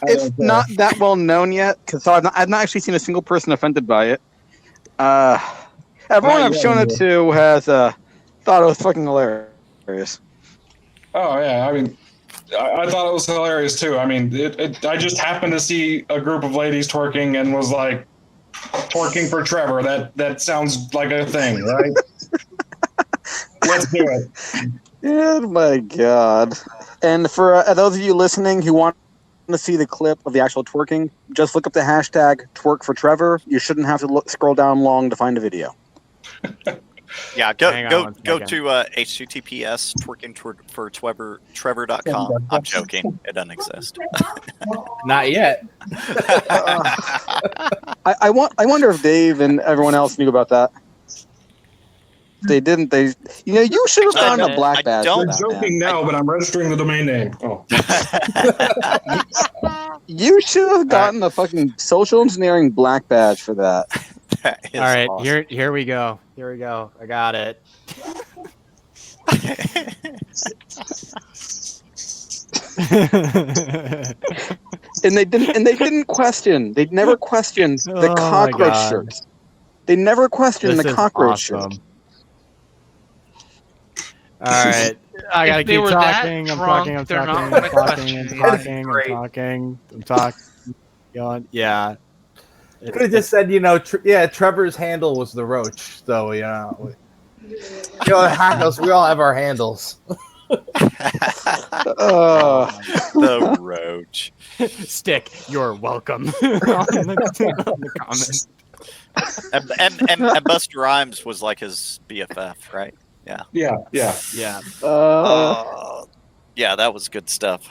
it's not that well known yet, because I've not actually seen a single person offended by it. Everyone I've shown it to has thought it was fucking hilarious. Oh yeah, I mean, I thought it was hilarious too. I mean, I just happened to see a group of ladies twerking and was like, twerking for Trevor. That sounds like a thing, right? Let's do it. Oh my god! And for those of you listening who want to see the clip of the actual twerking, just look up the hashtag twerk for Trevor. You shouldn't have to scroll down long to find a video. Yeah, go to https twerking for Trevor.com. I'm joking. It doesn't exist. Not yet. I wonder if Dave and everyone else knew about that. If they didn't, you should have gotten a black badge. I'm joking now, but I'm registering the domain name. Oh. You should have gotten a fucking social engineering black badge for that. All right, awesome. Here we go. I got it. And they didn't question. They never questioned the cockroach shirts. They never questioned the cockroach shirt. All right, I gotta keep talking. I'm talking. Yeah. Could have just said, Trevor's handle was the roach. So, hackers, we all have our handles. The roach. Stick, you're welcome. on the comments. And Buster Rhymes was like his BFF, right? Yeah. Yeah. Yeah, that was good stuff.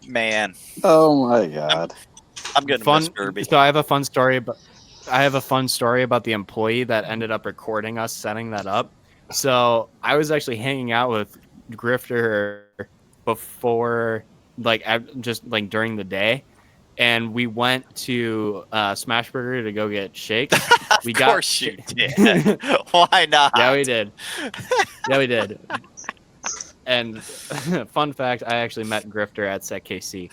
Man. Oh my god. I'm getting fun. Derby. So I have a fun story about the employee that ended up recording us setting that up. So I was actually hanging out with Grifter before, just during the day, and we went to Smashburger to go get shakes. Of course you did. Why not? Yeah, we did. And fun fact, I actually met Grifter at Set KC.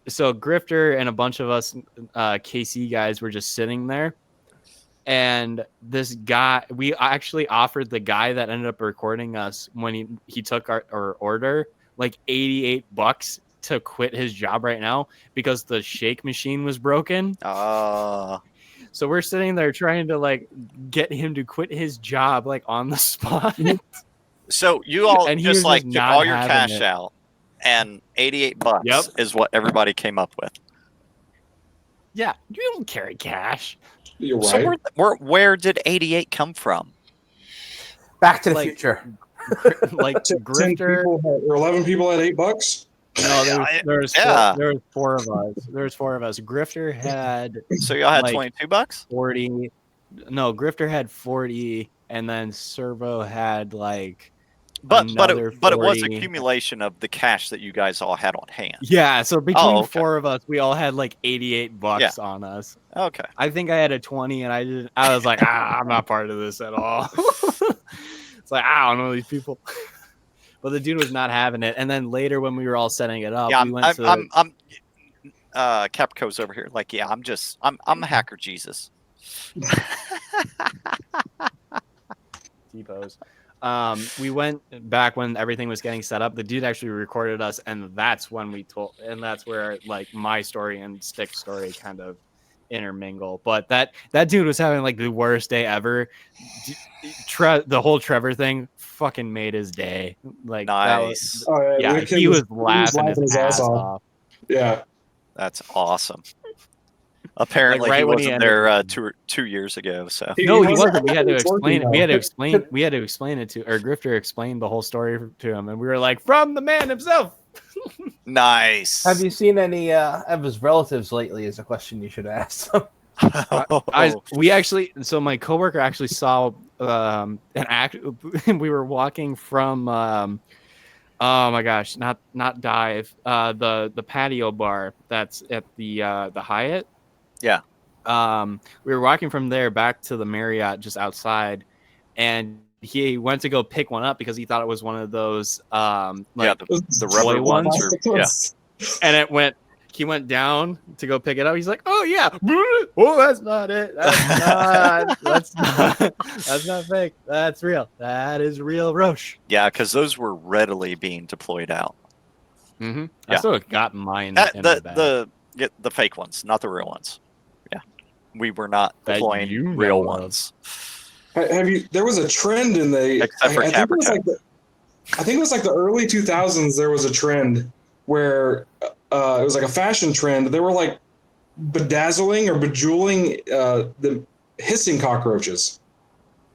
So Grifter and a bunch of us KC guys were just sitting there, and this guy, we actually offered the guy that ended up recording us when he took our order like $88 to quit his job right now because the shake machine was broken. So we're sitting there trying to get him to quit his job on the spot. So you all and just took all your cash out. And $88 is what everybody came up with. Yeah, you don't carry cash. You're right. So where did 88 come from? Back to the future. Grifter, 11 people had $8. No, there was 4 of us. There was 4 of us. Grifter had. So y'all had $22? 40. No, Grifter had 40, and then Servo had But it was accumulation of the cash that you guys all had on hand. Yeah, so between 4 of us, we all had $88 on us. Okay. I think I had a 20, and I was like, I'm not part of this at all. It's I don't know these people. But the dude was not having it. And then later, when we were all setting it up, we went to. Caprico's over here. Like, yeah, I'm a hacker Jesus. T-pose. We went back when everything was getting set up. The dude actually recorded us, and that's when that's where like my story and Stick's story kind of intermingle. But that dude was having like the worst day ever. The whole Trevor thing fucking made his day. Like, nice. He was laughing his ass off. Yeah, that's awesome. Apparently, like, he wasn't there 2 years ago. So no, he wasn't. We had to explain it. We had to explain it to, or Grifter explained the whole story to him, and we were like, from the man himself. Nice. Have you seen any of his relatives lately? Is a question you should ask. So my coworker actually saw an act. We were walking from oh my gosh, not Dive, the patio bar that's at the Hyatt. Yeah. We were walking from there back to the Marriott just outside, and he went to go pick one up because he thought it was one of those the rubber ones. And he went down to go pick it up. He's like, oh yeah, oh, that's not it. That's not fake. That's real. That is real Roche. Yeah, because those were readily being deployed out. Mm-hmm. I still got mine. The fake ones, not the real ones. Yeah, we were not deploying real ones. Have you? There was a trend in the. Except for I think it was like the early 2000s. There was a trend where it was like a fashion trend. They were like bedazzling or bejeweling the hissing cockroaches.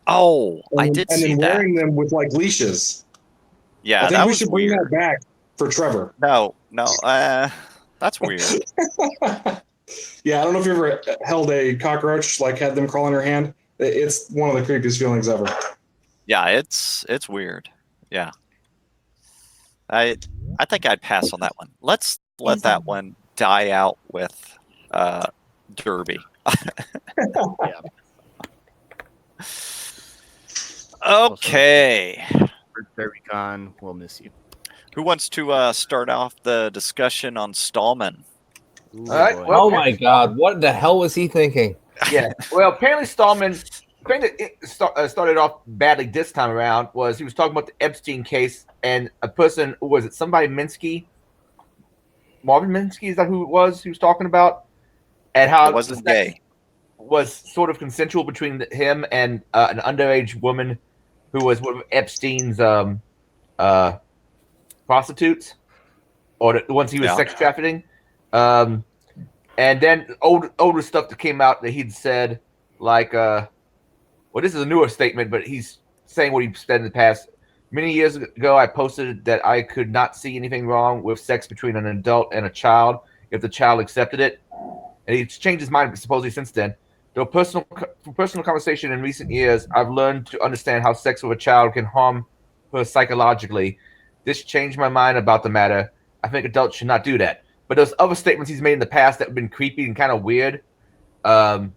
Oh, I did see that. And then wearing them with like leashes. Yeah, I think we should bring that back for Trevor. No, that's weird. Yeah, I don't know if you ever held a cockroach, like had them crawl in your hand. It's one of the creepiest feelings ever. Yeah, it's weird. Yeah. I think I'd pass on that one. Let's let that one die out with Derby. Yeah. Okay. DerbyCon, we'll miss you. Who wants to start off the discussion on Stallman? All right. Well, oh my God! What the hell was he thinking? Yeah. Well, apparently Stallman started off badly this time around. He was talking about the Epstein case, and a person, was it somebody Minsky? Marvin Minsky, is that who it was he was talking about? And how it wasn't gay. Was sort of consensual between him and an underage woman who was one of Epstein's prostitutes, or the ones he was sex trafficking. And then older stuff that came out that he'd said, like, well, this is a newer statement, but he's saying what he said in the past. Many years ago, I posted that I could not see anything wrong with sex between an adult and a child if the child accepted it. And he's changed his mind supposedly since then. Though personal conversation in recent years, I've learned to understand how sex with a child can harm her psychologically. This changed my mind about the matter. I think adults should not do that. But there's other statements he's made in the past that have been creepy and kind of weird. And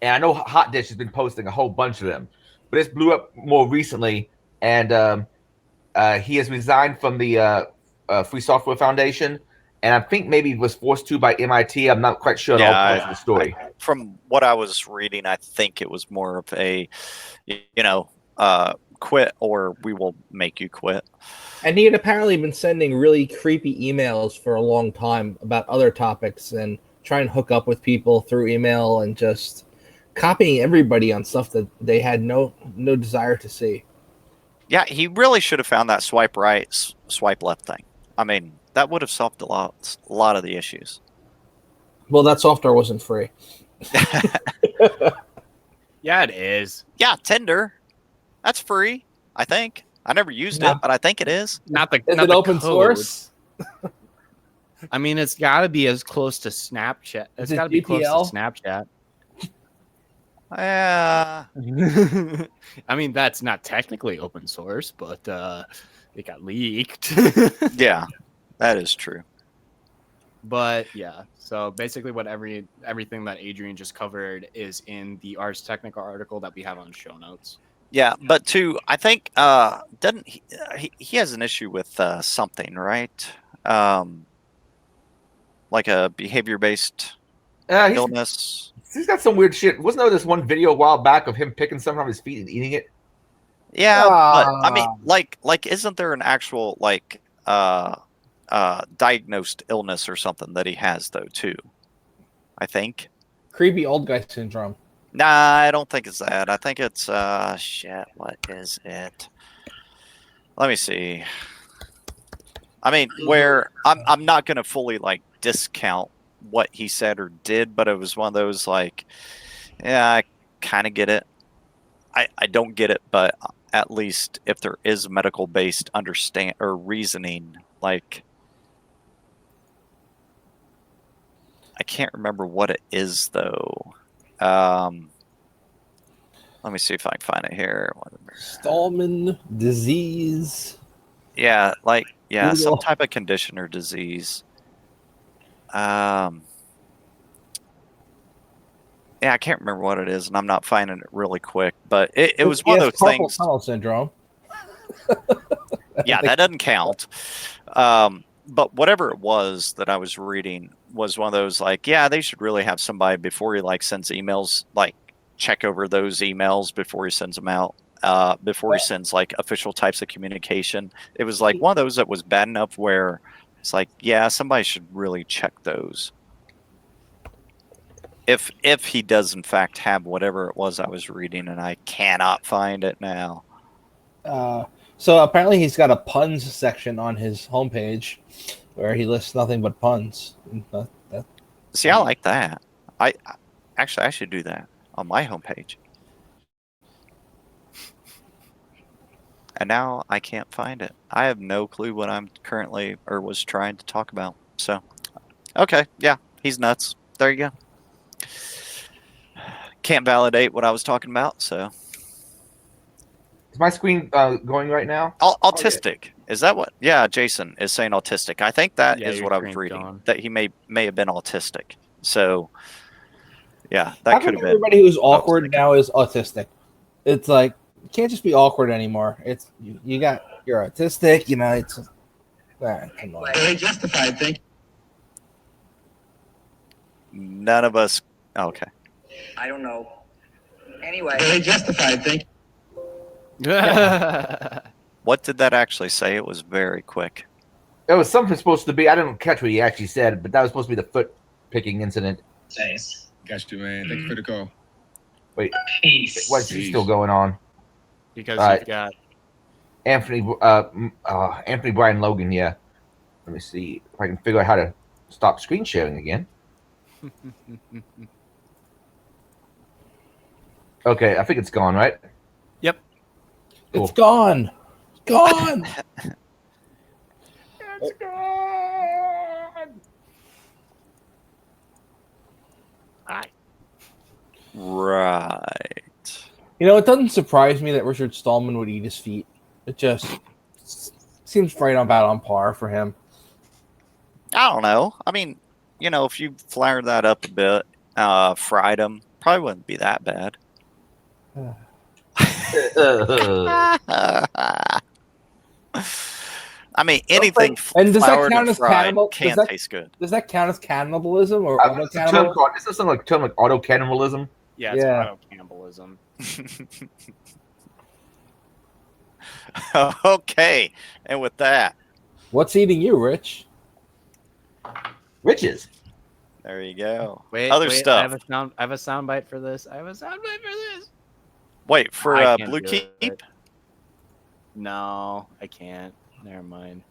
I know Hot Dish has been posting a whole bunch of them. But this blew up more recently. And he has resigned from the Free Software Foundation. And I think maybe was forced to by MIT. I'm not quite sure all parts of the story. From what I was reading, I think it was more of a, quit or we will make you quit. And he had apparently been sending really creepy emails for a long time about other topics and trying to hook up with people through email and just copying everybody on stuff that they had no desire to see. Yeah, he really should have found that swipe right, swipe left thing. I mean, that would have solved a lot of the issues. Well, that software wasn't free. Yeah, it is. Yeah, Tinder. That's free, I think. I never used it, but I think it is. Is it open source? I mean, it's got to be as close to Snapchat. It's got to be close to Snapchat. Yeah. I mean, that's not technically open source, but it got leaked. Yeah, that is true. But yeah, so basically what everything that Adrian just covered is in the Ars Technica article that we have on show notes. Yeah, but I think doesn't he has an issue with something, right? like a behavior-based illness. He's got some weird shit. Wasn't there this one video a while back of him picking something off his feet and eating it? Yeah, but I mean, like, isn't there an actual like diagnosed illness or something that he has though too? I think creepy old guy syndrome. Nah, I don't think it's that. I think it's shit. What is it? Let me see. I mean, where I'm not gonna fully like discount what he said or did, but it was one of those like, yeah, I kind of get it. I don't get it, but at least if there is medical based understand or reasoning, like I can't remember what it is though. Let me see if I can find it here. Stallman disease. Yeah, like Google. some type of condition or disease. Yeah, I can't remember what it is, and I'm not finding it really quick. But it was one of those carpal things. tunnel syndrome. Yeah, that doesn't count. But whatever it was that I was reading was one of those like, yeah, they should really have somebody before he like sends emails, like check over those emails before he sends them out. Before he sends like official types of communication. It was like one of those that was bad enough where it's like, yeah, somebody should really check those. If he does in fact have whatever it was I was reading, and I cannot find it now. So apparently he's got a puns section on his homepage where he lists nothing but puns. See, I like that. I should do that on my homepage. And now I can't find it. I have no clue what I'm currently or was trying to talk about. So, okay, yeah, he's nuts. There you go. Can't validate what I was talking about. So, is my screen going right now? Autistic. Is that what? Yeah, Jason is saying autistic. I think that is what I was reading. Gone. That he may have been autistic. So, yeah, that could have been. Everybody who's awkward now is autistic. It's like you can't just be awkward anymore. It's you're autistic. You know, it's come on. Very justified. Thank you. None of us. Okay. I don't know. Anyway, very justified. Thank you. What did that actually say? It was very quick. It was something supposed to be. I didn't catch what he actually said, but that was supposed to be the foot picking incident. Thanks. Got you, man. Thank you for the call. Wait, Peace. what's still going on? Because Right. you've got Anthony Brian Logan. Yeah. Let me see if I can figure out how to stop screen sharing again. Okay, I think it's gone, right? Yep. Cool. It's gone. Gone. It's gone. Right. You know, it doesn't surprise me that Richard Stallman would eat his feet. It just seems right about on par for him. I don't know. I mean, you know, if you flared that up a bit, fried them, probably wouldn't be that bad. I mean, anything and does that floured count and as fried cannibal? can taste good. Does that count as cannibalism or auto Is this something like term like auto cannibalism? Yeah, it's Yeah. auto cannibalism. Okay, and with that, What's eating you, Rich? Riches. there you go. Wait, Other I stuff. have a sound bite for this. I have a sound bite for this. Wait for I can't Blue do Keep. it. No, I can't. Never mind.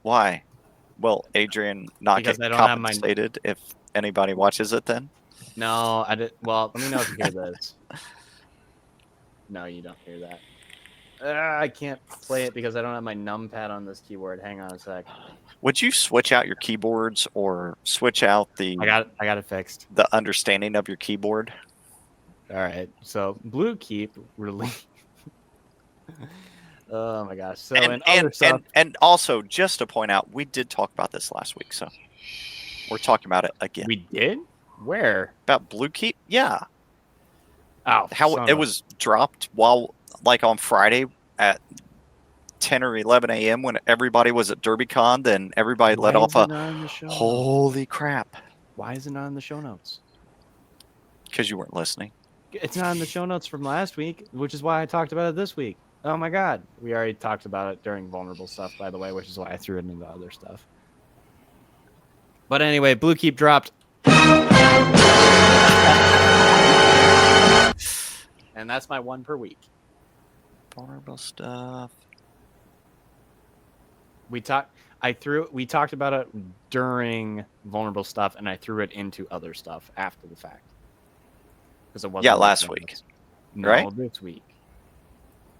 Why? Will Adrian not Because get I don't have my- compensated if anybody watches it then? No, I did. Well, let me know if you hear this. No, you don't hear that. I can't play it because I don't have my numpad on this keyboard. Hang on a sec. Would you switch out your keyboards or switch out the I got it fixed. the understanding of your keyboard? All right. So Blue Keep really. Oh my gosh. So And also, just to point out, we did talk about this last week, so we're talking about it again. We did? Where? About Blue Keep? Yeah. Oh, How it was dropped while, like, on Friday at 10 or 11 a.m. when everybody was at DerbyCon, then everybody let Why off is it a not in the show notes? holy crap. Why is it not in the show notes? Because you weren't listening. It's not in the show notes from last week, which is why I talked about it this week. Oh my god. We already talked about it during vulnerable stuff, by the way, which is why I threw it into other stuff. But anyway, Blue Keep dropped. And that's my one per week. Vulnerable stuff. We talked about it during vulnerable stuff, and I threw it into other stuff after the fact. Because it wasn't last week. No, right? This week.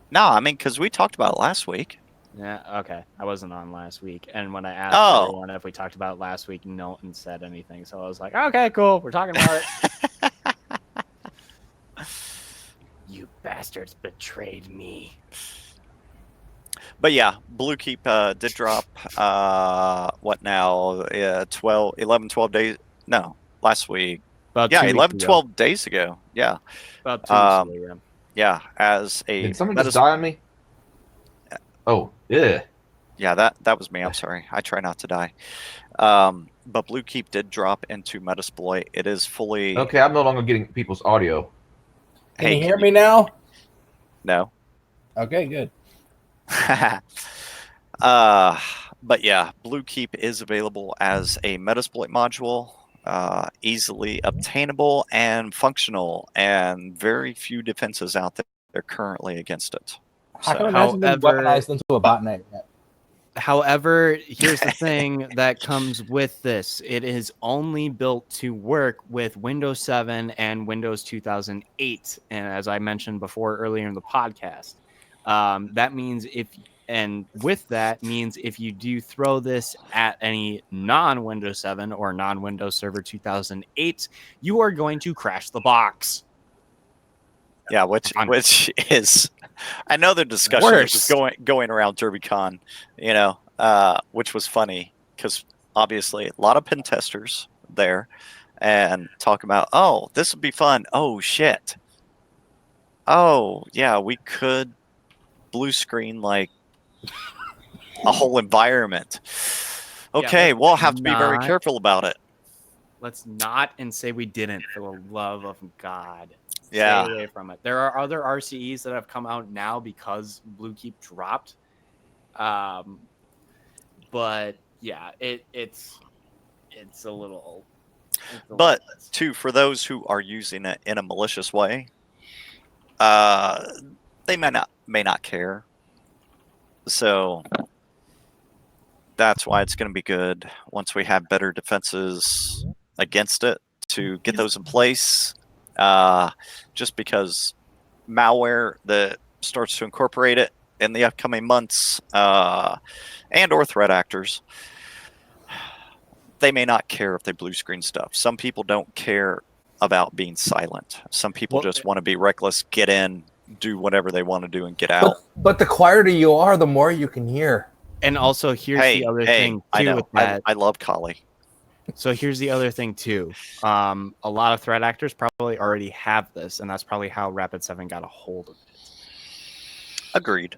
No, I mean, because we talked about it last week. Yeah, okay. I wasn't on last week. And when I asked everyone if we talked about it last week, no one said anything. So I was like, okay, cool. We're talking about it. You bastards betrayed me. But yeah, Blue Keep did drop, what now? 12 days? No, last week. About 11, 12 days ago. Yeah. About 2 weeks ago, yeah. As a Did someone just die on me? Oh, yeah. Yeah, that was me. I'm sorry. I try not to die. But Blue Keep did drop into Metasploit. It is fully... Okay, I'm no longer getting people's audio. Can you hear me now? No. Okay, good. But yeah, Blue Keep is available as a Metasploit module, easily obtainable and functional, and very few defenses out there currently against it. How come it hasn't been weaponized into a botnet yet? However, here's the thing that comes with this. It is only built to work with Windows 7 and Windows 2008. And as I mentioned before earlier in the podcast, that means if you do throw this at any non-Windows 7 or non-Windows Server 2008, you are going to crash the box. Yeah, which is another discussion that was going around DerbyCon, which was funny because obviously a lot of pen testers there and talk about, oh, this would be fun. Oh, shit. Oh, yeah, we could blue screen like a whole environment. Okay, we'll have to be very careful about it. Let's not and say we didn't, for the love of God. Yeah. Stay away from it. There are other RCEs that have come out now because Blue Keep dropped. But yeah, it's a little. But too, for those who are using it in a malicious way, they may not care. So that's why it's going to be good once we have better defenses against it to get those in place. Just because malware that starts to incorporate it in the upcoming months, and or threat actors, they may not care if they blue screen stuff. Some people don't care about being silent. Some people just want to be reckless, get in, do whatever they want to do, and get out. But the quieter you are, the more you can hear. And also, here's the other thing too. I know. With that. I love Kali. So here's the other thing too. A lot of threat actors probably already have this, and that's probably how Rapid7 got a hold of it. Agreed.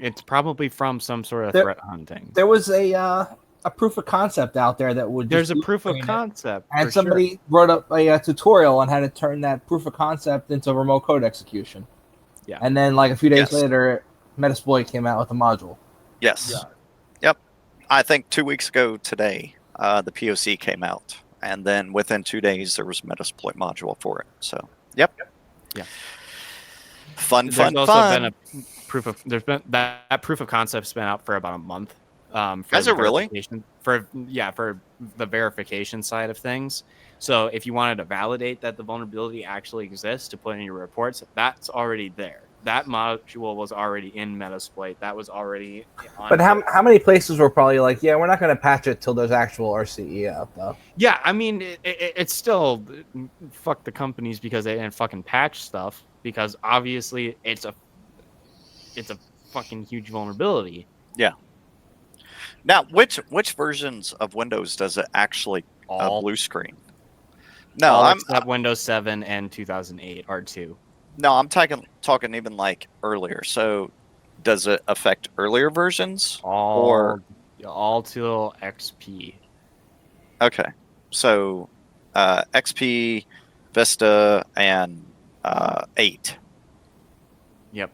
It's probably from some sort of threat hunting. There was a proof of concept out there that would. There's a proof of concept, and somebody wrote up a tutorial on how to turn that proof of concept into remote code execution. Yeah. And then, like a few days later, Metasploit came out with a module. Yes. Yeah. Yep. I think 2 weeks ago today, the POC came out, and then within 2 days there was a Metasploit module for it. So, yep. Yeah. Fun. Been a proof of that proof of concept's been out for about a month. Has it really? For the verification side of things. So if you wanted to validate that the vulnerability actually exists to put in your reports, that's already there. That module was already in Metasploit. That was already on. But how many places were probably like, yeah, we're not going to patch it till there's actual RCE out, though? Yeah, I mean, it's still fuck the companies because they didn't fucking patch stuff, because obviously it's a fucking huge vulnerability. Yeah. Now, which versions of Windows does it actually blue screen? No, I'm Windows 7 and 2008 R2. No, I'm talking even like earlier. So does it affect earlier versions? All till XP. Okay, so XP, Vista, and 8. Yep.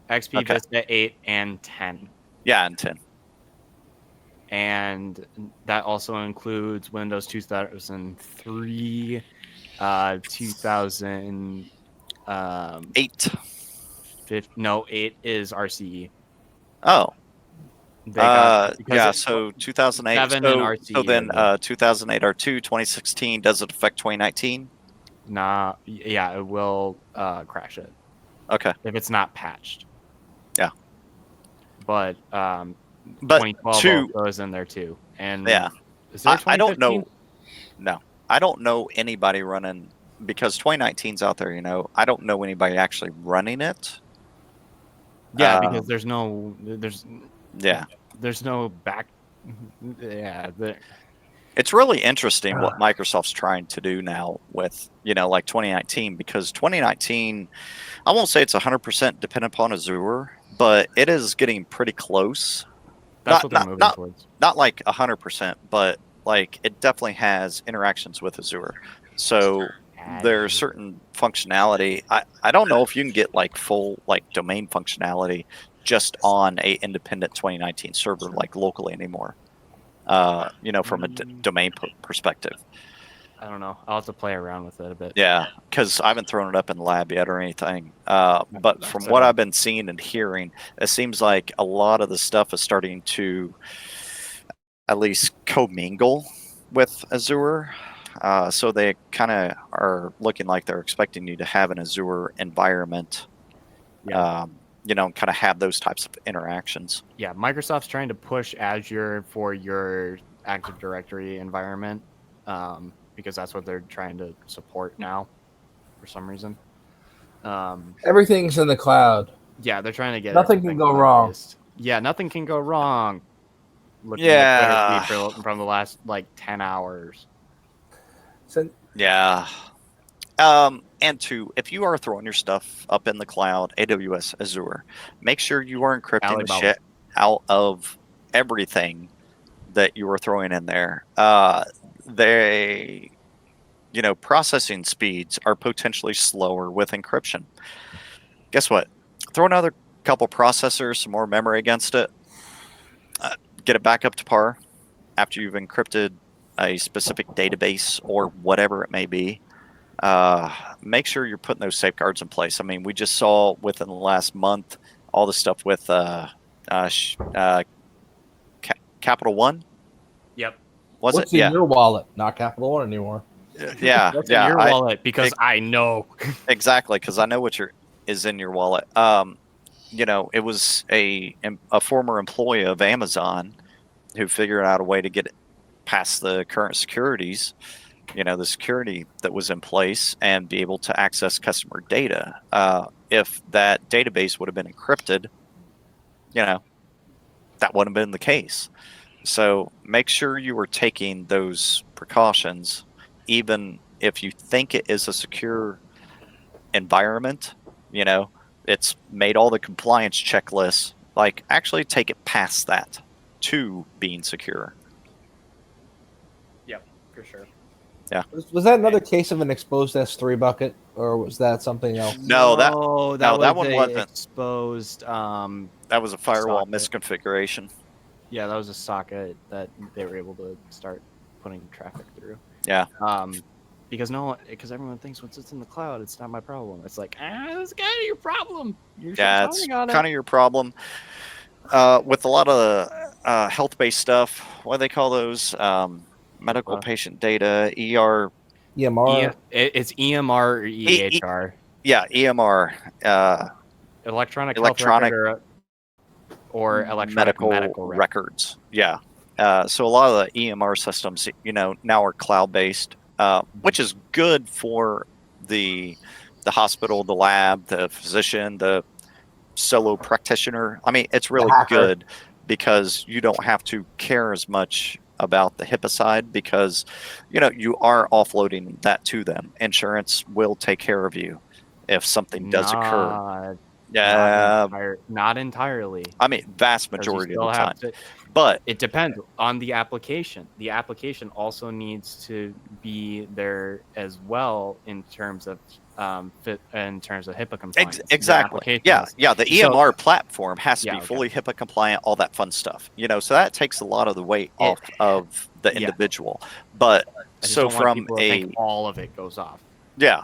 XP, Okay. Vista, 8, and 10. Yeah, and 10. And that also includes Windows 2003, 2000. 8. No, 8 is RCE. Oh. They got yeah, so 2008. 7 So, and RCE. so then 2008 R2, 2016, does it affect 2019? Nah, yeah, it will crash it. Okay. If it's not patched. Yeah. But 2012 goes in there too. And yeah. Is there I don't know. No. I don't know anybody running, because 2019's out there, I don't know anybody actually running it. Yeah, because there's no back. Yeah. It's really interesting what Microsoft's trying to do now with, like 2019, because 2019, I won't say it's 100% dependent upon Azure, but it is getting pretty close. That's what they're moving towards. Not like 100%, but like it definitely has interactions with Azure. So there's certain functionality. I don't know if you can get like full like domain functionality just on a independent 2019 server like locally anymore. From a domain perspective. I don't know. I'll have to play around with it a bit. Yeah, because I haven't thrown it up in the lab yet or anything. But from what I've been seeing and hearing, it seems like a lot of the stuff is starting to at least commingle with Azure. So they kind of are looking like they're expecting you to have an Azure environment. Yeah. Kind of have those types of interactions. Yeah, Microsoft's trying to push Azure for your Active Directory environment. Because that's what they're trying to support now for some reason. Everything's in the cloud. Yeah, they're trying to get nothing can go wrong. Yeah, nothing can go wrong. Looking Yeah. at Twitter feed from the last like 10 hours. Yeah. And two, if you are throwing your stuff up in the cloud, AWS, Azure, make sure you are encrypting the shit out of everything that you are throwing in there. Processing speeds are potentially slower with encryption. Guess what? Throw another couple processors, some more memory against it, get it back up to par after you've encrypted a specific database or whatever it may be. Make sure you're putting those safeguards in place. I mean, we just saw within the last month all the stuff with Capital One. Yep. What's in your wallet? Not Capital One anymore. Yeah. What's in your wallet? Because I know. Exactly, because I know what is in your wallet. It was a former employee of Amazon who figured out a way to get it past the current securities, the security that was in place, and be able to access customer data. If that database would have been encrypted, that wouldn't have been the case. So make sure you are taking those precautions, even if you think it is a secure environment. It's made all the compliance checklists. Like, actually take it past that to being secure. Yep, for sure. Yeah. Was that another case of an exposed S3 bucket, or was that something else? No, that one wasn't exposed. That was a firewall misconfiguration. Yeah, that was a socket that they were able to start putting traffic through. Yeah. Because everyone thinks once it's in the cloud, it's not my problem. It's like, it's kind of your problem. It's kind of your problem. With a lot of health-based stuff, what do they call those? Medical patient data, ER. EMR. It's EMR or EHR. Yeah, EMR. Electronic health record or electronic medical records. Yeah. So a lot of the EMR systems, now are cloud-based, which is good for the hospital, the lab, the physician, the solo practitioner. I mean, it's really good because you don't have to care as much about the HIPAA side, because you are offloading that to them. Insurance will take care of you if something does occur. Yeah, not entirely. I mean, vast majority of the time. But it depends on the application. The application also needs to be there as well in terms of HIPAA compliance. Exactly. Yeah. The EMR platform has to be fully HIPAA compliant, all that fun stuff. So that takes a lot of the weight off of the individual. But so from all of it goes off. Yeah.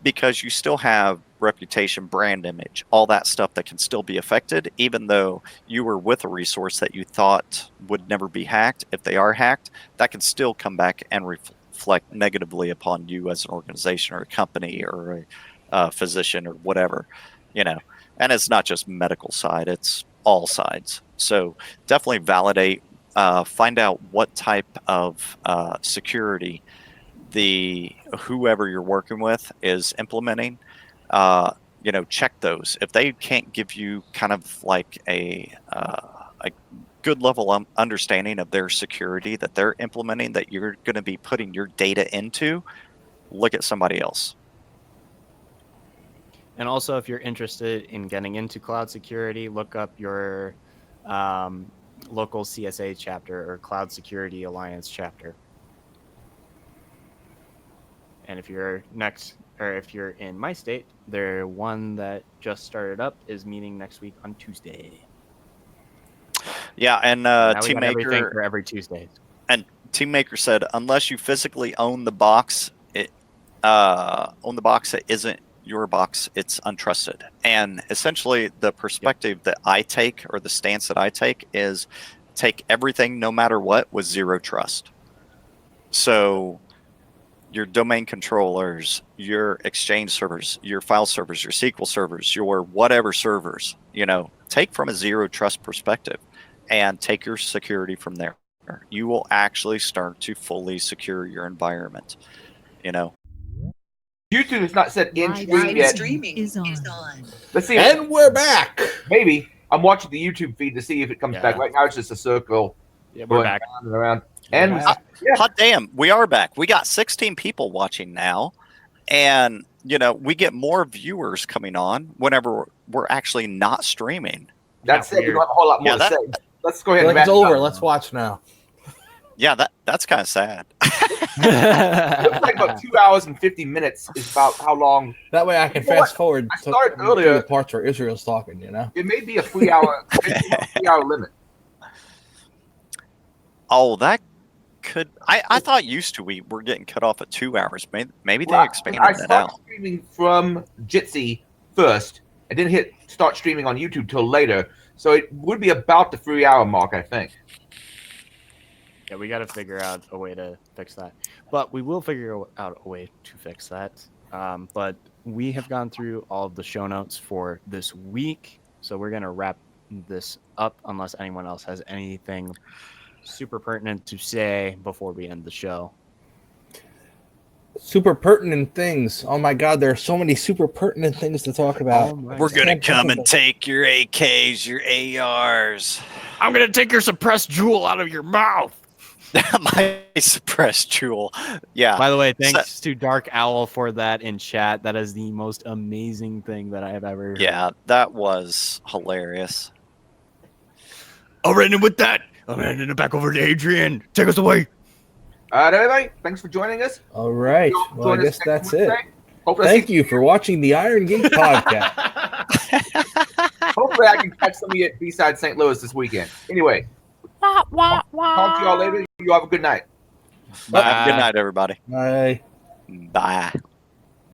Because you still have reputation, brand image, all that stuff that can still be affected, even though you were with a resource that you thought would never be hacked. If they are hacked, that can still come back and reflect negatively upon you as an organization or a company or a physician or whatever, And it's not just medical side, it's all sides. So definitely validate, find out what type of security whoever you're working with is implementing. Check those. If they can't give you kind of like a good level understanding of their security that they're implementing, that you're going to be putting your data into, look at somebody else. And also, if you're interested in getting into cloud security, look up your local CSA chapter or Cloud Security Alliance chapter. And if you're if you're in my state, the one that just started up is meeting next week on Tuesday. Yeah, and Teammaker for every Tuesday. And Teammaker said, unless you physically own the box, that isn't your box, it's untrusted. And essentially, the perspective that I take, or the stance that I take, is take everything, no matter what, with zero trust. So your domain controllers, your Exchange servers, your file servers, your SQL servers, your whatever servers, take from a zero trust perspective and take your security from there. You will actually start to fully secure your environment, YouTube is not set in stream yet. Streaming is on. Let's see. And we're back. Maybe. I'm watching the YouTube feed to see if it comes back. Right now it's just a circle. Yeah, we're back. Around and around. And hot damn, we are back. We got 16 people watching now, and we get more viewers coming on whenever we're actually not streaming. That's it. We don't have a whole lot more to say. Let's go ahead. It's over. Let's watch now. Yeah, that's kind of sad. Looks like about 2 hours and 50 minutes is about how long. That way I can fast forward. I started earlier. The parts where Israel's talking. It may be a 3 hour, 3 hour limit. Oh, that could. I thought used to we were getting cut off at 2 hours. Maybe they expanded that out. I started streaming from Jitsi first. I didn't hit start streaming on YouTube till later, so it would be about the 3 hour mark, I think. Yeah, we got to figure out a way to fix that. But we will figure out a way to fix that. But we have gone through all of the show notes for this week, so we're going to wrap this up unless anyone else has anything super pertinent to say before we end the show. Super pertinent things. Oh my God, there are so many super pertinent things to talk about. We're going to come and take your AKs, your ARs. I'm going to take your suppressed jewel out of your mouth. My suppressed jewel. Yeah. By the way, thanks to Dark Owl for that in chat. That is the most amazing thing that I have ever heard. Yeah, that was hilarious. I'll run in with that. I'm handing it back over to Adrian. Take us away. All right, everybody. Thanks for joining us. All right. Well, I guess that's it. Thank you for watching the Irongeek podcast. Hopefully, I can catch some of you at B-Side St. Louis this weekend. Anyway, talk to y'all later. You have a good night. Bye. Good night, everybody. Bye. Bye.